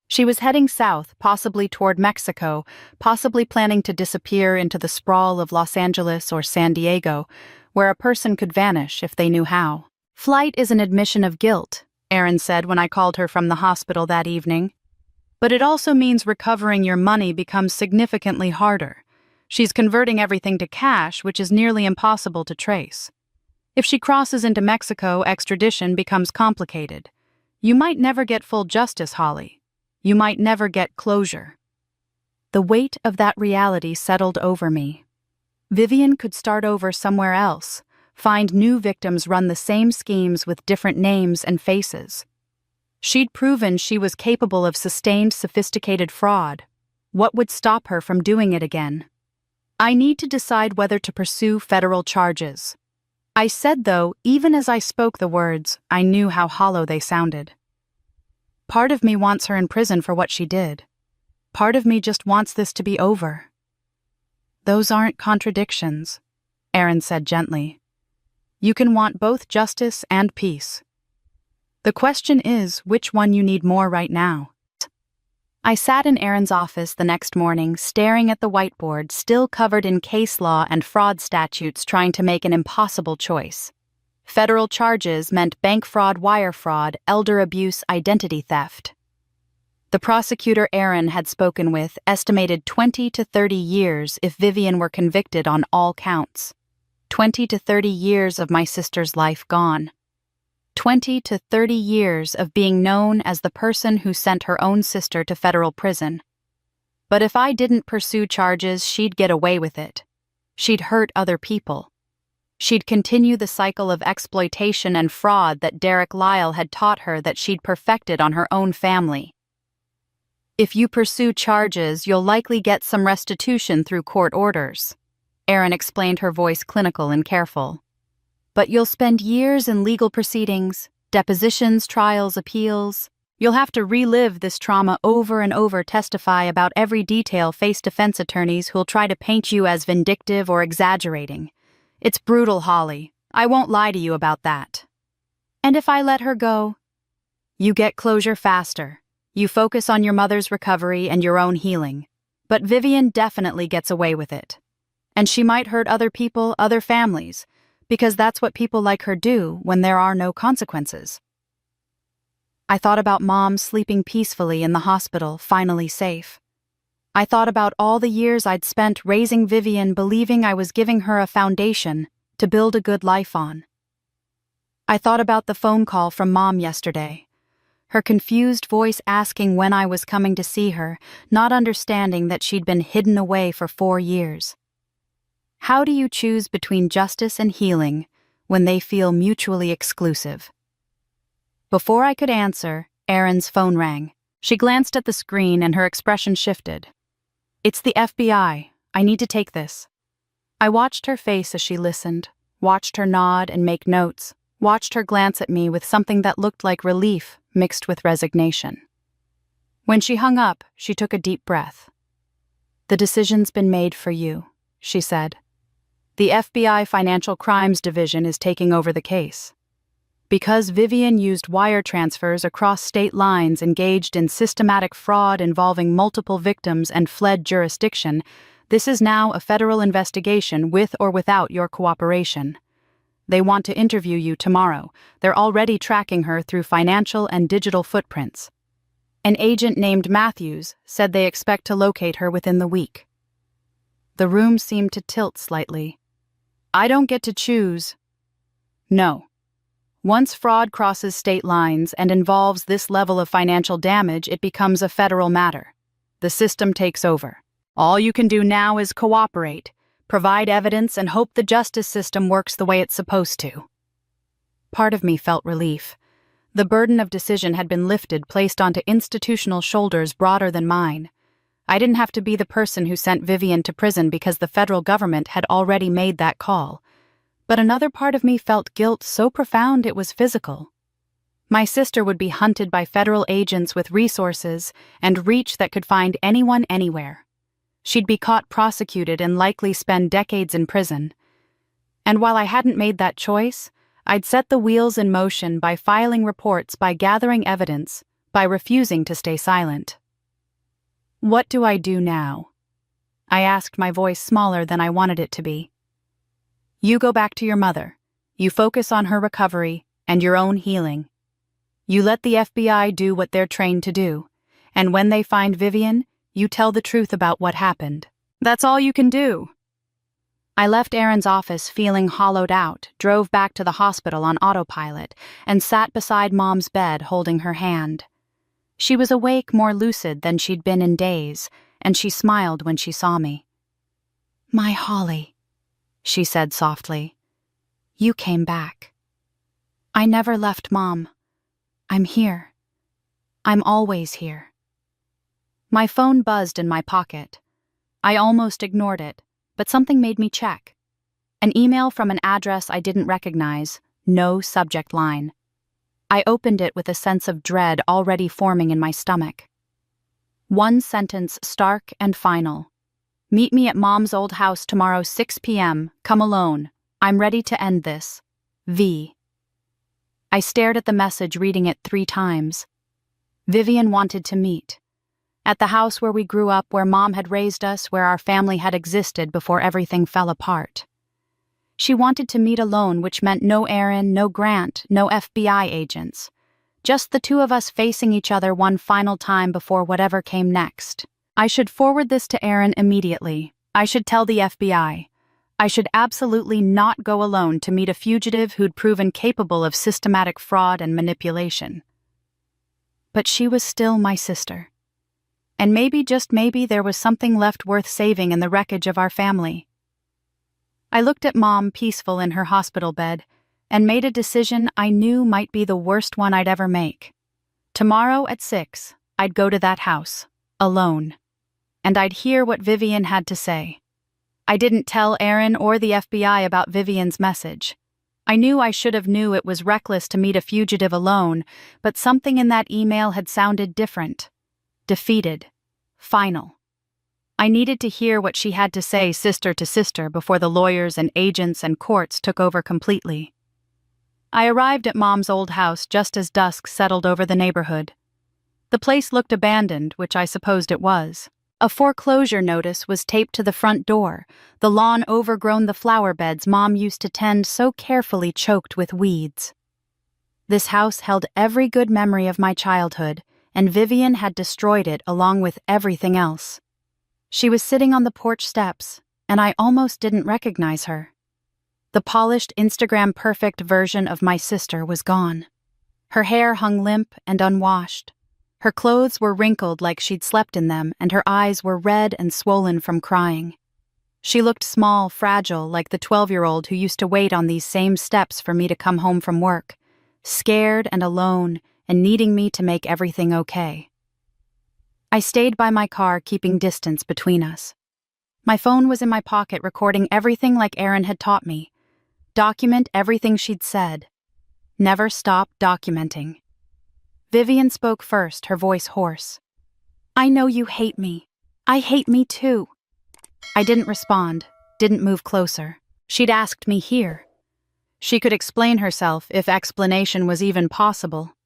She was heading south, possibly toward Mexico, possibly planning to disappear into the sprawl of Los Angeles or San Diego, where a person could vanish if they knew how. "Flight is an admission of guilt," Erin said when I called her from the hospital that evening. "But it also means recovering your money becomes significantly harder. She's converting everything to cash, which is nearly impossible to trace. If she crosses into Mexico, extradition becomes complicated. You might never get full justice, Holly. You might never get closure." The weight of that reality settled over me. Vivian could start over somewhere else, find new victims, run the same schemes with different names and faces. She'd proven she was capable of sustained, sophisticated fraud. What would stop her from doing it again? I need to decide whether to pursue federal charges. I said, though, even as I spoke the words, I knew how hollow they sounded. Part of me wants her in prison for what she did. Part of me just wants this to be over. "Those aren't contradictions," Erin said gently. "You can want both justice and peace. The question is which one you need more right now." I sat in Erin's office the next morning, staring at the whiteboard, still covered in case law and fraud statutes, trying to make an impossible choice. Federal charges meant bank fraud, wire fraud, elder abuse, identity theft. The prosecutor Erin had spoken with estimated 20 to 30 years if Vivian were convicted on all counts. 20 to 30 years of my sister's life gone. 20 to 30 years of being known as the person who sent her own sister to federal prison. But if I didn't pursue charges, she'd get away with it. She'd hurt other people. She'd continue the cycle of exploitation and fraud that Derek Lyle had taught her that she'd perfected on her own family. "If you pursue charges, you'll likely get some restitution through court orders," Erin explained, her voice clinical and careful. "But you'll spend years in legal proceedings, depositions, trials, appeals. You'll have to relive this trauma over and over, testify about every detail, face defense attorneys who'll try to paint you as vindictive or exaggerating. It's brutal, Holly. I won't lie to you about that. And if I let her go, you get closure faster. You focus on your mother's recovery and your own healing. But Vivian definitely gets away with it. And she might hurt other people, other families, because that's what people like her do when there are no consequences." I thought about Mom sleeping peacefully in the hospital, finally safe. I thought about all the years I'd spent raising Vivian, believing I was giving her a foundation to build a good life on. I thought about the phone call from Mom yesterday, her confused voice asking when I was coming to see her, not understanding that she'd been hidden away for 4 years. How do you choose between justice and healing when they feel mutually exclusive. Before I could answer, Erin's phone rang. She glanced at the screen and her expression shifted. "It's the FBI. I need to take this." I watched her face as she listened, watched her nod and make notes, watched her glance at me with something that looked like relief mixed with resignation. When she hung up, she took a deep breath. "The decision's been made for you," she said. "The FBI Financial Crimes Division is taking over the case. Because Vivian used wire transfers across state lines, engaged in systematic fraud involving multiple victims, and fled jurisdiction, this is now a federal investigation with or without your cooperation. They want to interview you tomorrow. They're already tracking her through financial and digital footprints. An agent named Matthews said they expect to locate her within the week." The room seemed to tilt slightly. "I don't get to choose." "No. Once fraud crosses state lines and involves this level of financial damage, it becomes a federal matter. The system takes over. All you can do now is cooperate, provide evidence, and hope the justice system works the way it's supposed to." Part of me felt relief. The burden of decision had been lifted, placed onto institutional shoulders broader than mine. I didn't have to be the person who sent Vivian to prison because the federal government had already made that call. But another part of me felt guilt so profound it was physical. My sister would be hunted by federal agents with resources and reach that could find anyone anywhere. She'd be caught, prosecuted, and likely spend decades in prison. And while I hadn't made that choice, I'd set the wheels in motion by filing reports, by gathering evidence, by refusing to stay silent. "What do I do now?" I asked, my voice smaller than I wanted it to be. "You go back to your mother. You focus on her recovery and your own healing. You let the FBI do what they're trained to do, and when they find Vivian, you tell the truth about what happened. That's all you can do." I left Erin's office feeling hollowed out, drove back to the hospital on autopilot, and sat beside Mom's bed holding her hand. She was awake, more lucid than she'd been in days, and she smiled when she saw me. "My Holly," she said softly. "You came back. I never left Mom. I'm here. I'm always here." My phone buzzed in my pocket. I almost ignored it, but something made me check. An email from an address I didn't recognize, no subject line. I opened it with a sense of dread already forming in my stomach. One sentence, stark and final. "Meet me at Mom's old house tomorrow 6 p.m. Come alone. I'm ready to end this. V." I stared at the message, reading it 3 times. Vivian wanted to meet. At the house where we grew up, where Mom had raised us, where our family had existed before everything fell apart. She wanted to meet alone, which meant no Erin, no Grant, no FBI agents. Just the two of us facing each other one final time before whatever came next. I should forward this to Erin immediately. I should tell the FBI. I should absolutely not go alone to meet a fugitive who'd proven capable of systematic fraud and manipulation. But she was still my sister. And maybe, just maybe, there was something left worth saving in the wreckage of our family. I looked at Mom, peaceful in her hospital bed, and made a decision I knew might be the worst one I'd ever make. Tomorrow at 6, I'd go to that house, alone. And I'd hear what Vivian had to say. I didn't tell Erin or the FBI about Vivian's message. I knew I should have knew it was reckless to meet a fugitive alone, but something in that email had sounded different. Defeated. Final. I needed to hear what she had to say, sister to sister, before the lawyers and agents and courts took over completely. I arrived at Mom's old house just as dusk settled over the neighborhood. The place looked abandoned, which I supposed it was. A foreclosure notice was taped to the front door, the lawn overgrown, the flower beds Mom used to tend so carefully choked with weeds. This house held every good memory of my childhood, and Vivian had destroyed it along with everything else. She was sitting on the porch steps, and I almost didn't recognize her. The polished, Instagram-perfect version of my sister was gone. Her hair hung limp and unwashed. Her clothes were wrinkled like she'd slept in them, and her eyes were red and swollen from crying. She looked small, fragile, like the 12-year-old who used to wait on these same steps for me to come home from work, scared and alone and needing me to make everything okay. I stayed by my car, keeping distance between us. My phone was in my pocket, recording everything like Erin had taught me. Document everything she'd said. Never stop documenting. Vivian spoke first, her voice hoarse. "I know you hate me. I hate me too." I didn't respond, didn't move closer. She'd asked me here. She could explain herself if explanation was even possible.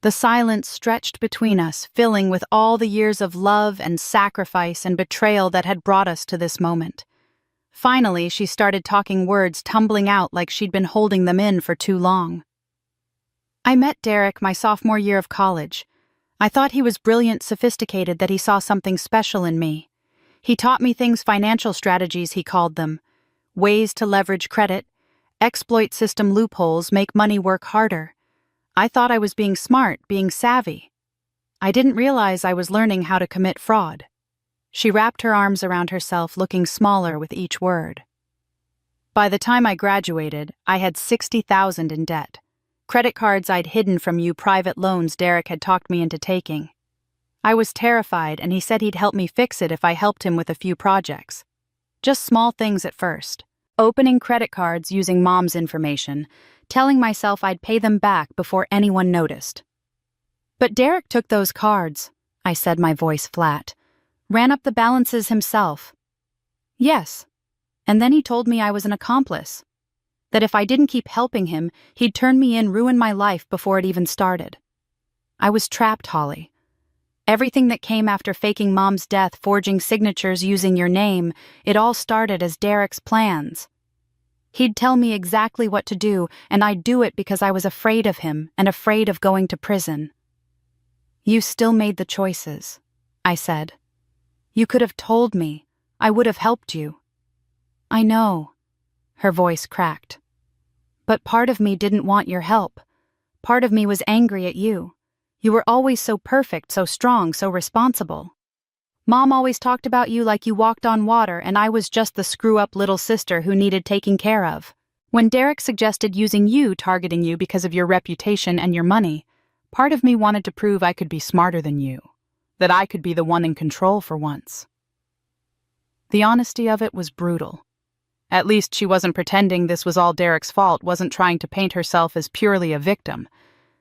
The silence stretched between us, filling with all the years of love and sacrifice and betrayal that had brought us to this moment. Finally, she started talking, words tumbling out like she'd been holding them in for too long. "I met Derek my sophomore year of college. I thought he was brilliant, sophisticated, that he saw something special in me. He taught me things, financial strategies, he called them. Ways to leverage credit, exploit system loopholes, make money work harder. I thought I was being smart, being savvy. I didn't realize I was learning how to commit fraud." She wrapped her arms around herself, looking smaller with each word. "By the time I graduated, I had $60,000 in debt. Credit cards I'd hidden from you, private loans Derek had talked me into taking. I was terrified, and he said he'd help me fix it if I helped him with a few projects. Just small things at first. Opening credit cards using Mom's information, telling myself I'd pay them back before anyone noticed. But Derek took those cards," I said, my voice flat. "Ran up the balances himself." "Yes. And then he told me I was an accomplice. That if I didn't keep helping him, he'd turn me in, ruin my life before it even started. I was trapped, Holly. Everything that came after faking Mom's death, forging signatures using your name, it all started as Derek's plans. He'd tell me exactly what to do, and I'd do it because I was afraid of him and afraid of going to prison." "You still made the choices," I said. "You could have told me. I would have helped you." "I know." Her voice cracked. "But part of me didn't want your help. Part of me was angry at you. You were always so perfect, so strong, so responsible. Mom always talked about you like you walked on water, and I was just the screw-up little sister who needed taking care of. When Derek suggested using you, targeting you because of your reputation and your money, part of me wanted to prove I could be smarter than you, that I could be the one in control for once." The honesty of it was brutal. At least she wasn't pretending this was all Derek's fault, wasn't trying to paint herself as purely a victim.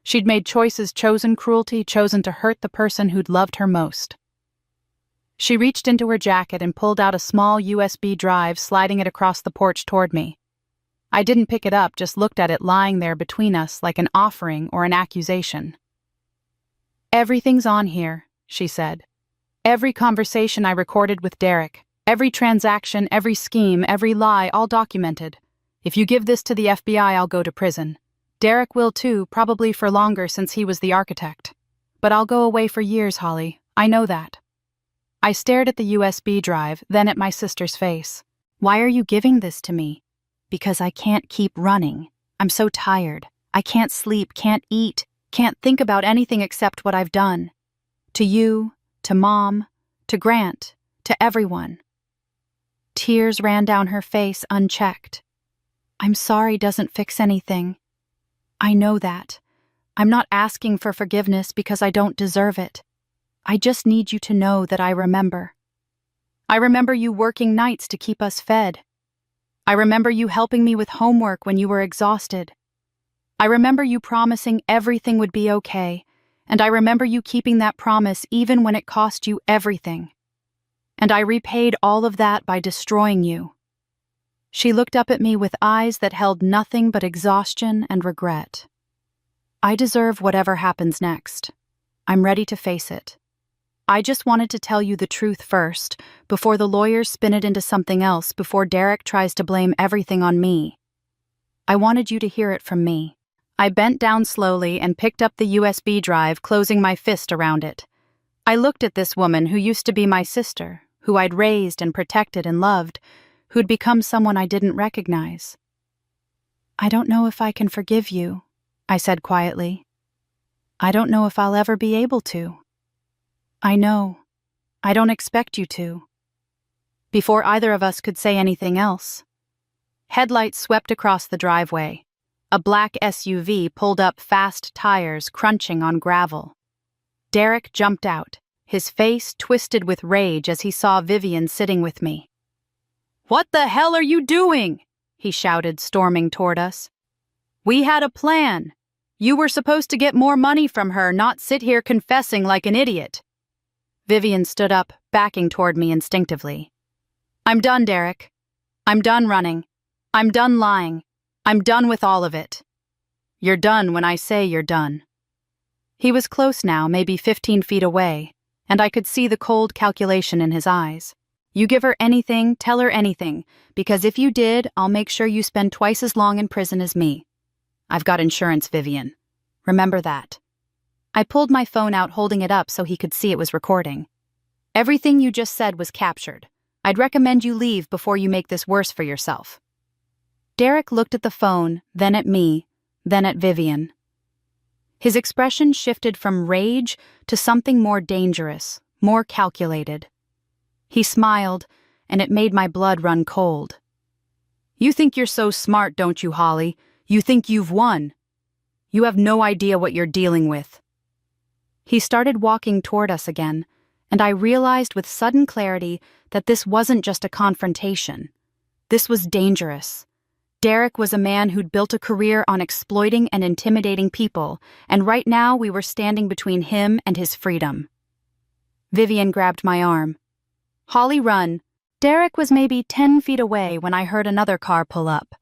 She'd made choices, chosen cruelty, chosen to hurt the person who'd loved her most. She reached into her jacket and pulled out a small USB drive, sliding it across the porch toward me. I didn't pick it up, just looked at it lying there between us like an offering or an accusation. "Everything's on here," she said. "Every conversation I recorded with Derek, every transaction, every scheme, every lie, all documented. If you give this to the FBI, I'll go to prison. Derek will too, probably for longer since he was the architect. But I'll go away for years, Holly. I know that." I stared at the USB drive, then at my sister's face. "Why are you giving this to me?" "Because I can't keep running. I'm so tired. I can't sleep, can't eat, can't think about anything except what I've done. To you, to Mom, to Grant, to everyone." Tears ran down her face unchecked. "I'm sorry doesn't fix anything. I know that. I'm not asking for forgiveness because I don't deserve it. I just need you to know that I remember. I remember you working nights to keep us fed. I remember you helping me with homework when you were exhausted. I remember you promising everything would be okay, and I remember you keeping that promise even when it cost you everything. And I repaid all of that by destroying you." She looked up at me with eyes that held nothing but exhaustion and regret. "I deserve whatever happens next. I'm ready to face it. I just wanted to tell you the truth first, before the lawyers spin it into something else, before Derek tries to blame everything on me. I wanted you to hear it from me." I bent down slowly and picked up the USB drive, closing my fist around it. I looked at this woman who used to be my sister, who I'd raised and protected and loved, who'd become someone I didn't recognize. "I don't know if I can forgive you," I said quietly. "I don't know if I'll ever be able to. I know. I don't expect you to." before either of us could say anything else. Headlights swept across the driveway. A black SUV pulled up, fast tires crunching on gravel. Derek jumped out, his face twisted with rage as he saw Vivian sitting with me. "What the hell are you doing?" he shouted, storming toward us. "We had a plan. You were supposed to get more money from her, not sit here confessing like an idiot." Vivian stood up, backing toward me instinctively. "I'm done, Derek. I'm done running. I'm done lying. I'm done with all of it." "You're done when I say you're done." He was close now, maybe 15 feet away, and I could see the cold calculation in his eyes. "You give her anything, tell her anything, because if you did, I'll make sure you spend twice as long in prison as me. I've got insurance, Vivian. Remember that." I pulled my phone out, holding it up so he could see it was recording. "Everything you just said was captured. I'd recommend you leave before you make this worse for yourself." Derek looked at the phone, then at me, then at Vivian. His expression shifted from rage to something more dangerous, more calculated. He smiled, and it made my blood run cold. "You think you're so smart, don't you, Holly? You think you've won. You have no idea what you're dealing with." He started walking toward us again, and I realized with sudden clarity that this wasn't just a confrontation. This was dangerous. Derek was a man who'd built a career on exploiting and intimidating people, and right now we were standing between him and his freedom. Vivian grabbed my arm. "Holly, run." Derek was maybe 10 feet away when I heard another car pull up.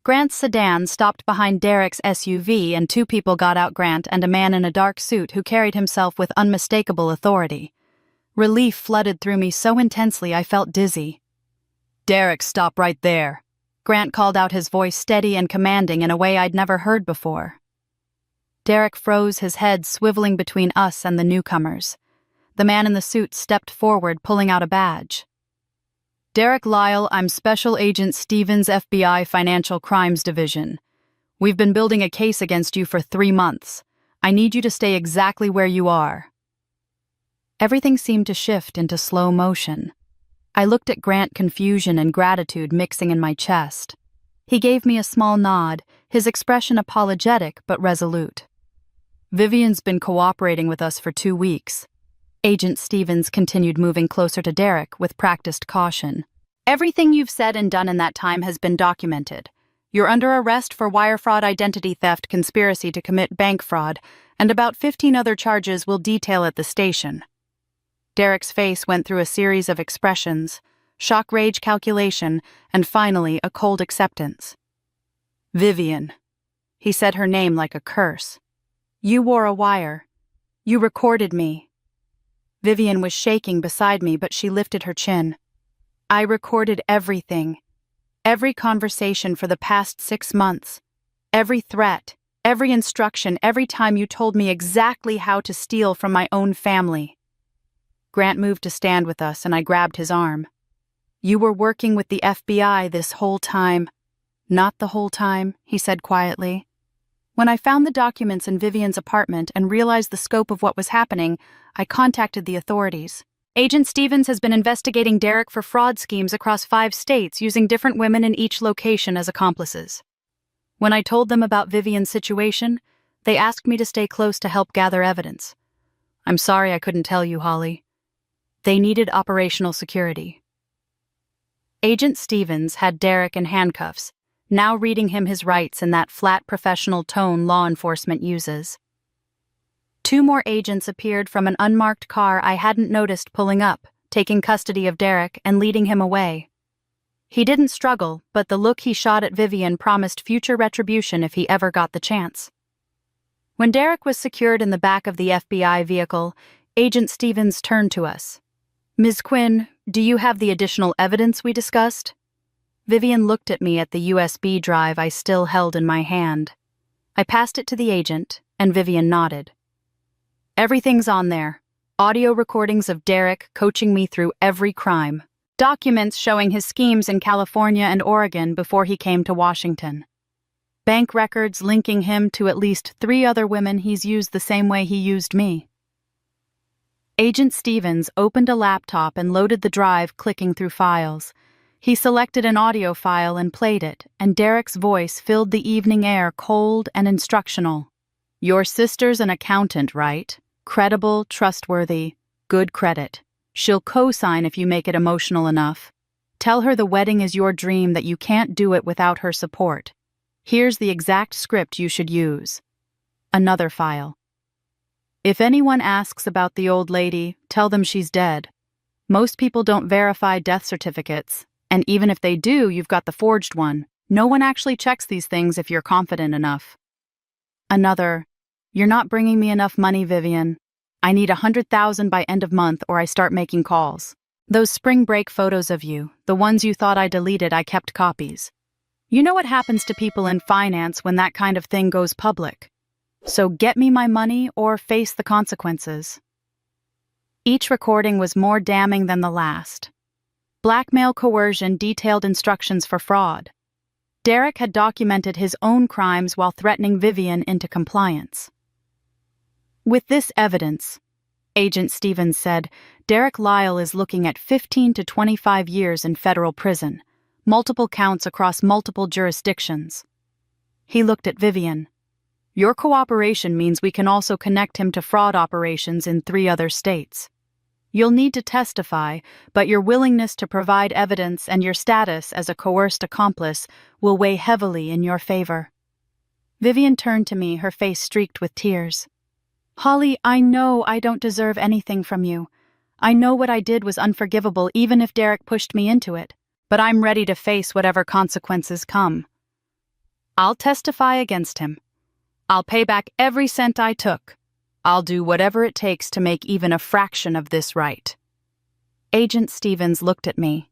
Grant's sedan stopped behind Derek's SUV, and 2 people got out: Grant and a man in a dark suit who carried himself with unmistakable authority. Relief flooded through me so intensely I felt dizzy. "Derek, stop right there." Grant called out, his voice steady and commanding in a way I'd never heard before. Derek froze, his head swiveling between us and the newcomers. The man in the suit stepped forward, pulling out a badge. "Derek Lyle, I'm Special Agent Stevens, FBI Financial Crimes Division. We've been building a case against you for 3 months. I need you to stay exactly where you are." Everything seemed to shift into slow motion. I looked at Grant, confusion and gratitude mixing in my chest. He gave me a small nod, his expression apologetic but resolute. "Vivian's been cooperating with us for 2 weeks. Agent Stevens continued, moving closer to Derek with practiced caution. "Everything you've said and done in that time has been documented. You're under arrest for wire fraud, identity theft, conspiracy to commit bank fraud, and about 15 other charges we'll detail at the station." Derek's face went through a series of expressions: shock, rage, calculation, and finally a cold acceptance. "Vivian." He said her name like a curse. "You wore a wire. You recorded me." Vivian was shaking beside me, but she lifted her chin. "I recorded everything. Every conversation for the past 6 months. Every threat, every instruction, every time you told me exactly how to steal from my own family." Grant moved to stand with us, and I grabbed his arm. "You were working with the FBI this whole time." "Not the whole time," he said quietly. "When I found the documents in Vivian's apartment and realized the scope of what was happening, I contacted the authorities. Agent Stevens has been investigating Derek for fraud schemes across 5 states, using different women in each location as accomplices. When I told them about Vivian's situation, they asked me to stay close to help gather evidence. I'm sorry I couldn't tell you, Holly. They needed operational security." Agent Stevens had Derek in handcuffs, now reading him his rights in that flat professional tone law enforcement uses. 2 more agents appeared from an unmarked car I hadn't noticed pulling up, taking custody of Derek and leading him away. He didn't struggle, but the look he shot at Vivian promised future retribution if he ever got the chance. When Derek was secured in the back of the FBI vehicle, Agent Stevens turned to us. "Ms. Quinn, do you have the additional evidence we discussed?" Vivian looked at me at the USB drive I still held in my hand. I passed it to the agent, and Vivian nodded. "Everything's on there. Audio recordings of Derek coaching me through every crime. Documents showing his schemes in California and Oregon before he came to Washington. Bank records linking him to at least 3 other women he's used the same way he used me." Agent Stevens opened a laptop and loaded the drive, clicking through files. He selected an audio file and played it, and Derek's voice filled the evening air, cold and instructional. "Your sister's an accountant, right? Credible, trustworthy, good credit. She'll co-sign if you make it emotional enough. Tell her the wedding is your dream, that you can't do it without her support. Here's the exact script you should use." Another file. "If anyone asks about the old lady, tell them she's dead. Most people don't verify death certificates, and even if they do, you've got the forged one. No one actually checks these things if you're confident enough." Another. "You're not bringing me enough money, Vivian. I need 100,000 by end of month or I start making calls. Those spring break photos of you, the ones you thought I deleted, I kept copies. You know what happens to people in finance when that kind of thing goes public. So get me my money or face the consequences." Each recording was more damning than the last. Blackmail, coercion, detailed instructions for fraud. Derek had documented his own crimes while threatening Vivian into compliance. "With this evidence," Agent Stevens said, "Derek Lyle is looking at 15 to 25 years in federal prison, multiple counts across multiple jurisdictions." He looked at Vivian. "Your cooperation means we can also connect him to fraud operations in 3 other states. You'll need to testify, but your willingness to provide evidence and your status as a coerced accomplice will weigh heavily in your favor." Vivian turned to me, her face streaked with tears. "Holly, I know I don't deserve anything from you. I know what I did was unforgivable, even if Derek pushed me into it, but I'm ready to face whatever consequences come. I'll testify against him. I'll pay back every cent I took. I'll do whatever it takes to make even a fraction of this right." Agent Stevens looked at me.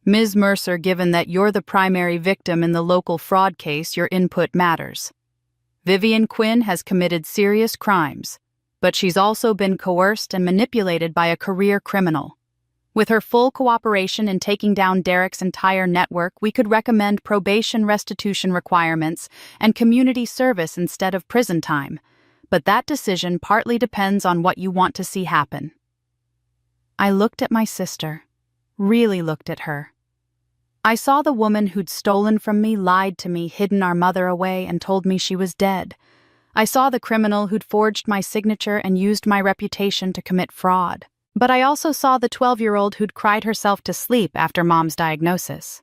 "Ms. Mercer, given that you're the primary victim in the local fraud case, your input matters. Vivian Quinn has committed serious crimes, but she's also been coerced and manipulated by a career criminal. With her full cooperation in taking down Derek's entire network, we could recommend probation restitution requirements and community service instead of prison time, but that decision partly depends on what you want to see happen." I looked at my sister, really looked at her. I saw the woman who'd stolen from me, lied to me, hidden our mother away, and told me she was dead. I saw the criminal who'd forged my signature and used my reputation to commit fraud. But I also saw the 12-year-old who'd cried herself to sleep after Mom's diagnosis.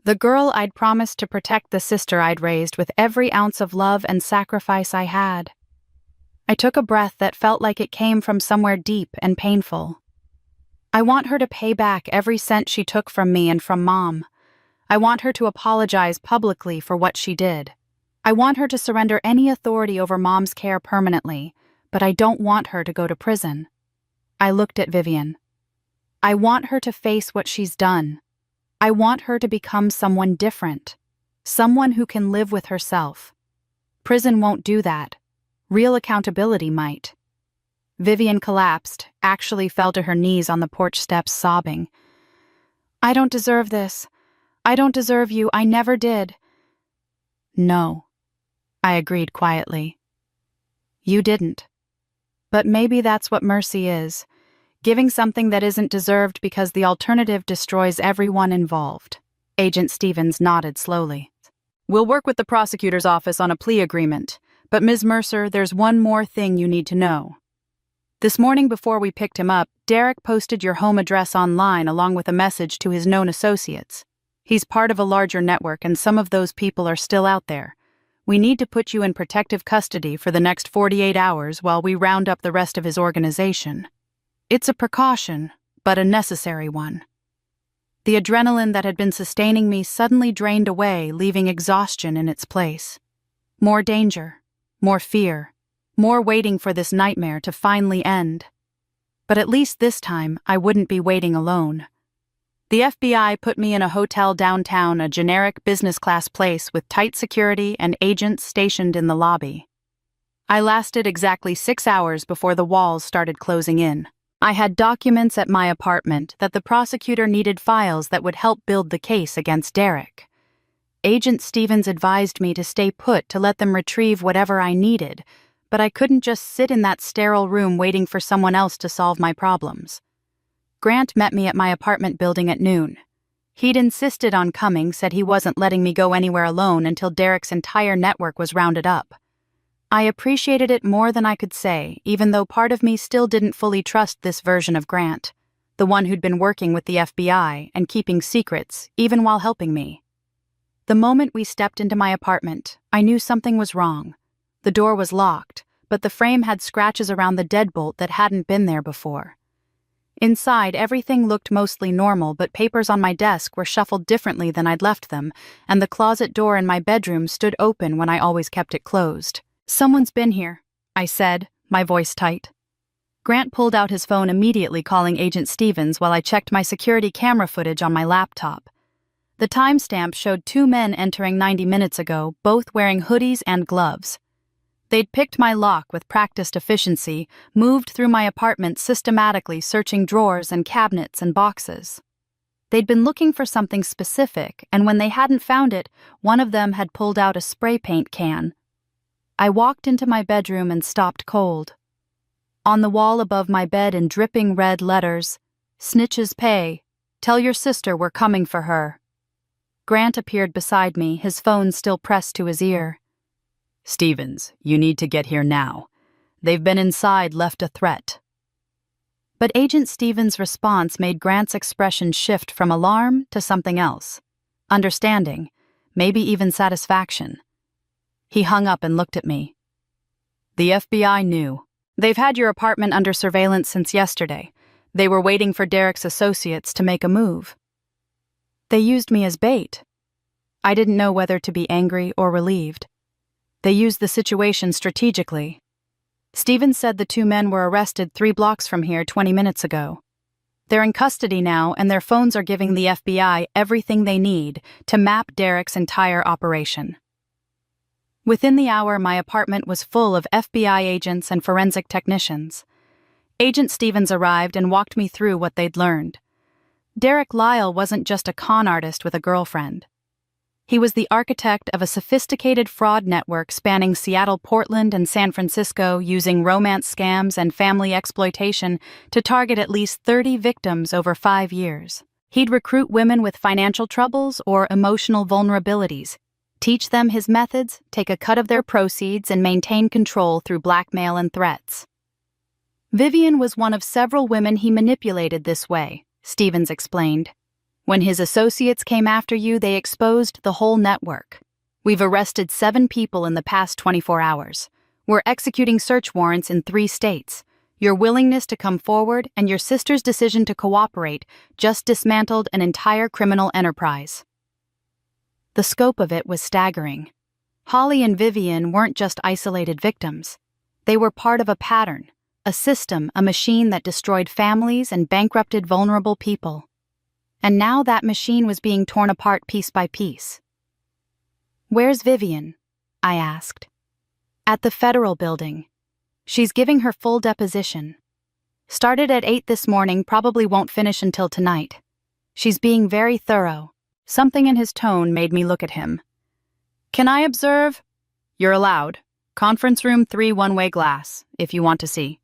The girl I'd promised to protect, the sister I'd raised with every ounce of love and sacrifice I had. I took a breath that felt like it came from somewhere deep and painful. I want her to pay back every cent she took from me and from Mom. I want her to apologize publicly for what she did. I want her to surrender any authority over Mom's care permanently, but I don't want her to go to prison. I looked at Vivian. I want her to face what she's done. I want her to become someone different, someone who can live with herself. Prison won't do that. Real accountability might. Vivian collapsed, actually fell to her knees on the porch steps, sobbing. "I don't deserve this. I don't deserve you. I never did." "No," I agreed quietly. "You didn't. But maybe that's what mercy is, giving something that isn't deserved because the alternative destroys everyone involved." Agent Stevens nodded slowly. "We'll work with the prosecutor's office on a plea agreement, but Ms. Mercer, there's one more thing you need to know. This morning before we picked him up, Derek posted your home address online along with a message to his known associates. He's part of a larger network and some of those people are still out there. We need to put you in protective custody for the next 48 hours while we round up the rest of his organization. It's a precaution, but a necessary one." The adrenaline that had been sustaining me suddenly drained away, leaving exhaustion in its place. More danger, more fear, more waiting for this nightmare to finally end. But at least this time, I wouldn't be waiting alone. The FBI put me in a hotel downtown, a generic business-class place with tight security and agents stationed in the lobby. I lasted exactly 6 hours before the walls started closing in. I had documents at my apartment that the prosecutor needed, files that would help build the case against Derek. Agent Stevens advised me to stay put to let them retrieve whatever I needed, but I couldn't just sit in that sterile room waiting for someone else to solve my problems. Grant met me at my apartment building at noon. He'd insisted on coming, said he wasn't letting me go anywhere alone until Derek's entire network was rounded up. I appreciated it more than I could say, even though part of me still didn't fully trust this version of Grant, the one who'd been working with the FBI and keeping secrets, even while helping me. The moment we stepped into my apartment, I knew something was wrong. The door was locked, but the frame had scratches around the deadbolt that hadn't been there before. Inside, everything looked mostly normal, but papers on my desk were shuffled differently than I'd left them, and the closet door in my bedroom stood open when I always kept it closed. "Someone's been here," I said, my voice tight. Grant pulled out his phone immediately, calling Agent Stevens while I checked my security camera footage on my laptop. The timestamp showed 2 men entering 90 minutes ago, both wearing hoodies and gloves. They'd picked my lock with practiced efficiency, moved through my apartment systematically, searching drawers and cabinets and boxes. They'd been looking for something specific, and when they hadn't found it, one of them had pulled out a spray paint can. I walked into my bedroom and stopped cold. On the wall above my bed in dripping red letters, "Snitches pay. Tell your sister we're coming for her." Grant appeared beside me, his phone still pressed to his ear. "Stevens, you need to get here now. They've been inside, left a threat." But Agent Stevens' response made Grant's expression shift from alarm to something else. Understanding, maybe even satisfaction. He hung up and looked at me. "The FBI knew. They've had your apartment under surveillance since yesterday. They were waiting for Derek's associates to make a move." They used me as bait. I didn't know whether to be angry or relieved. They used the situation strategically. Stevens said the 2 men were arrested 3 blocks from here 20 minutes ago. They're in custody now, and their phones are giving the FBI everything they need to map Derek's entire operation. Within the hour, my apartment was full of FBI agents and forensic technicians. Agent Stevens arrived and walked me through what they'd learned. Derek Lyle wasn't just a con artist with a girlfriend. He was the architect of a sophisticated fraud network spanning Seattle, Portland, and San Francisco, using romance scams and family exploitation to target at least 30 victims over 5 years. He'd recruit women with financial troubles or emotional vulnerabilities, teach them his methods, take a cut of their proceeds, and maintain control through blackmail and threats. Vivian was one of several women he manipulated this way, Stevens explained. "When his associates came after you, they exposed the whole network. We've arrested 7 people in the past 24 hours. We're executing search warrants in 3 states. Your willingness to come forward and your sister's decision to cooperate just dismantled an entire criminal enterprise." The scope of it was staggering. Holly and Vivian weren't just isolated victims. They were part of a pattern, a system, a machine that destroyed families and bankrupted vulnerable people. And now that machine was being torn apart piece by piece. "Where's Vivian?" I asked. "At the federal building. She's giving her full deposition. Started at 8 this morning, probably won't finish until tonight. She's being very thorough." Something in his tone made me look at him. "Can I observe?" "You're allowed. Conference room 3, one-way glass, if you want to see."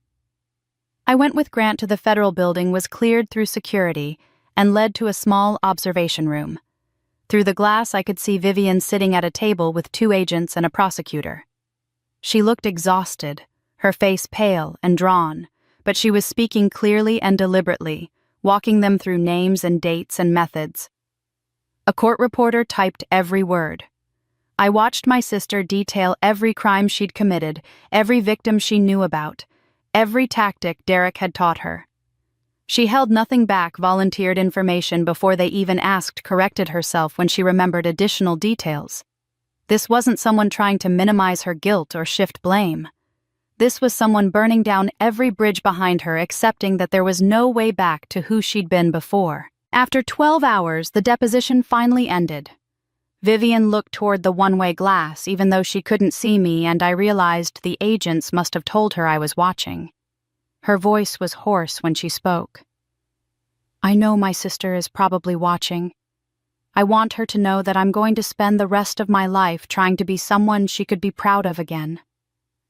I went with Grant to the federal building, was cleared through security, and led to a small observation room. Through the glass, I could see Vivian sitting at a table with 2 agents and a prosecutor. She looked exhausted, her face pale and drawn, but she was speaking clearly and deliberately, walking them through names and dates and methods. A court reporter typed every word. I watched my sister detail every crime she'd committed, every victim she knew about, every tactic Derek had taught her. She held nothing back, volunteered information before they even asked, corrected herself when she remembered additional details. This wasn't someone trying to minimize her guilt or shift blame. This was someone burning down every bridge behind her, accepting that there was no way back to who she'd been before. After 12 hours, the deposition finally ended. Vivian looked toward the one-way glass, even though she couldn't see me, and I realized the agents must have told her I was watching. Her voice was hoarse when she spoke. "I know my sister is probably watching. I want her to know that I'm going to spend the rest of my life trying to be someone she could be proud of again.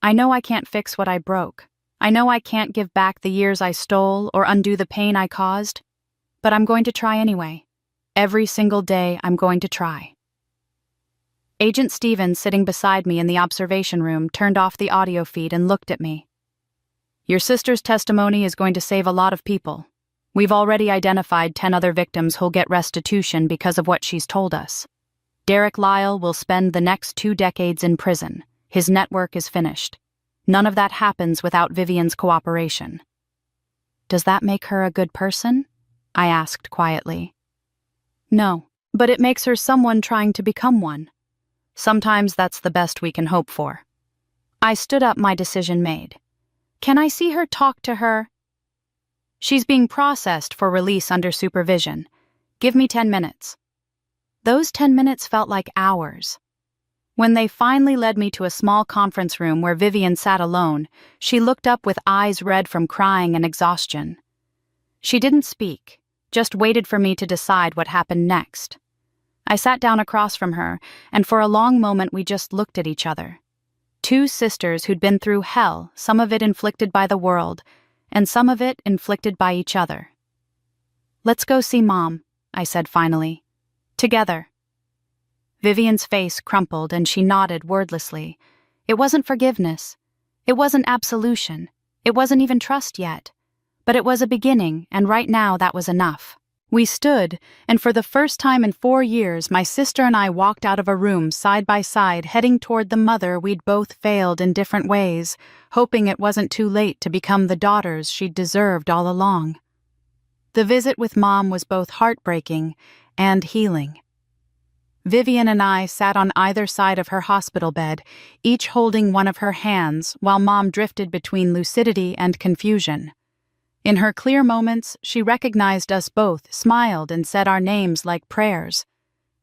I know I can't fix what I broke. I know I can't give back the years I stole or undo the pain I caused. But I'm going to try anyway. Every single day, I'm going to try. Agent Stevens, sitting beside me in the observation room, turned off the audio feed and looked at me. Your sister's testimony is going to save a lot of people. We've already identified 10 other victims who'll get restitution because of what she's told us. Derek Lyle will spend the next 2 decades in prison. His network is finished. None of that happens without Vivian's cooperation. Does that make her a good person? I asked quietly. No, but it makes her someone trying to become one. Sometimes that's the best we can hope for. I stood up, my decision made. Can I see her, talk to her? She's being processed for release under supervision. Give me 10 minutes. Those 10 minutes felt like hours. When they finally led me to a small conference room where Vivian sat alone, she looked up with eyes red from crying and exhaustion. She didn't speak, just waited for me to decide what happened next. I sat down across from her, and for a long moment we just looked at each other. 2 sisters who'd been through hell, some of it inflicted by the world, and some of it inflicted by each other. Let's go see Mom, I said finally. Together. Vivian's face crumpled and she nodded wordlessly. It wasn't forgiveness. It wasn't absolution. It wasn't even trust yet. But it was a beginning, and right now that was enough. We stood, and for the first time in 4 years, my sister and I walked out of a room side by side, heading toward the mother we'd both failed in different ways, hoping it wasn't too late to become the daughters she'd deserved all along. The visit with Mom was both heartbreaking and healing. Vivian and I sat on either side of her hospital bed, each holding one of her hands, while Mom drifted between lucidity and confusion. In her clear moments, she recognized us both, smiled, and said our names like prayers.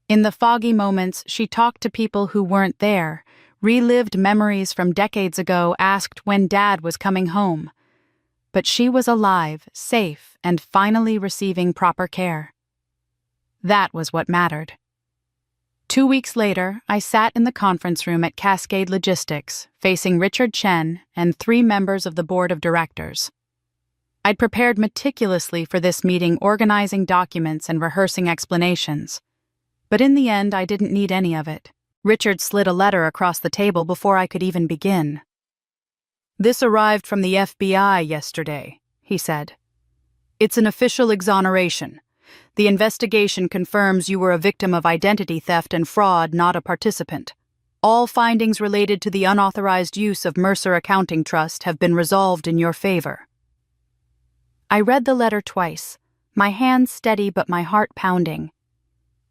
In the foggy moments, she talked to people who weren't there, relived memories from decades ago, asked when Dad was coming home. But she was alive, safe, and finally receiving proper care. That was what mattered. 2 weeks later, I sat in the conference room at Cascade Logistics, facing Richard Chen and 3 members of the board of directors. I'd prepared meticulously for this meeting, organizing documents and rehearsing explanations. But in the end, I didn't need any of it. Richard slid a letter across the table before I could even begin. This arrived from the FBI yesterday, he said. It's an official exoneration. The investigation confirms you were a victim of identity theft and fraud, not a participant. All findings related to the unauthorized use of Mercer Accounting Trust have been resolved in your favor. I read the letter twice, my hands steady but my heart pounding.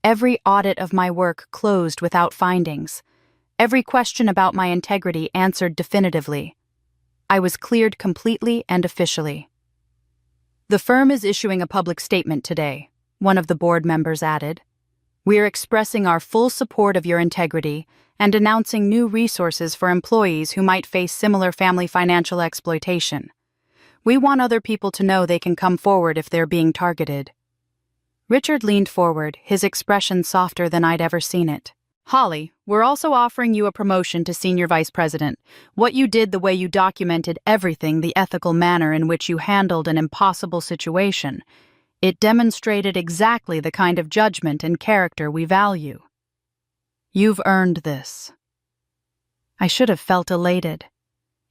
Every audit of my work closed without findings. Every question about my integrity answered definitively. I was cleared completely and officially. The firm is issuing a public statement today, one of the board members added. We're expressing our full support of your integrity and announcing new resources for employees who might face similar family financial exploitation. We want other people to know they can come forward if they're being targeted. Richard leaned forward, his expression softer than I'd ever seen it. Holly, we're also offering you a promotion to senior vice president. What you did, the way you documented everything, the ethical manner in which you handled an impossible situation, it demonstrated exactly the kind of judgment and character we value. You've earned this. I should have felt elated.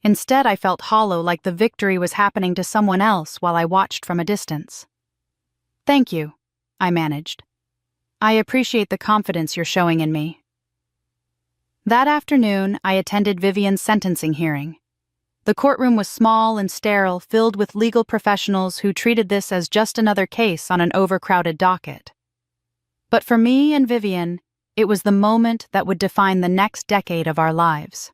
Instead, I felt hollow, like the victory was happening to someone else while I watched from a distance. Thank you, I managed. I appreciate the confidence you're showing in me. That afternoon, I attended Vivian's sentencing hearing. The courtroom was small and sterile, filled with legal professionals who treated this as just another case on an overcrowded docket. But for me and Vivian, it was the moment that would define the next decade of our lives.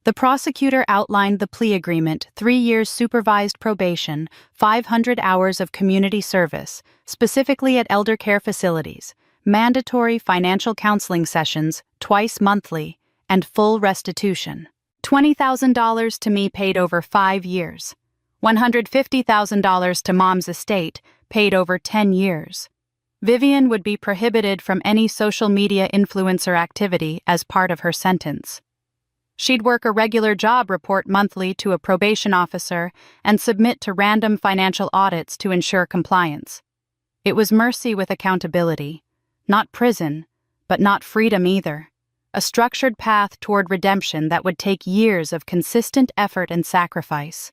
The prosecutor outlined the plea agreement: 3 years supervised probation, 500 hours of community service, specifically at elder care facilities, mandatory financial counseling sessions twice monthly, and full restitution. $20,000 to me paid over 5 years. $150,000 to Mom's estate, paid over 10 years. Vivian would be prohibited from any social media influencer activity as part of her sentence. She'd work a regular job report monthly to a probation officer and submit to random financial audits to ensure compliance. It was mercy with accountability. Not prison, but not freedom either. A structured path toward redemption that would take years of consistent effort and sacrifice.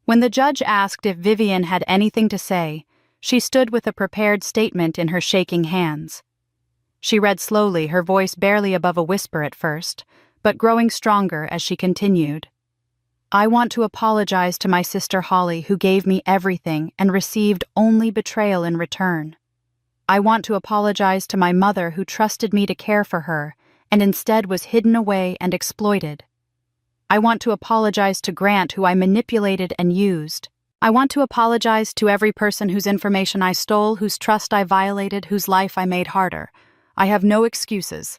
When the judge asked if Vivian had anything to say, she stood with a prepared statement in her shaking hands. She read slowly, her voice barely above a whisper at first, but growing stronger as she continued. I want to apologize to my sister Holly, who gave me everything and received only betrayal in return. I want to apologize to my mother, who trusted me to care for her and instead was hidden away and exploited. I want to apologize to Grant, who I manipulated and used. I want to apologize to every person whose information I stole, whose trust I violated, whose life I made harder. I have no excuses.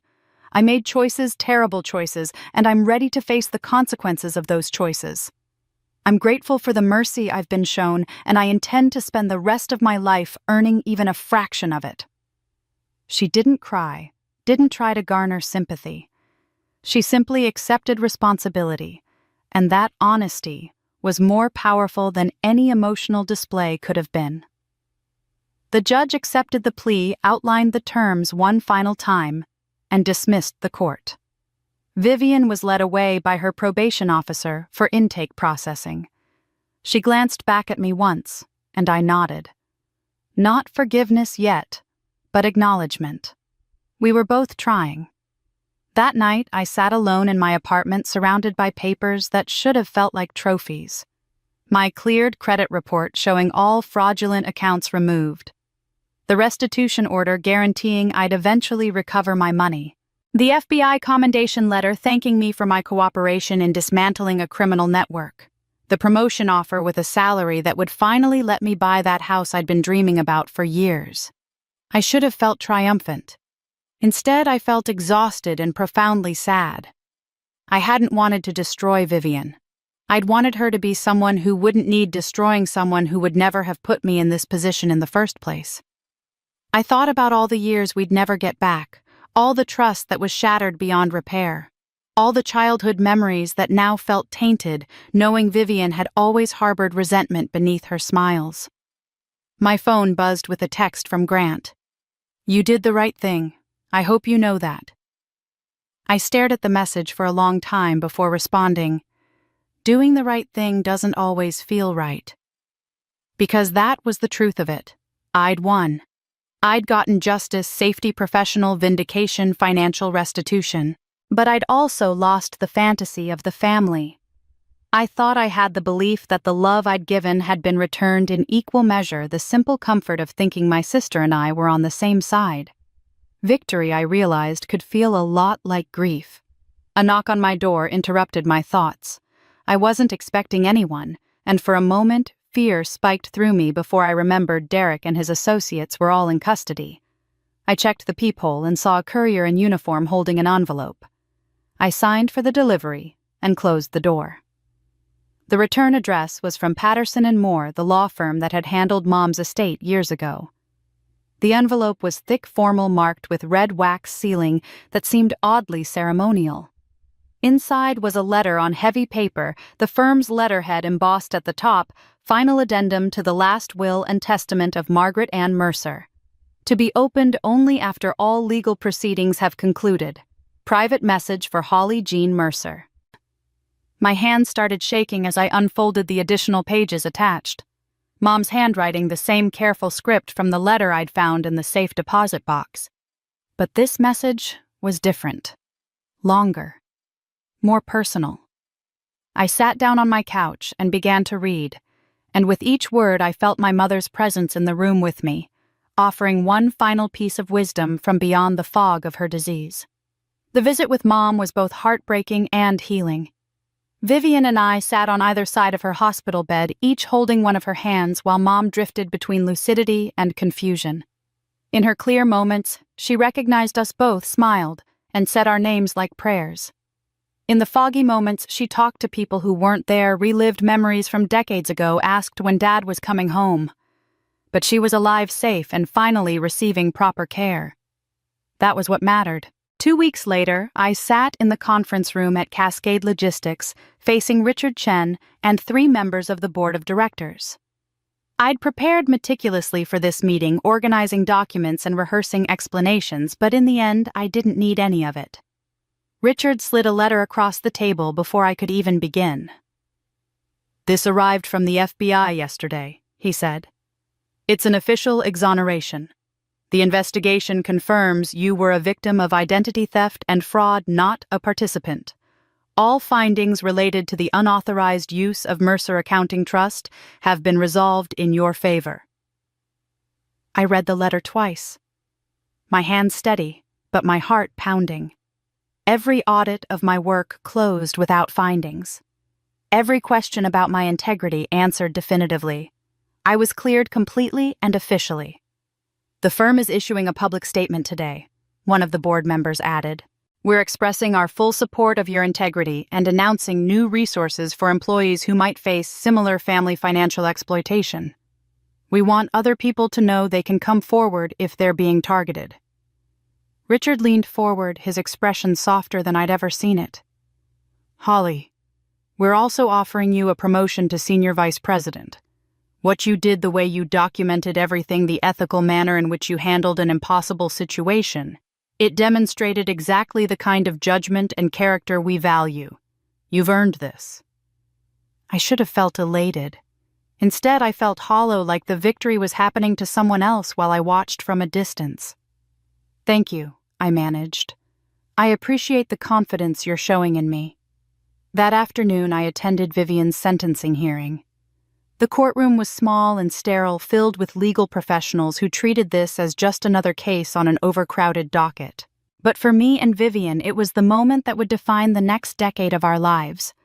I made choices, terrible choices, and I'm ready to face the consequences of those choices. I'm grateful for the mercy I've been shown, and I intend to spend the rest of my life earning even a fraction of it. She didn't cry, didn't try to garner sympathy. She simply accepted responsibility, and that honesty was more powerful than any emotional display could have been. The judge accepted the plea, outlined the terms one final time, and dismissed the court. Vivian was led away by her probation officer for intake processing. She glanced back at me once, and I nodded. Not forgiveness yet, but acknowledgement. We were both trying. That night, I sat alone in my apartment surrounded by papers that should have felt like trophies. My cleared credit report showing all fraudulent accounts removed. The restitution order guaranteeing I'd eventually recover my money. The FBI commendation letter thanking me for my cooperation in dismantling a criminal network. The promotion offer with a salary that would finally let me buy that house I'd been dreaming about for years. I should have felt triumphant. Instead, I felt exhausted and profoundly sad. I hadn't wanted to destroy Vivian. I'd wanted her to be someone who wouldn't need destroying someone who would never have put me in this position in the first place. I thought about all the years we'd never get back, all the trust that was shattered beyond repair, all the childhood memories that now felt tainted, knowing Vivian had always harbored resentment beneath her smiles. My phone buzzed with a text from Grant. "You did the right thing. I hope you know that." I stared at the message for a long time before responding. Doing the right thing doesn't always feel right. Because that was the truth of it. I'd won. I'd gotten justice, safety, professional vindication, financial restitution. But I'd also lost the fantasy of the family. I thought I had the belief that the love I'd given had been returned in equal measure, the simple comfort of thinking my sister and I were on the same side. Victory, I realized, could feel a lot like grief. A knock on my door interrupted my thoughts. I wasn't expecting anyone, and for a moment, fear spiked through me before I remembered Derek and his associates were all in custody. I checked the peephole and saw a courier in uniform holding an envelope. I signed for the delivery and closed the door. The return address was from Patterson and Moore, the law firm that had handled Mom's estate years ago. The envelope was thick, formal, marked with red wax sealing that seemed oddly ceremonial. Inside was a letter on heavy paper, the firm's letterhead embossed at the top, final addendum to the last will and testament of Margaret Ann Mercer. To be opened only after all legal proceedings have concluded. Private message for Holly Jean Mercer. My hands started shaking as I unfolded the additional pages attached. Mom's handwriting, the same careful script from the letter I'd found in the safe deposit box. But this message was different. Longer. More personal. I sat down on my couch and began to read, and with each word I felt my mother's presence in the room with me, offering one final piece of wisdom from beyond the fog of her disease. The visit with Mom was both heartbreaking and healing. Vivian and I sat on either side of her hospital bed, each holding one of her hands while Mom drifted between lucidity and confusion. In her clear moments, she recognized us both, smiled, and said our names like prayers. In the foggy moments, she talked to people who weren't there, relived memories from decades ago, asked when Dad was coming home. But she was alive, safe, and finally receiving proper care. That was what mattered. 2 weeks later, I sat in the conference room at Cascade Logistics, facing Richard Chen and 3 members of the board of directors. I'd prepared meticulously for this meeting, organizing documents and rehearsing explanations, but in the end, I didn't need any of it. Richard slid a letter across the table before I could even begin. "This arrived from the FBI yesterday," he said. "It's an official exoneration. The investigation confirms you were a victim of identity theft and fraud, not a participant. All findings related to the unauthorized use of Mercer Accounting Trust have been resolved in your favor." I read the letter twice. My hands steady, but my heart pounding. Every audit of my work closed without findings. Every question about my integrity answered definitively. I was cleared completely and officially. "The firm is issuing a public statement today," one of the board members added. "We're expressing our full support of your integrity and announcing new resources for employees who might face similar family financial exploitation. We want other people to know they can come forward if they're being targeted." Richard leaned forward, his expression softer than I'd ever seen it. "Holly, we're also offering you a promotion to senior vice president. What you did, the way you documented everything, the ethical manner in which you handled an impossible situation, it demonstrated exactly the kind of judgment and character we value. You've earned this." I should have felt elated. Instead, I felt hollow, like the victory was happening to someone else while I watched from a distance. "Thank you," I managed. "I appreciate the confidence you're showing in me." That afternoon, I attended Vivian's sentencing hearing. The courtroom was small and sterile, filled with legal professionals who treated this as just another case on an overcrowded docket. But for me and Vivian, it was the moment that would define the next decade of our lives.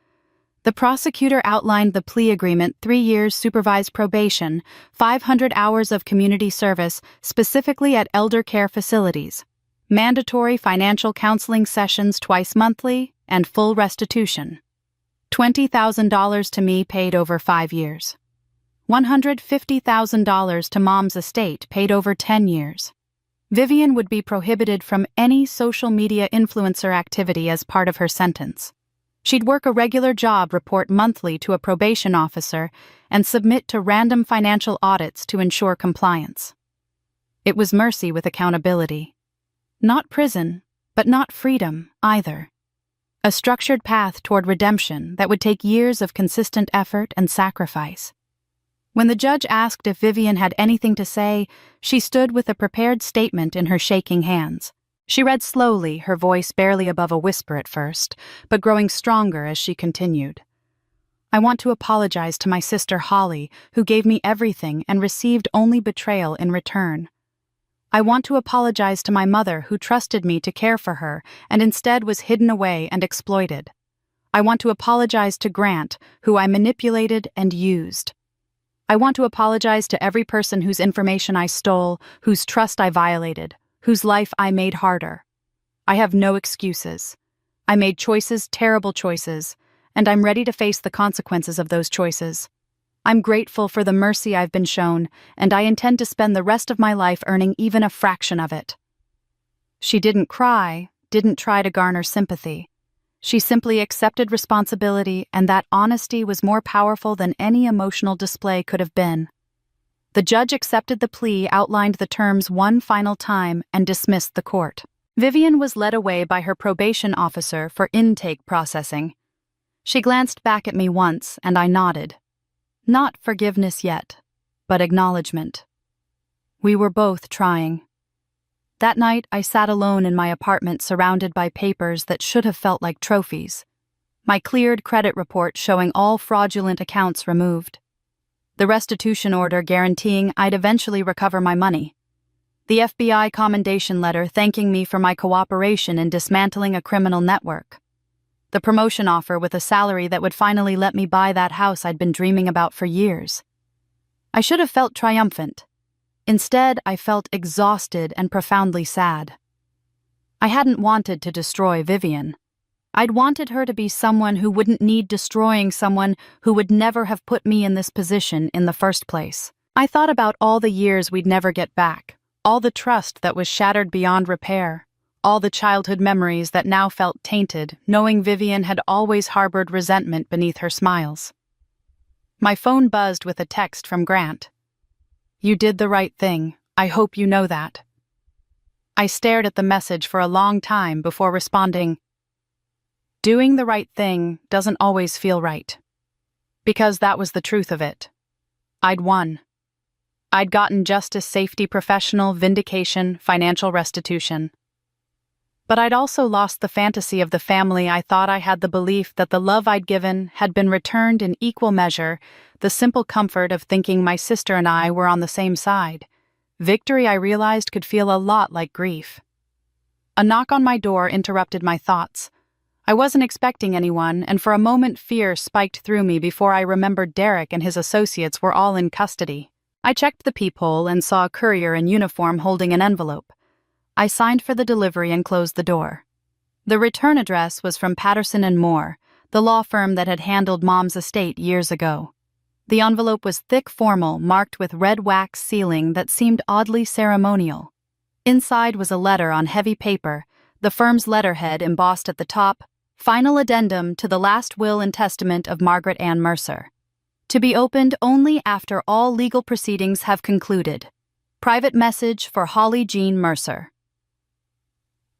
The prosecutor outlined the plea agreement: 3 years supervised probation, 500 hours of community service, specifically at elder care facilities, mandatory financial counseling sessions twice monthly, and full restitution. $20,000 to me, paid over 5 years. $150,000 to Mom's estate, paid over 10 years. Vivian would be prohibited from any social media influencer activity as part of her sentence. She'd work a regular job, report monthly to a probation officer, and submit to random financial audits to ensure compliance. It was mercy with accountability. Not prison, but not freedom either. A structured path toward redemption that would take years of consistent effort and sacrifice. When the judge asked if Vivian had anything to say, she stood with a prepared statement in her shaking hands. She read slowly, her voice barely above a whisper at first, but growing stronger as she continued. "I want to apologize to my sister Holly, who gave me everything and received only betrayal in return. I want to apologize to my mother, who trusted me to care for her and instead was hidden away and exploited. I want to apologize to Grant, who I manipulated and used. I want to apologize to every person whose information I stole, whose trust I violated, whose life I made harder. I have no excuses. I made choices, terrible choices, and I'm ready to face the consequences of those choices. I'm grateful for the mercy I've been shown, and I intend to spend the rest of my life earning even a fraction of it." She didn't cry, didn't try to garner sympathy. She simply accepted responsibility, and that honesty was more powerful than any emotional display could have been. The judge accepted the plea, outlined the terms one final time, and dismissed the court. Vivian was led away by her probation officer for intake processing. She glanced back at me once, and I nodded. Not forgiveness yet, but acknowledgement. We were both trying. That night, I sat alone in my apartment, surrounded by papers that should have felt like trophies. My cleared credit report showing all fraudulent accounts removed. The restitution order guaranteeing I'd eventually recover my money. The FBI commendation letter thanking me for my cooperation in dismantling a criminal network. The promotion offer with a salary that would finally let me buy that house I'd been dreaming about for years. I should have felt triumphant. Instead, I felt exhausted and profoundly sad. I hadn't wanted to destroy Vivian. I'd wanted her to be someone who wouldn't need destroying, someone who would never have put me in this position in the first place. I thought about all the years we'd never get back, all the trust that was shattered beyond repair, all the childhood memories that now felt tainted, knowing Vivian had always harbored resentment beneath her smiles. My phone buzzed with a text from Grant. "You did the right thing. I hope you know that." I stared at the message for a long time before responding, "Doing the right thing doesn't always feel right." Because that was the truth of it. I'd won. I'd gotten justice, safety, professional, vindication, financial restitution. But I'd also lost the fantasy of the family I thought I had, the belief that the love I'd given had been returned in equal measure, the simple comfort of thinking my sister and I were on the same side. Victory, I realized, could feel a lot like grief. A knock on my door interrupted my thoughts. I wasn't expecting anyone, and for a moment fear spiked through me before I remembered Derek and his associates were all in custody. I checked the peephole and saw a courier in uniform holding an envelope. I signed for the delivery and closed the door. The return address was from Patterson and Moore, the law firm that had handled Mom's estate years ago. The envelope was thick, formal, marked with red wax sealing that seemed oddly ceremonial. Inside was a letter on heavy paper, the firm's letterhead embossed at the top, "Final addendum to the last will and testament of Margaret Ann Mercer. To be opened only after all legal proceedings have concluded. Private message for Holly Jean Mercer."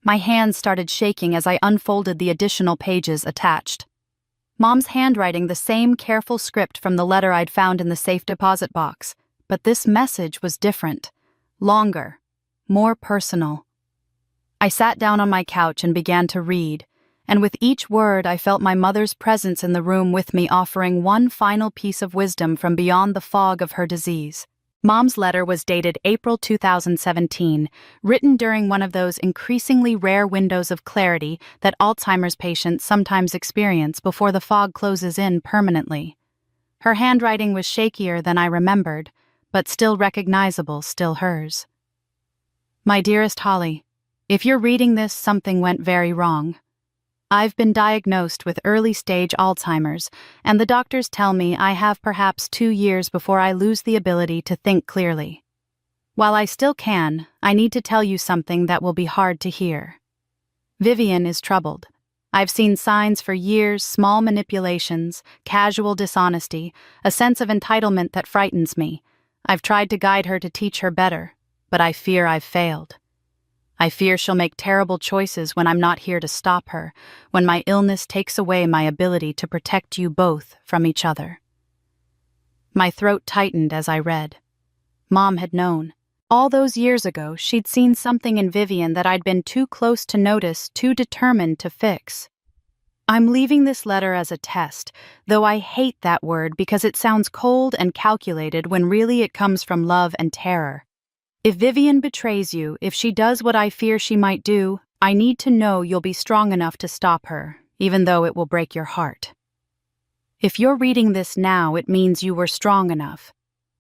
My hands started shaking as I unfolded the additional pages attached. Mom's handwriting, the same careful script from the letter I'd found in the safe deposit box, but this message was different, longer, more personal. I sat down on my couch and began to read, and with each word I felt my mother's presence in the room with me, offering one final piece of wisdom from beyond the fog of her disease. Mom's letter was dated April 2017, written during one of those increasingly rare windows of clarity that Alzheimer's patients sometimes experience before the fog closes in permanently. Her handwriting was shakier than I remembered, but still recognizable, still hers. "My dearest Holly, if you're reading this, something went very wrong. I've been diagnosed with early-stage Alzheimer's, and the doctors tell me I have perhaps 2 years before I lose the ability to think clearly. While I still can, I need to tell you something that will be hard to hear. Vivian is troubled. I've seen signs for years, small manipulations, casual dishonesty, a sense of entitlement that frightens me. I've tried to guide her to teach her better, but I fear I've failed. I fear she'll make terrible choices when I'm not here to stop her, when my illness takes away my ability to protect you both from each other." My throat tightened as I read. Mom had known. All those years ago, she'd seen something in Vivian that I'd been too close to notice, too determined to fix. I'm leaving this letter as a test, though I hate that word because it sounds cold and calculated when really it comes from love and terror. If Vivian betrays you, if she does what I fear she might do, I need to know you'll be strong enough to stop her, even though it will break your heart. If you're reading this now, it means you were strong enough.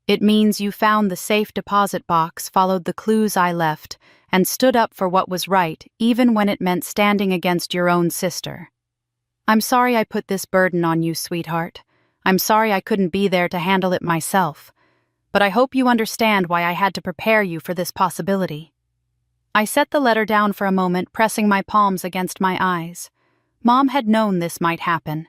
It means you found the safe deposit box, followed the clues I left, and stood up for what was right, even when it meant standing against your own sister. I'm sorry I put this burden on you, sweetheart. I'm sorry I couldn't be there to handle it myself. But I hope you understand why I had to prepare you for this possibility. I set the letter down for a moment, pressing my palms against my eyes. Mom had known this might happen.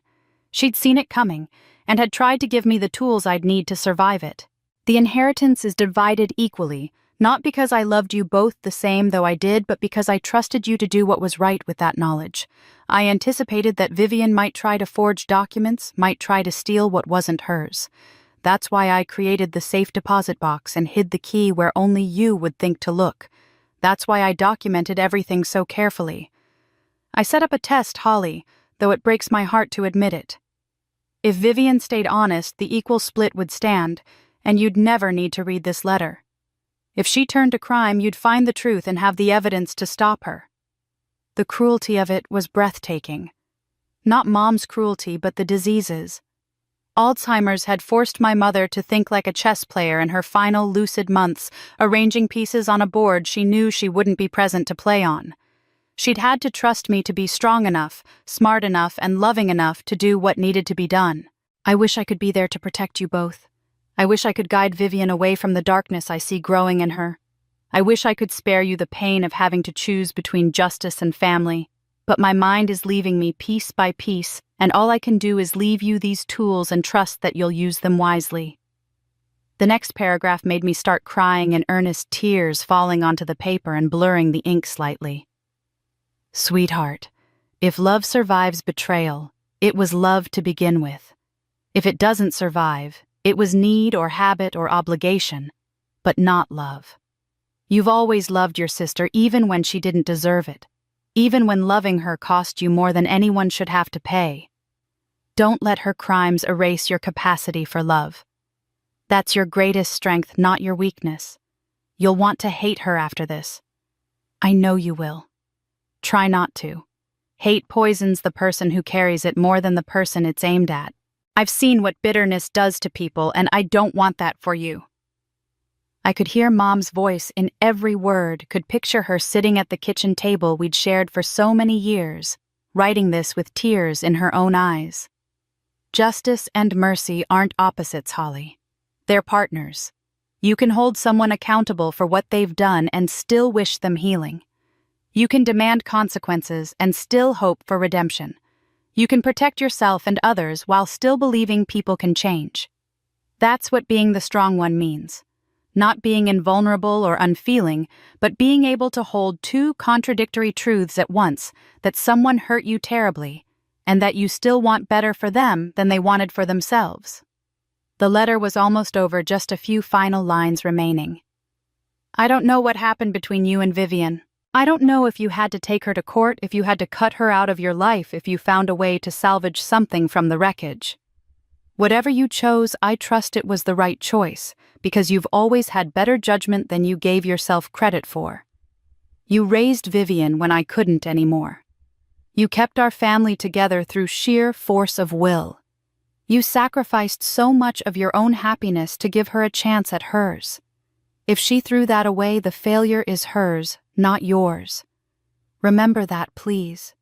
She'd seen it coming, and had tried to give me the tools I'd need to survive it. The inheritance is divided equally, not because I loved you both the same, though I did, but because I trusted you to do what was right with that knowledge. I anticipated that Vivian might try to forge documents, might try to steal what wasn't hers. That's why I created the safe deposit box and hid the key where only you would think to look. That's why I documented everything so carefully. I set up a test, Holly, though it breaks my heart to admit it. If Vivian stayed honest, the equal split would stand, and you'd never need to read this letter. If she turned to crime, you'd find the truth and have the evidence to stop her. The cruelty of it was breathtaking. Not Mom's cruelty, but the disease's. Alzheimer's had forced my mother to think like a chess player in her final lucid months, arranging pieces on a board she knew she wouldn't be present to play on. She'd had to trust me to be strong enough, smart enough, and loving enough to do what needed to be done. I wish I could be there to protect you both. I wish I could guide Vivian away from the darkness I see growing in her. I wish I could spare you the pain of having to choose between justice and family, but my mind is leaving me piece by piece, and all I can do is leave you these tools and trust that you'll use them wisely." The next paragraph made me start crying in earnest, tears falling onto the paper and blurring the ink slightly. "Sweetheart, if love survives betrayal, it was love to begin with. If it doesn't survive, it was need or habit or obligation, but not love. You've always loved your sister even when she didn't deserve it, even when loving her cost you more than anyone should have to pay. Don't let her crimes erase your capacity for love. That's your greatest strength, not your weakness. You'll want to hate her after this. I know you will. Try not to. Hate poisons the person who carries it more than the person it's aimed at. I've seen what bitterness does to people, and I don't want that for you." I could hear Mom's voice in every word, could picture her sitting at the kitchen table we'd shared for so many years, writing this with tears in her own eyes. Justice and mercy aren't opposites, Holly. They're partners. You can hold someone accountable for what they've done and still wish them healing. You can demand consequences and still hope for redemption. You can protect yourself and others while still believing people can change. That's what being the strong one means. Not being invulnerable or unfeeling, but being able to hold two contradictory truths at once, that someone hurt you terribly, and that you still want better for them than they wanted for themselves. The letter was almost over, just a few final lines remaining. "I don't know what happened between you and Vivian. I don't know if you had to take her to court, if you had to cut her out of your life, if you found a way to salvage something from the wreckage. Whatever you chose, I trust it was the right choice, because you've always had better judgment than you gave yourself credit for. You raised Vivian when I couldn't anymore. You kept our family together through sheer force of will. You sacrificed so much of your own happiness to give her a chance at hers. If she threw that away, the failure is hers, not yours. Remember that, please.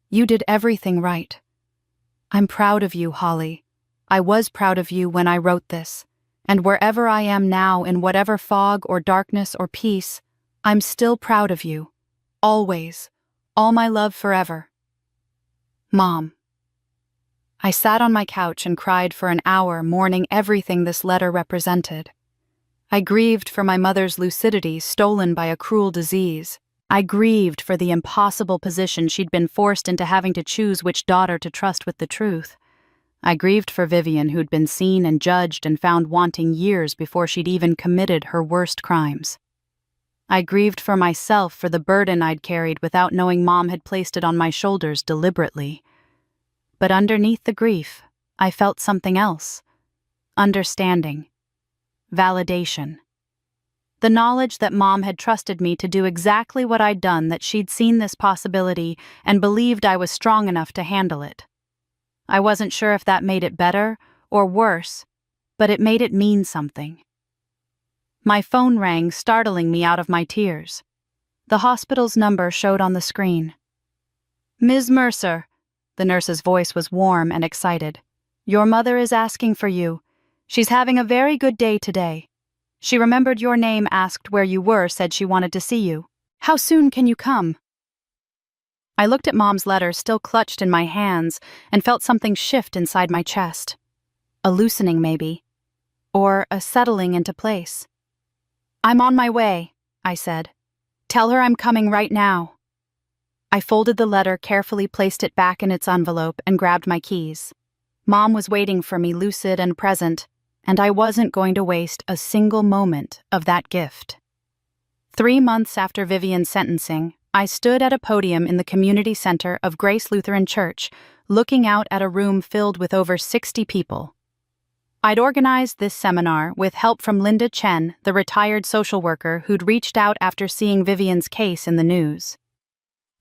You did everything right. I'm proud of you, Holly. I was proud of you when I wrote this, and wherever I am now, in whatever fog or darkness or peace, I'm still proud of you. Always. All my love forever. Mom." I sat on my couch and cried for an hour, mourning everything this letter represented. I grieved for my mother's lucidity stolen by a cruel disease. I grieved for the impossible position she'd been forced into, having to choose which daughter to trust with the truth. I grieved for Vivian, who'd been seen and judged and found wanting years before she'd even committed her worst crimes. I grieved for myself, for the burden I'd carried without knowing Mom had placed it on my shoulders deliberately. But underneath the grief, I felt something else. Understanding. Validation. The knowledge that Mom had trusted me to do exactly what I'd done, that she'd seen this possibility and believed I was strong enough to handle it. I wasn't sure if that made it better or worse, but it made it mean something. My phone rang, startling me out of my tears. The hospital's number showed on the screen. "Ms. Mercer," the nurse's voice was warm and excited. "Your mother is asking for you. She's having a very good day today. She remembered your name, asked where you were, said she wanted to see you. How soon can you come?" I looked at Mom's letter still clutched in my hands and felt something shift inside my chest. A loosening, maybe. Or a settling into place. "I'm on my way," I said. "Tell her I'm coming right now." I folded the letter, carefully placed it back in its envelope, and grabbed my keys. Mom was waiting for me, lucid and present, and I wasn't going to waste a single moment of that gift. 3 months after Vivian's sentencing, I stood at a podium in the community center of Grace Lutheran Church, looking out at a room filled with over 60 people. I'd organized this seminar with help from Linda Chen, the retired social worker who'd reached out after seeing Vivian's case in the news.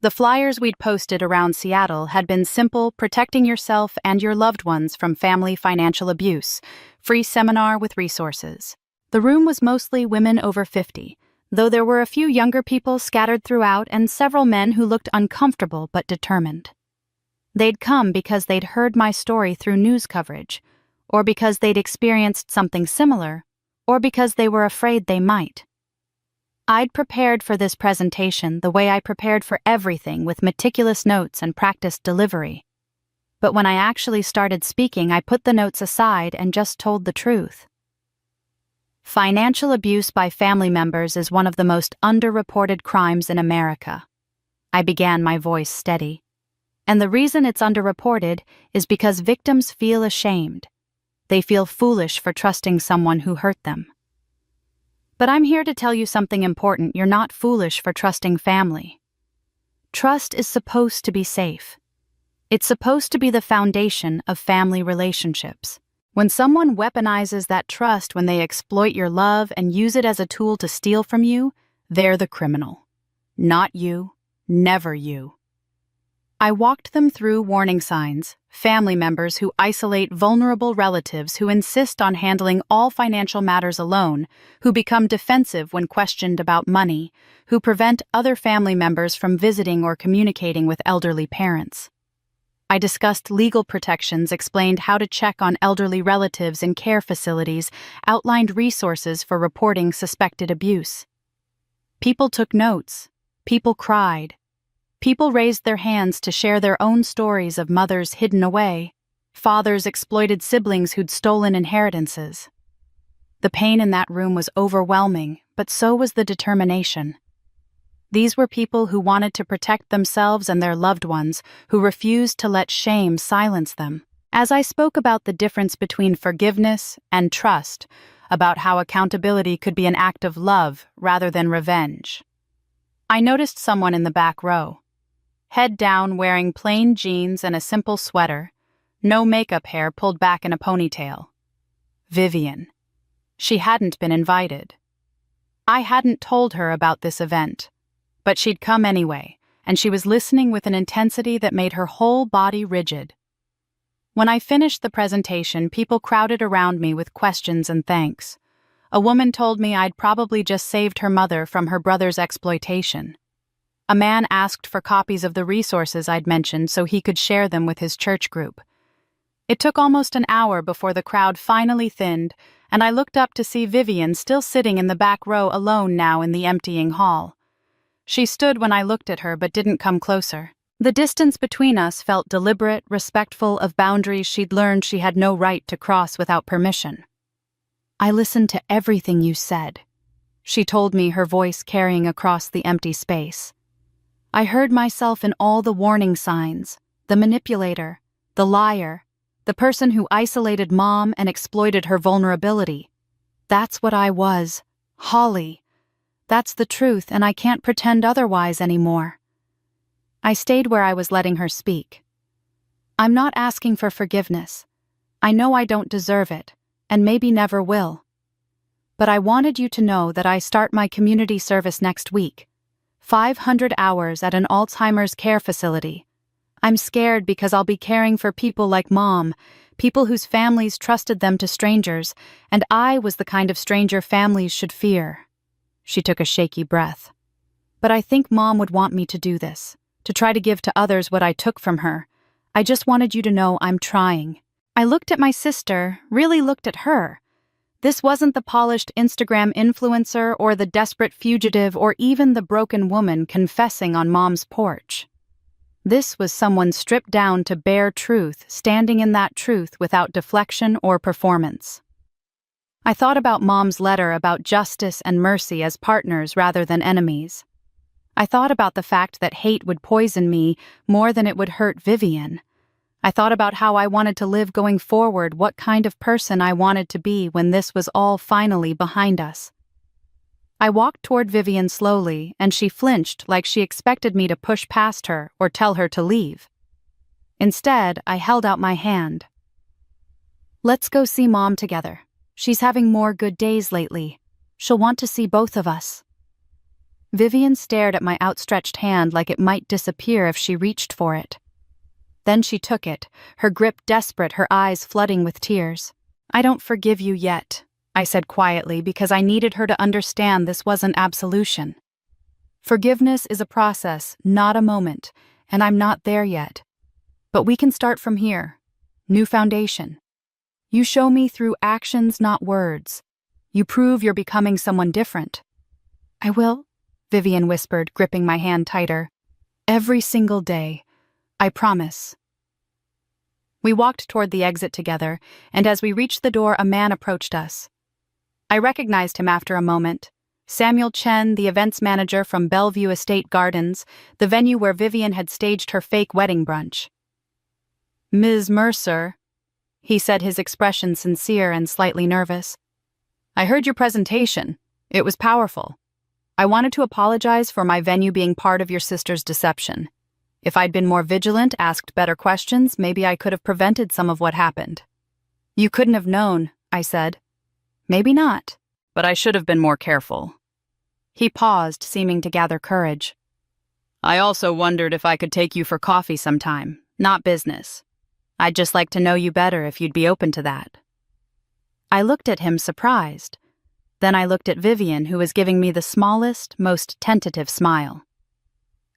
The flyers we'd posted around Seattle had been simple: protecting yourself and your loved ones from family financial abuse, free seminar with resources. The room was mostly women over 50, though there were a few younger people scattered throughout and several men who looked uncomfortable but determined. They'd come because they'd heard my story through news coverage, or because they'd experienced something similar, or because they were afraid they might. I'd prepared for this presentation the way I prepared for everything, with meticulous notes and practiced delivery. But when I actually started speaking, I put the notes aside and just told the truth. Financial abuse by family members is one of the most underreported crimes in America. I began, my voice steady. And the reason it's underreported is because victims feel ashamed. They feel foolish for trusting someone who hurt them. But I'm here to tell you something important. You're not foolish for trusting family. Trust is supposed to be safe. It's supposed to be the foundation of family relationships. When someone weaponizes that trust, when they exploit your love and use it as a tool to steal from you, they're the criminal. Not you, never you. I walked them through warning signs: family members who isolate vulnerable relatives, who insist on handling all financial matters alone, who become defensive when questioned about money, who prevent other family members from visiting or communicating with elderly parents. I discussed legal protections, explained how to check on elderly relatives in care facilities, outlined resources for reporting suspected abuse. People took notes. People cried. People raised their hands to share their own stories of mothers hidden away, fathers exploited siblings who'd stolen inheritances. The pain in that room was overwhelming, but so was the determination. These were people who wanted to protect themselves and their loved ones, who refused to let shame silence them. As I spoke about the difference between forgiveness and trust, about how accountability could be an act of love rather than revenge, I noticed someone in the back row. Head down, wearing plain jeans and a simple sweater, no makeup, hair pulled back in a ponytail. Vivian. She hadn't been invited. I hadn't told her about this event, but she'd come anyway, and she was listening with an intensity that made her whole body rigid. When I finished the presentation, people crowded around me with questions and thanks. A woman told me I'd probably just saved her mother from her brother's exploitation. A man asked for copies of the resources I'd mentioned so he could share them with his church group. It took almost an hour before the crowd finally thinned, and I looked up to see Vivian still sitting in the back row alone now in the emptying hall. She stood when I looked at her but didn't come closer. The distance between us felt deliberate, respectful of boundaries she'd learned she had no right to cross without permission. "I listened to everything you said," she told me, her voice carrying across the empty space. "I heard myself in all the warning signs: the manipulator, the liar, the person who isolated Mom and exploited her vulnerability. That's what I was, Holly. That's the truth, and I can't pretend otherwise anymore." I stayed where I was, letting her speak. "I'm not asking for forgiveness. I know I don't deserve it, and maybe never will. But I wanted you to know that I start my community service next week. 500 hours at an Alzheimer's care facility. I'm scared because I'll be caring for people like Mom, people whose families trusted them to strangers, and I was the kind of stranger families should fear." She took a shaky breath. "But I think Mom would want me to do this, to try to give to others what I took from her. I just wanted you to know I'm trying." I looked at my sister, really looked at her. This wasn't the polished Instagram influencer or the desperate fugitive or even the broken woman confessing on Mom's porch. This was someone stripped down to bare truth, standing in that truth without deflection or performance. I thought about Mom's letter about justice and mercy as partners rather than enemies. I thought about the fact that hate would poison me more than it would hurt Vivian. I thought about how I wanted to live going forward, what kind of person I wanted to be when this was all finally behind us. I walked toward Vivian slowly, and she flinched, like she expected me to push past her or tell her to leave. Instead, I held out my hand. "Let's go see Mom together. She's having more good days lately. She'll want to see both of us." Vivian stared at my outstretched hand like it might disappear if she reached for it. Then she took it, her grip desperate, her eyes flooding with tears. "I don't forgive you yet," I said quietly, because I needed her to understand this wasn't absolution. Forgiveness is a process, not a moment, and I'm not there yet. But we can start from here. New foundation. You show me through actions, not words. You prove you're becoming someone different. I will, Vivian whispered, gripping my hand tighter. Every single day. I promise. We walked toward the exit together, and as we reached the door, a man approached us. I recognized him after a moment. Samuel Chen, the events manager from Bellevue Estate Gardens, the venue where Vivian had staged her fake wedding brunch. Ms. Mercer, he said, his expression sincere and slightly nervous. I heard your presentation. It was powerful. I wanted to apologize for my venue being part of your sister's deception. If I'd been more vigilant, asked better questions, maybe I could have prevented some of what happened. You couldn't have known, I said. Maybe not, but I should have been more careful. He paused, seeming to gather courage. I also wondered if I could take you for coffee sometime, not business. I'd just like to know you better if you'd be open to that. I looked at him, surprised. Then I looked at Vivian, who was giving me the smallest, most tentative smile.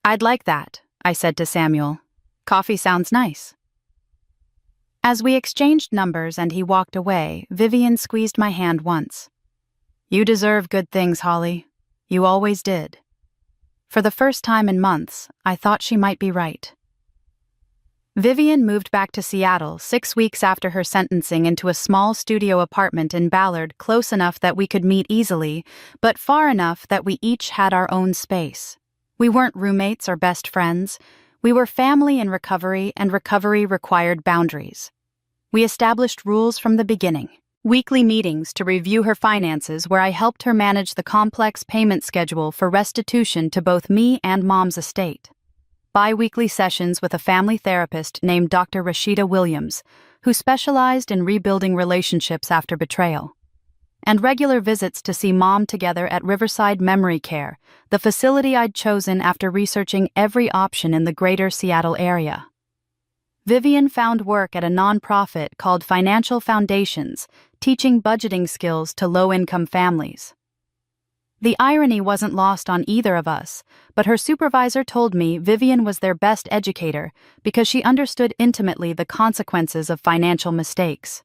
I'd like that, I said to Samuel. Coffee sounds nice. As we exchanged numbers and he walked away, Vivian squeezed my hand once. You deserve good things, Holly. You always did. For the first time in months, I thought she might be right. Vivian moved back to Seattle 6 weeks after her sentencing into a small studio apartment in Ballard, close enough that we could meet easily, but far enough that we each had our own space. We weren't roommates or best friends. We were family in recovery, and recovery required boundaries. We established rules from the beginning. Weekly meetings to review her finances, where I helped her manage the complex payment schedule for restitution to both me and Mom's estate. Bi-weekly sessions with a family therapist named Dr. Rashida Williams, who specialized in rebuilding relationships after betrayal. And regular visits to see Mom together at Riverside Memory Care, the facility I'd chosen after researching every option in the greater Seattle area. Vivian found work at a nonprofit called Financial Foundations, teaching budgeting skills to low-income families. The irony wasn't lost on either of us, but her supervisor told me Vivian was their best educator because she understood intimately the consequences of financial mistakes.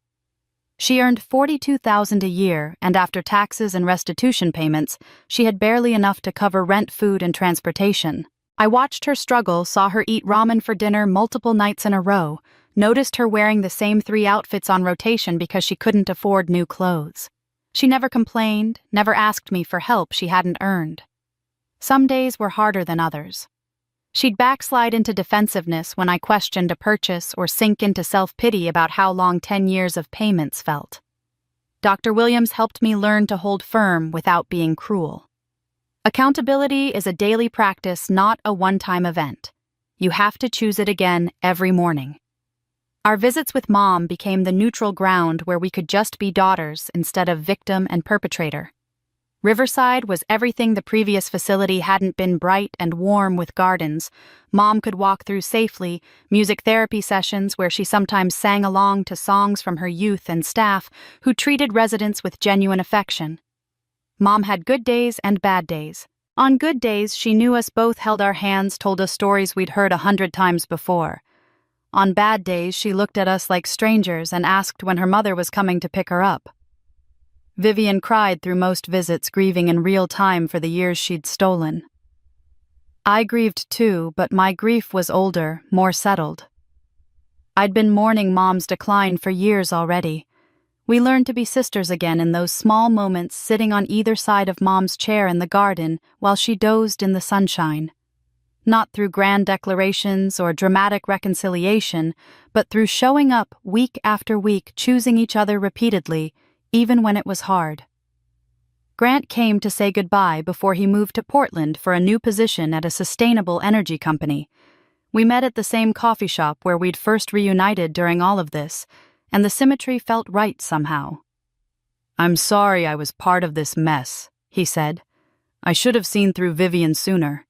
She earned $42,000 a year, and after taxes and restitution payments, she had barely enough to cover rent, food, and transportation. I watched her struggle, saw her eat ramen for dinner multiple nights in a row, noticed her wearing the same 3 outfits on rotation because she couldn't afford new clothes. She never complained, never asked me for help she hadn't earned. Some days were harder than others. She'd backslide into defensiveness when I questioned a purchase or sink into self-pity about how long 10 years of payments felt. Dr. Williams helped me learn to hold firm without being cruel. Accountability is a daily practice, not a one-time event. You have to choose it again every morning. Our visits with Mom became the neutral ground where we could just be daughters instead of victim and perpetrator. Riverside was everything the previous facility hadn't been: bright and warm with gardens. Mom could walk through safely, music therapy sessions where she sometimes sang along to songs from her youth, and staff who treated residents with genuine affection. Mom had good days and bad days. On good days, she knew us both, held our hands, told us stories we'd heard 100 times before. On bad days, she looked at us like strangers and asked when her mother was coming to pick her up. Vivian cried through most visits, grieving in real time for the years she'd stolen. I grieved too, but my grief was older, more settled. I'd been mourning Mom's decline for years already. We learned to be sisters again in those small moments, sitting on either side of Mom's chair in the garden while she dozed in the sunshine. Not through grand declarations or dramatic reconciliation, but through showing up week after week, choosing each other repeatedly, even when it was hard. Grant came to say goodbye before he moved to Portland for a new position at a sustainable energy company. We met at the same coffee shop where we'd first reunited during all of this, and the symmetry felt right somehow. I'm sorry I was part of this mess, he said. I should have seen through Vivian sooner.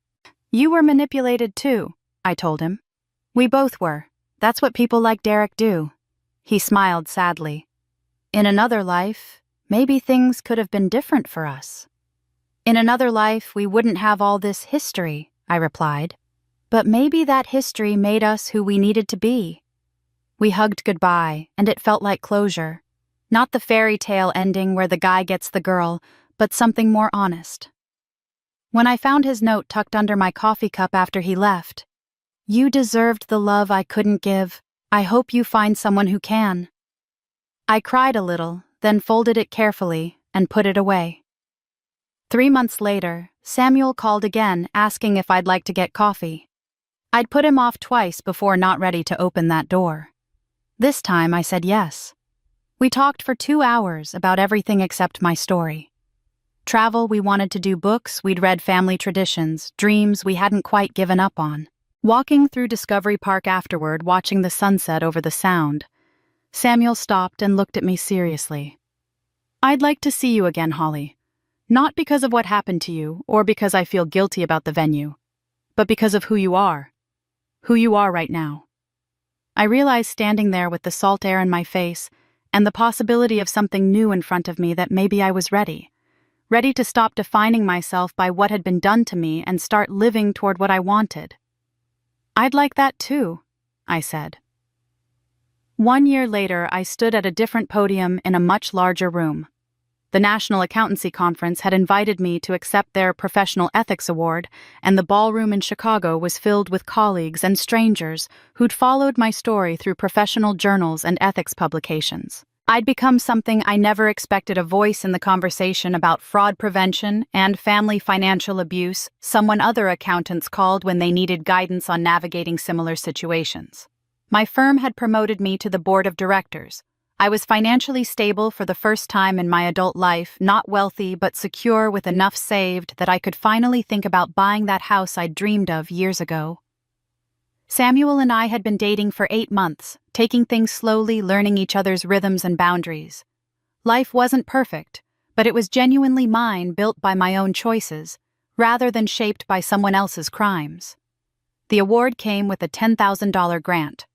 You were manipulated too, I told him. We both were. That's what people like Derek do. He smiled sadly. In another life, maybe things could have been different for us. In another life, we wouldn't have all this history, I replied. But maybe that history made us who we needed to be. We hugged goodbye, and it felt like closure. Not the fairy tale ending where the guy gets the girl, but something more honest. When I found his note tucked under my coffee cup after he left, "You deserved the love I couldn't give. I hope you find someone who can." I cried a little, then folded it carefully and put it away. 3 months later, Samuel called again, asking if I'd like to get coffee. I'd put him off twice before not ready to open that door. This time I said yes. We talked for 2 hours about everything except my story. Travel we wanted to do, books we'd read, family traditions, dreams we hadn't quite given up on. Walking through Discovery Park afterward, watching the sunset over the Sound, Samuel stopped and looked at me seriously. "I'd like to see you again, Holly. Not because of what happened to you, or because I feel guilty about the venue, but because of who you are right now." I realized, standing there with the salt air in my face and the possibility of something new in front of me, that maybe I was ready to stop defining myself by what had been done to me and start living toward what I wanted. "I'd like that too," I said. 1 year later, I stood at a different podium in a much larger room. The National Accountancy Conference had invited me to accept their Professional Ethics Award, and the ballroom in Chicago was filled with colleagues and strangers who'd followed my story through professional journals and ethics publications. I'd become something I never expected: a voice in the conversation about fraud prevention and family financial abuse, someone other accountants called when they needed guidance on navigating similar situations. My firm had promoted me to the board of directors. I was financially stable for the first time in my adult life, not wealthy but secure with enough saved that I could finally think about buying that house I'd dreamed of years ago. Samuel and I had been dating for 8 months, taking things slowly, learning each other's rhythms and boundaries. Life wasn't perfect, but it was genuinely mine, built by my own choices, rather than shaped by someone else's crimes. The award came with a $10,000 grant.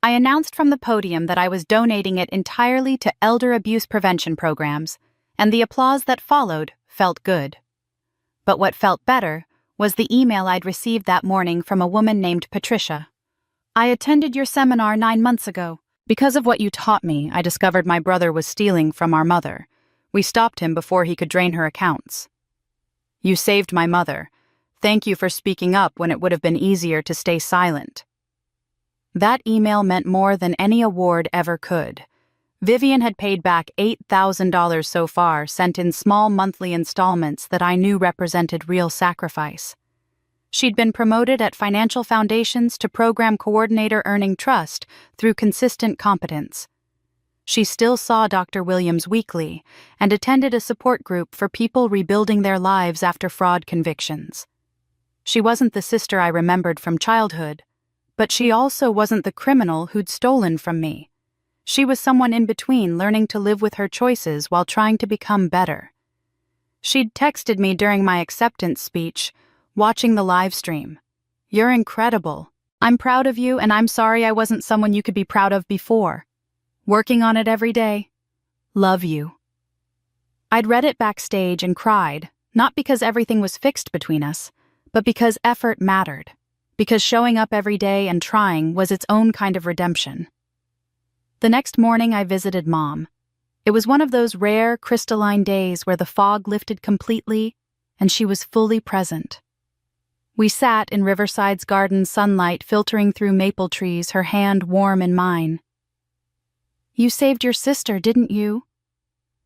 I announced from the podium that I was donating it entirely to elder abuse prevention programs, and the applause that followed felt good. But what felt better was the email I'd received that morning from a woman named Patricia. "I attended your seminar 9 months ago. Because of what you taught me, I discovered my brother was stealing from our mother. We stopped him before he could drain her accounts. You saved my mother. Thank you for speaking up when it would have been easier to stay silent." That email meant more than any award ever could. Vivian had paid back $8,000 so far, sent in small monthly installments that I knew represented real sacrifice. She'd been promoted at financial foundations to program coordinator, earning trust through consistent competence. She still saw Dr. Williams weekly and attended a support group for people rebuilding their lives after fraud convictions. She wasn't the sister I remembered from childhood, but she also wasn't the criminal who'd stolen from me. She was someone in between, learning to live with her choices while trying to become better. She'd texted me during my acceptance speech, watching the live stream. "You're incredible. I'm proud of you, and I'm sorry I wasn't someone you could be proud of before. Working on it every day. Love you." I'd read it backstage and cried, not because everything was fixed between us, but because effort mattered, because showing up every day and trying was its own kind of redemption. The next morning I visited Mom. It was one of those rare, crystalline days where the fog lifted completely and she was fully present. We sat in Riverside's garden, sunlight filtering through maple trees, her hand warm in mine. "You saved your sister, didn't you?"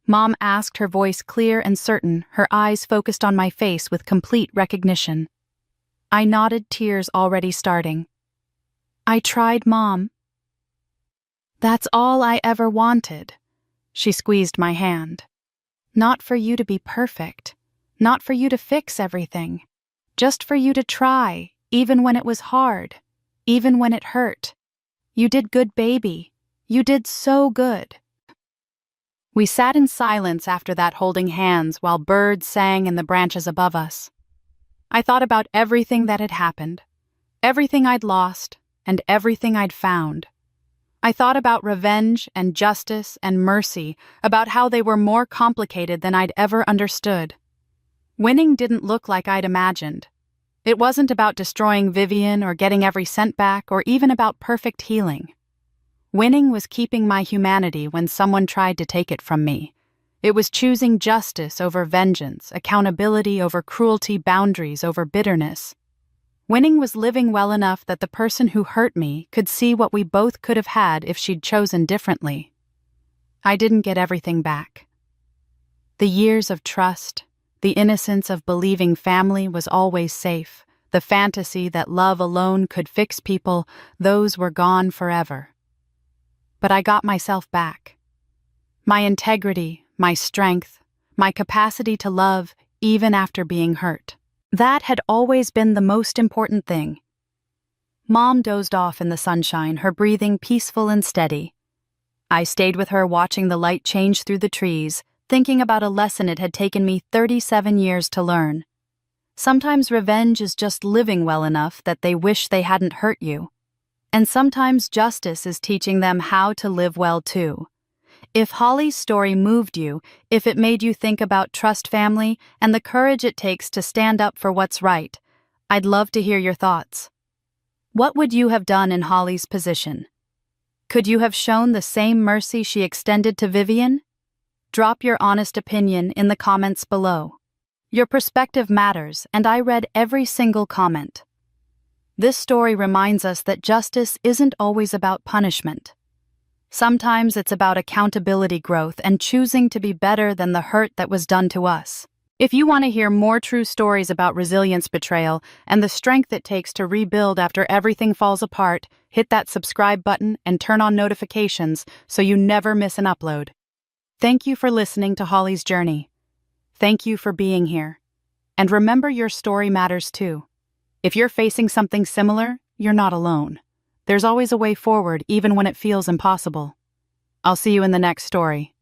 Mom asked, her voice clear and certain, her eyes focused on my face with complete recognition. I nodded, tears already starting. "I tried, Mom. That's all I ever wanted." She squeezed my hand. "Not for you to be perfect, not for you to fix everything, just for you to try, even when it was hard, even when it hurt. You did good, baby. You did so good." We sat in silence after that, holding hands while birds sang in the branches above us. I thought about everything that had happened, everything I'd lost, and everything I'd found. I thought about revenge and justice and mercy, about how they were more complicated than I'd ever understood. Winning didn't look like I'd imagined. It wasn't about destroying Vivian or getting every cent back or even about perfect healing. Winning was keeping my humanity when someone tried to take it from me, It was choosing justice over vengeance, accountability over cruelty, boundaries over bitterness. Winning was living well enough that the person who hurt me could see what we both could have had if she'd chosen differently. I didn't get everything back. The years of trust, the innocence of believing family was always safe, the fantasy that love alone could fix people, those were gone forever. But I got myself back. My integrity, my strength, my capacity to love even after being hurt. That had always been the most important thing. Mom dozed off in the sunshine, her breathing peaceful and steady. I stayed with her watching the light change through the trees, thinking about a lesson it had taken me 37 years to learn. Sometimes revenge is just living well enough that they wish they hadn't hurt you. And sometimes justice is teaching them how to live well too. If Holly's story moved you, if it made you think about trust family and the courage it takes to stand up for what's right, I'd love to hear your thoughts. What would you have done in Holly's position? Could you have shown the same mercy she extended to Vivian? Drop your honest opinion in the comments below. Your perspective matters, and I read every single comment. This story reminds us that justice isn't always about punishment. Sometimes it's about accountability, growth, and choosing to be better than the hurt that was done to us. If you want to hear more true stories about resilience, betrayal, and the strength it takes to rebuild after everything falls apart, hit that subscribe button and turn on notifications so you never miss an upload. Thank you for listening to Holly's journey. Thank you for being here. And remember, your story matters too. If you're facing something similar, you're not alone. There's always a way forward, even when it feels impossible. I'll see you in the next story.